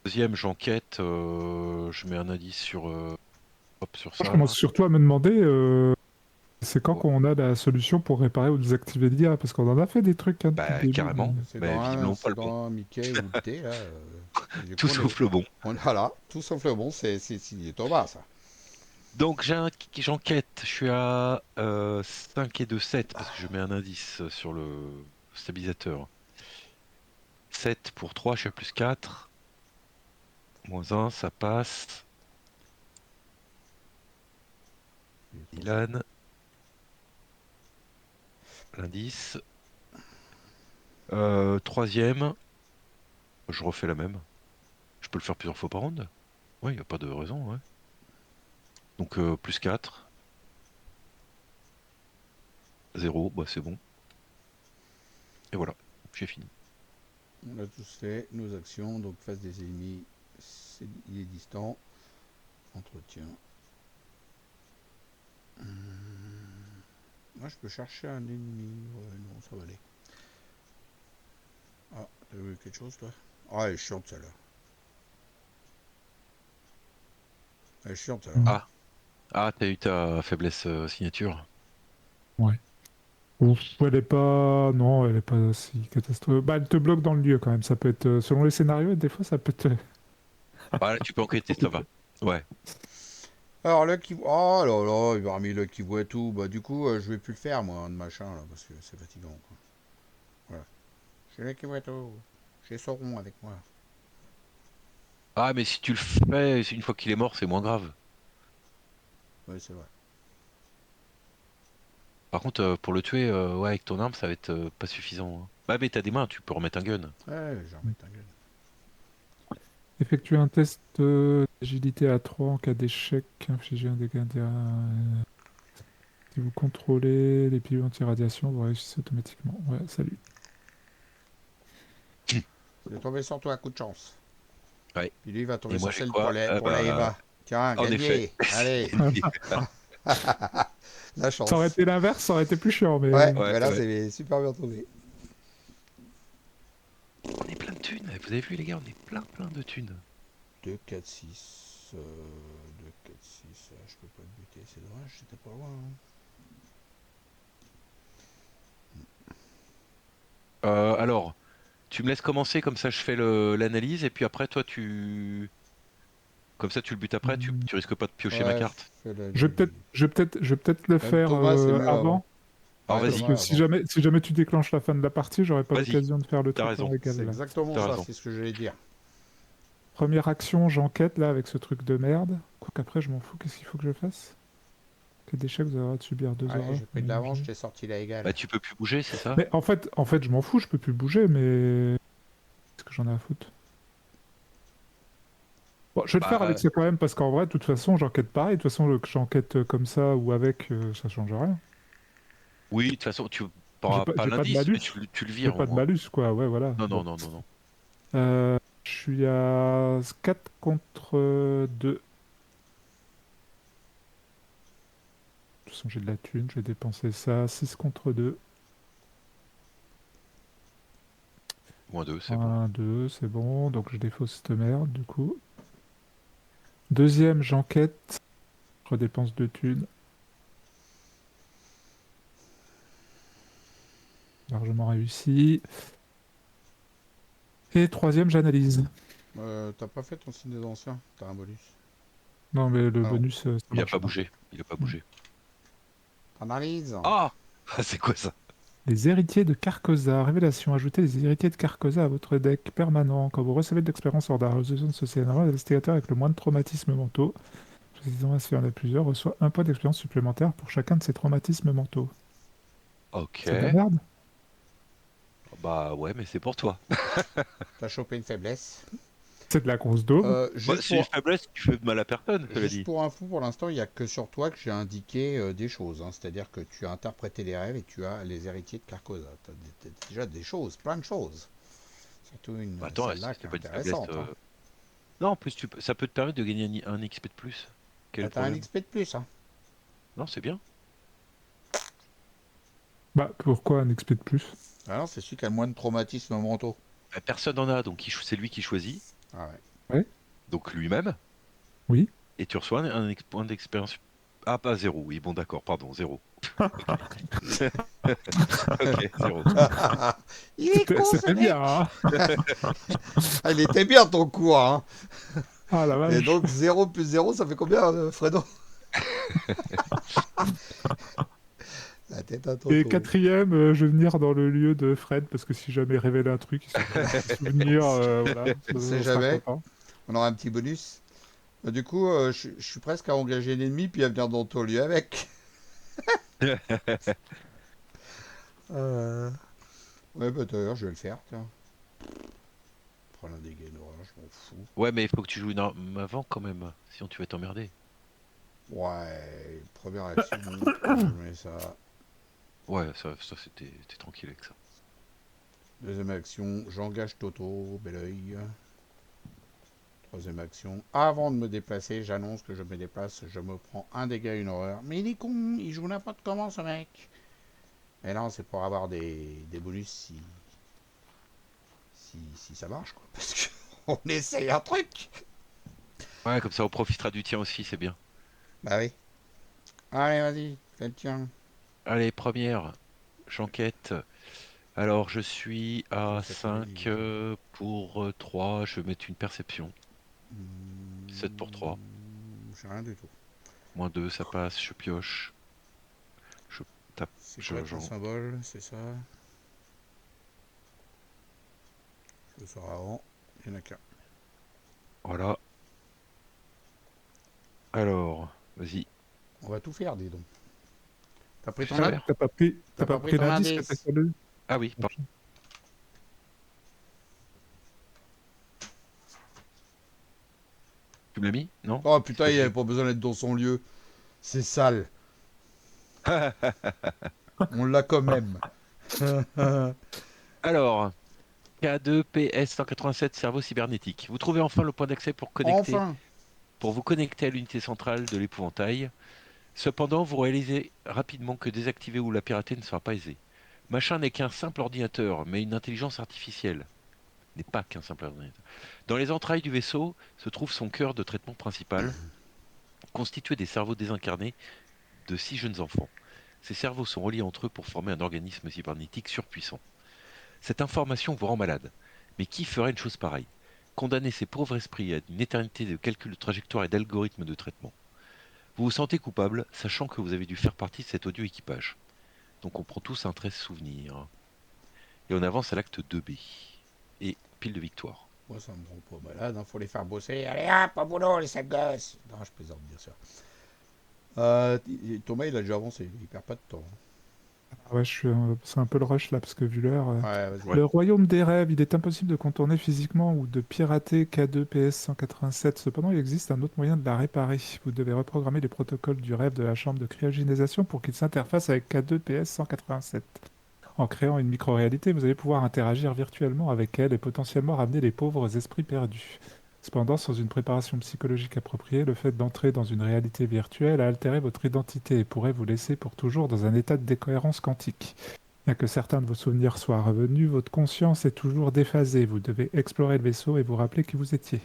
deuxième j'enquête, je mets un indice sur hop sur Moi, je ça commence là. surtout à me demander, c'est quand Oh, qu'on a la solution pour réparer ou désactiver l'IA, parce qu'on en a fait des trucs hein, depuis le bah début. carrément, mais visiblement pas C'est le bon. dans un Mickey ou le T, là. Du Tout coup, sauf le bon. voilà, tout sauf le bon, c'est signé Thomas, ça. Donc j'enquête, je suis à 5 et 2, 7 parce que je mets un indice sur le stabilisateur. 7 pour 3, je suis à plus 4. -1, ça passe. Il est trop fort. Dylan, l'indice. Troisième, je refais la même. Je peux le faire plusieurs fois par round? Ouais, il n'y a pas de raison, ouais. Donc plus 4, 0, bah c'est bon. Et voilà, j'ai fini. On a tous fait nos actions, donc face des ennemis, il est distant. Entretien. Moi, je peux chercher un ennemi. Ouais, non, ça va aller. Ah, t'as vu quelque chose, toi? Ah, elle est chiante, celle-là. Elle est chiante, celle-là. Mm. Ah, t'as eu ta faiblesse signature. Ouais. Ouf, elle est pas. Non, elle est pas si catastrophique. Bah, elle te bloque dans le lieu quand même. Ça peut être. Selon les scénarios, des fois, ça peut être. Ah là, tu peux enquêter, ça va. Ouais. Alors, Lucky... Oh là là, il m'a remis Lucky Voix et tout. Bah, du coup, je vais plus le faire, moi, de machin, là, parce que c'est fatigant, quoi. Voilà. J'ai Lucky Voix tout. J'ai Sauron avec moi. Ah, mais si tu le fais, une fois qu'il est mort, c'est moins grave. Oui, c'est vrai. Par contre, pour le tuer, ouais, avec ton arme, ça va être pas suffisant, hein. Bah, mais t'as des mains, tu peux remettre un gun. Ouais, j'en remets un gueule. Effectuer un test d'agilité à 3 en cas d'échec. Infliger un dégât. Si vous contrôlez les pilules anti-radiation, vous réussissez automatiquement. Ouais, salut. Il est tombé sur toi, coup de chance. Ouais. Puis lui, il va Et tomber moi, sur j'ai celle quoi? Ah pour la bah, Eva. Tiens, en effet, gagné. Allez. c'est gagné. La Ça aurait chance. été l'inverse, ça aurait été plus chiant, Ouais, mais. Ouais, mais là, ouais. c'est super bien trouvé. On est plein de thunes. Vous avez vu, les gars, on est plein de thunes. 2, 4, 6. 2, 4, 6. Je peux pas le buter, c'est dommage, j'étais pas loin, hein. Alors, tu me laisses commencer, comme ça je fais l'analyse, et puis après, toi, comme ça, tu le butes après, Hmm. tu risques pas de piocher ma Ouais, carte. fais la... Je vais peut-être le Même faire Thomas, c'est mieux avant. avant. Alors, Ouais, Parce vas-y, que Thomas, si avant. jamais, si jamais tu déclenches la fin de la partie, j'aurai pas vas-y, l'occasion de faire le t'as truc en raison, égal C'est là. exactement t'as ça, raison. c'est ce que j'allais dire. Première action, j'enquête là avec ce truc de merde. Quoiqu'après, je m'en fous, qu'est-ce qu'il faut que je fasse? Quel d'échec vous avez le droit de subir 2 Ouais, horreurs. j'ai pris de l'avance, je t'ai sorti la égale. Bah, tu peux plus bouger, c'est ça? Mais en fait, je m'en fous, je peux plus bouger, mais. Qu'est-ce que j'en ai à foutre? Bon, je vais le faire avec Bah, ça quand même, parce qu'en vrai, de toute façon, j'enquête pareil. De toute façon, que j'enquête comme ça ou avec, ça change rien. oui, de toute façon, tu J'ai n'auras pas, pas j'ai pas de l'indice, mais malus. tu le J'ai vires au pas de moins. malus, quoi. Ouais, voilà. Non, non, Bon. non, non, non. Je suis à 4 contre 2. De toute façon, j'ai de la thune, je vais dépenser ça. 6 contre 2. -2, c'est bon. 1, 2, c'est bon. Donc je défausse cette merde, du coup. Deuxième, j'enquête. Je redépense 2 thunes. Largement réussi. Et troisième, j'analyse. T'as pas fait ton signe des anciens, t'as un bonus. Non, mais le Alors, bonus, ça Il a marche pas pas. bougé. Il a pas bougé. Analyse. Ah! C'est quoi ça? Les héritiers de Carcosa. Révélation. Ajoutez les héritiers de Carcosa à votre deck permanent. Quand vous recevez de l'expérience hors de la résolution de ce scénario, l'investigateur avec le moins de traumatismes mentaux, précisément s'il y en a plusieurs, reçoit un point d'expérience supplémentaire pour chacun de ces traumatismes mentaux. Ok. C'est de la merde? Bah ouais, mais c'est pour toi. T'as chopé une faiblesse. C'est de la grosse daube. Bah, c'est une faiblesse qui fait de mal à personne, cela Juste dit. pour info, pour l'instant, il n'y a que sur toi que j'ai indiqué des choses. Hein. C'est-à-dire que tu as interprété les rêves et tu as les héritiers de Carcosa. Tu as déjà des choses, plein de choses. Surtout Bah, attends, celle-là qui c'est est pas une faiblesse. intéressante. Hein. Non, en plus, ça peut te permettre de gagner un XP de plus. Quel est Bah, le t'as un problème? XP de plus. Hein. Non, c'est bien. Bah, pourquoi un XP de plus? Ah non, c'est celui qui a le moins de traumatismes mentaux. Bah, personne n'en a, donc c'est lui qui choisit. Ah ouais. Ouais, Donc lui-même. oui. Et tu reçois un point d'expérience. Ah, pas zéro. Oui, bon, d'accord, pardon, zéro. Ok. Ok, zéro. Il est con ce C'était mec. bien, hein. Ah, il était bien ton cours. Hein. Ah la Et vache. donc 0 plus 0, ça fait combien, Fredo? La tête à Et Toto. quatrième, je vais venir dans le lieu de Fred, parce que si jamais révèle un truc, il se rappelle un petit souvenir, voilà, On sait on sera jamais. content. On aura un petit bonus. Bah, du coup, je suis presque à engager l'ennemi puis à venir dans ton lieu avec. Ouais, bah d'ailleurs, je vais le faire. Tiens. Prends un dégât d'orage, je m'en fous. Ouais, mais il faut que tu joues une arme avant quand même. Sinon, tu vas t'emmerder. Ouais, première action. Je mets ça. Ouais, ça t'es tranquille avec ça. Deuxième action, j'engage Toto, bel oeil. Troisième action, avant de me déplacer, j'annonce que je me déplace, je me prends un dégât, une horreur. Mais il est con, il joue n'importe comment ce mec. Mais non, c'est pour avoir des bonus si ça marche, quoi. Parce qu'on essaye un truc. Ouais, comme ça, on profitera du tien aussi, c'est bien. Bah oui. Allez, vas-y, fais le tien. Allez, première, j'enquête. Alors, je suis Je à sais pas, 5 pour 3. Je vais mettre une perception. 7 pour 3. J'ai rien du tout. Moins 2, ça passe. Je pioche. Je tape. C'est quoi ton J'en... symbole? C'est ça. Je le sors avant. Il n'y en a qu'un. Voilà. Alors, vas-y. On va tout faire, dis donc. T'as pris Fais ton Ah, inde? faire. t'as T'as pas pas pris pris ton l'indice que t'as indice? collé? Ah oui, pardon. Tu me l'as mis? Non? Oh Qu'est-ce putain, que il j'ai avait pas besoin d'être dans son lieu. C'est sale. On l'a quand même. Alors, K2 PS 187 cerveau cybernétique. Vous trouvez enfin le point d'accès Enfin. pour vous connecter à l'unité centrale de l'épouvantail. Cependant, vous réalisez rapidement que désactiver ou la pirater ne sera pas aisé. Machin n'est qu'un simple ordinateur, mais une intelligence artificielle n'est pas qu'un simple ordinateur. Dans les entrailles du vaisseau se trouve son cœur de traitement principal, constitué des cerveaux désincarnés de 6 jeunes enfants. Ces cerveaux sont reliés entre eux pour former un organisme cybernétique surpuissant. Cette information vous rend malade. Mais qui ferait une chose pareille? Condamner ces pauvres esprits à une éternité de calcul de trajectoire et d'algorithmes de traitement. Vous vous sentez coupable, sachant que vous avez dû faire partie de cet odieux équipage. Donc on prend tous un 13 souvenir. Et on avance à l'acte 2B. Et pile de victoire. Moi, ça me rend pas malade. Hein. Faut les faire bosser. Allez, hop, au boulot, les sacs gosses. Non, je plaisante, bien sûr. Thomas, il a déjà avancé. Il perd pas de temps. Ah ouais, c'est un peu le rush là, parce que vu l'heure. Ouais, vas-y. Ouais. Le royaume des rêves, il est impossible de contourner physiquement ou de pirater K2 PS 187. Cependant, il existe un autre moyen de la réparer. Vous devez reprogrammer les protocoles du rêve de la chambre de cryogénisation pour qu'ils s'interfacent avec K2 PS 187. En créant une micro-réalité, vous allez pouvoir interagir virtuellement avec elle et potentiellement ramener les pauvres esprits perdus. Cependant, sans une préparation psychologique appropriée, le fait d'entrer dans une réalité virtuelle a altéré votre identité et pourrait vous laisser pour toujours dans un état de décohérence quantique. Bien que certains de vos souvenirs soient revenus, votre conscience est toujours déphasée. Vous devez explorer le vaisseau et vous rappeler qui vous étiez.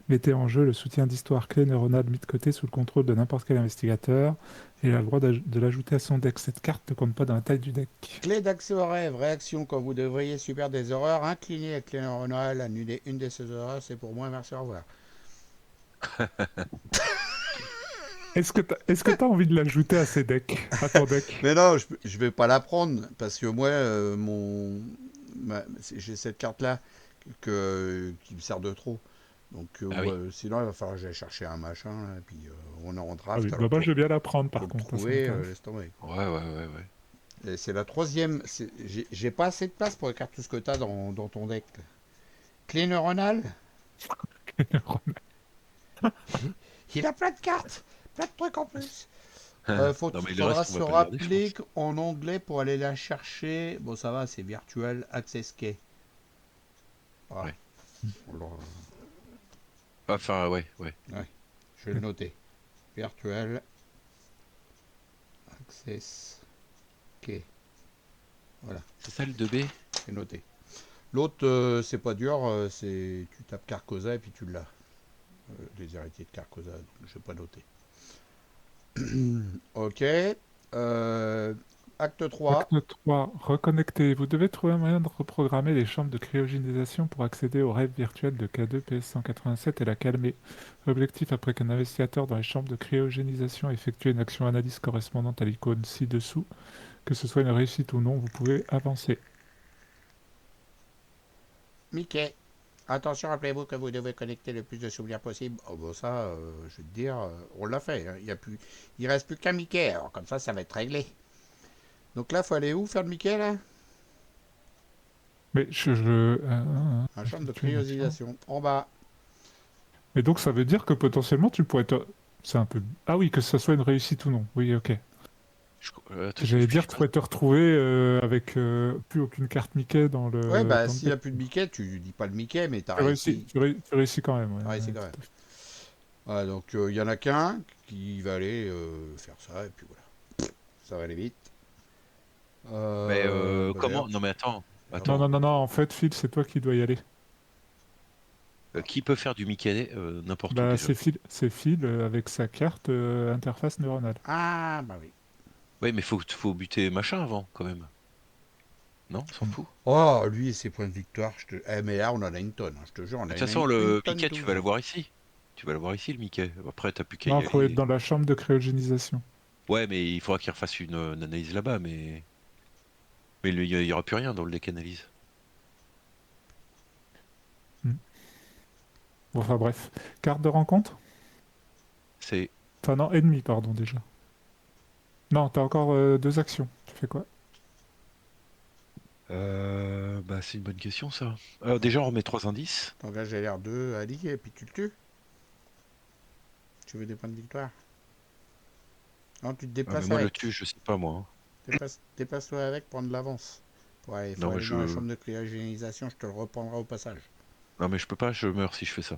Mettez en jeu le soutien d'histoire clé neuronale mis de côté sous le contrôle de n'importe quel investigateur. Et il a le droit de l'ajouter à son deck. Cette carte ne compte pas dans la taille du deck. Clé d'accès au rêve. Réaction quand vous devriez subir des horreurs. Inclinez la clé neuronale. Annuler une de ces horreurs. C'est pour moi. Merci, au revoir. Est-ce que t'as envie de l'ajouter à ces decks, à ton deck? Mais non, je vais pas la prendre parce que moi, j'ai cette carte-là qui me sert de trop. Donc, Ah oui. sinon, il va falloir que j'aille chercher un machin, là, et puis on est en Ah oui, draft, bah alors moi je vais bien la prendre pour par le contre, ça trouver, m'intéresse. laisse tomber, quoi. Ouais. Et c'est la troisième. J'ai pas assez de place pour écrire tout ce que t'as dans ton deck. Clé neuronale, il a plein de cartes, plein de trucs en plus. Non, mais le Faudra reste, on se va pas le garder, je rappeler pense. qu'en anglais, pour aller la chercher, bon, ça va, c'est Virtual Access Key. Voilà. Ouais. Alors, Enfin, ouais. ouais, je vais le noter. Virtual Access Key. Voilà, C'est ça le 2B? c'est noté. L'autre, c'est pas dur, tu tapes Carcosa et puis tu l'as. Les héritiers de Carcosa, donc je vais pas noter. Ok. Euh, acte 3. Acte 3, reconnecter. Vous devez trouver un moyen de reprogrammer les chambres de cryogénisation pour accéder au rêve virtuel de K2 PS187 et la calmer. Objectif, après qu'un investigateur dans les chambres de cryogénisation ait effectué une action analyse correspondante à l'icône ci-dessous, que ce soit une réussite ou non, vous pouvez avancer. Mickey. Attention, rappelez-vous que vous devez connecter le plus de souvenirs possible. Oh, bon, ça, je vais te dire, on l'a fait, hein. Il reste plus qu'un Mickey, alors comme ça va être réglé. Donc là, faut aller où faire le Mickey, là? Mais Un chambre de effectuer une action. cryosisation. En bas. Et donc ça veut dire que potentiellement tu pourrais te... C'est un peu... Ah oui, que ça soit une réussite ou non. Oui, ok. Attends, je J'allais dire, réfléchis tu pas. pourrais te retrouver avec plus aucune carte Mickey dans Ouais, bah, dans le s'il n'y deck. a plus de Mickey, tu dis pas le Mickey, mais t'as Tu réussis, réussi. tu réussis quand même, ouais, T'as réussi ouais, quand même. tout à fait. Voilà, donc il y en a qu'un qui va aller faire ça, et puis voilà. Ça va aller vite. Mais Bah, d'ailleurs, comment? Non, mais attends. alors, Non, Attends. non, non, non, en fait, Phil, c'est toi qui dois y aller. Qui peut faire du Mickey n'importe où Bah, déjà? C'est Phil avec sa carte interface neuronale. ah, bah oui. Ouais, mais faut buter machin avant, quand même. Non, on s'en fout. Oh, lui et ses points de victoire, mais là, on en a une tonne, hein, je te jure, on De en toute a façon, une le tonne Mickey, tu vas 12. l'avoir ici. Tu vas l'avoir ici, le Mickey. Après, t'as plus qu'à Non, y il faut être aller. dans la chambre de cryogénisation. Ouais, mais il faudra qu'il refasse une analyse là-bas, mais il y aura plus rien dans le deck analyse. Hmm. Bon, enfin bref. Carte de rencontre? C'est Enfin non, ennemi, pardon, déjà. Non, t'as encore deux actions. Tu fais quoi? bah c'est une bonne question ça. Alors déjà, on remet trois indices. T'engages LR2 à ligue et puis tu le tues. Tu veux des points de victoire. Non, tu te Ah, mais déplaces moi le tue, avec. je sais pas moi, hein. Déplace-toi avec, prendre de l'avance. Il faut Non, mais aller dans la chambre de cryogénisation, je te le reprendrai au passage. non mais je peux pas, je meurs si je fais ça.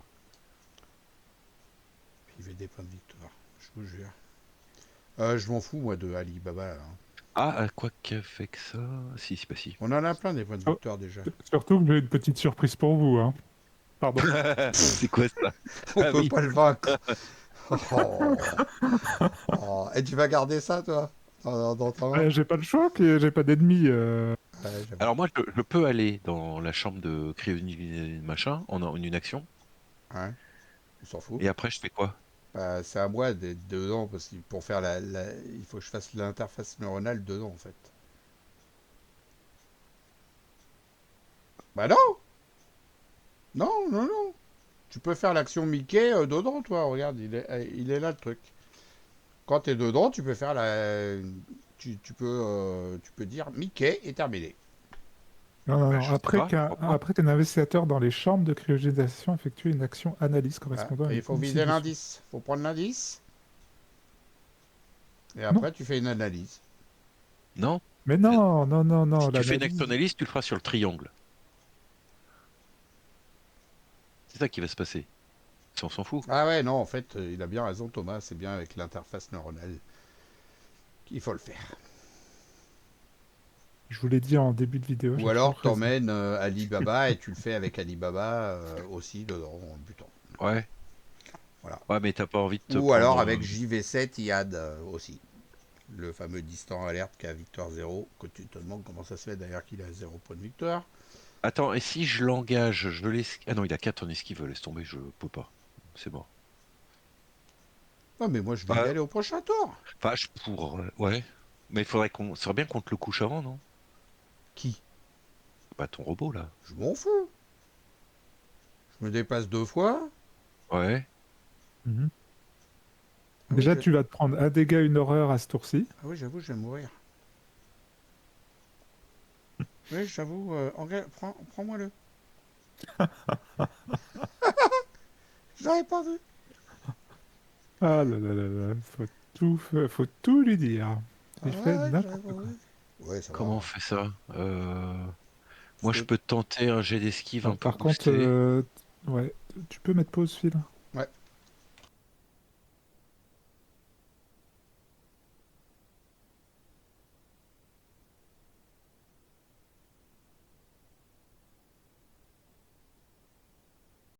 Puis il veut des points de victoire, je vous jure. Je m'en fous, moi, de Ali Baba, là, hein. Ah, quoi qu'avec ça, si, si, pas si. On en a plein des points de Oh, victoire déjà. surtout que j'ai une petite surprise pour vous, hein. Pardon. C'est quoi ça? On Ah peut oui. pas le vaincre. Oh. Oh. Et tu vas garder ça, toi, dans ta main? J'ai pas le choix, que j'ai pas d'ennemis. Ouais, j'avoue. Alors moi, je peux aller dans la chambre de cryonisation machin en une action, Ouais, on s'en fout. et après je fais quoi? Bah, c'est à moi d'être dedans, parce que pour faire il faut que je fasse l'interface neuronale dedans, en fait. Bah non. Non, non, non. Tu peux faire l'action Mickey dedans, toi. Regarde, il est là le truc. Quand tu es dedans, tu peux faire la. Tu peux dire Mickey est terminé. Non, non, Bah, non. je sais pas, pourquoi? Après qu'un investigateur dans les chambres de cryogénisation effectue une action analyse Ah, correspondant à il faut l'icône viser ci-dessous. l'indice. Il faut prendre l'indice. Et Non, après, tu fais une analyse. Non? mais Euh, non, non, non, non, Si tu fais une action l'analyse. analyse, tu le feras sur le triangle. C'est ça qui va se passer. Si on s'en fout. Ah ouais, non, en fait, il a bien raison, Thomas. C'est bien avec l'interface neuronale qu'il faut le faire. Je vous l'ai dit en début de vidéo, Ou j'ai toujours alors, raison. t'emmènes Alibaba et tu le fais avec Alibaba aussi dedans, en butant. Ouais. Voilà. Ouais, mais t'as pas envie de te Ou alors prendre. avec JV7 IAD aussi. Le fameux distant alerte qui a victoire 0, que tu te demandes comment ça se fait d'ailleurs qu'il a 0 point de victoire. Attends, et si je l'engage, je le laisse. Ah non, il a 4 en esquive, laisse tomber, je peux pas. C'est mort. Non, mais moi, je vais y Bah, aller au prochain tour. enfin, ouais. Mais il faudrait qu'on. Ce serait bien qu'on te le couche avant, non? Qui? Bah, ton robot, là. Je m'en fous. Je me déplace 2 fois. Ouais. Mhm. Ah oui, Déjà, tu vas te prendre un dégât, une horreur à ce tour-ci. ah oui, j'avoue, je vais mourir. Oui, j'avoue, prends-moi le. Je l'aurais pas vu. Ah là là là là, faut tout lui dire. Ah Il fait ouais, j'aurais n'importe pas quoi. vu. Ouais, ça Comment on va. fait ça? Parce Moi, je que, peux tenter un jet d'esquive un Alors, peu par contre, boosté. ouais, tu peux mettre pause, Phil. ouais,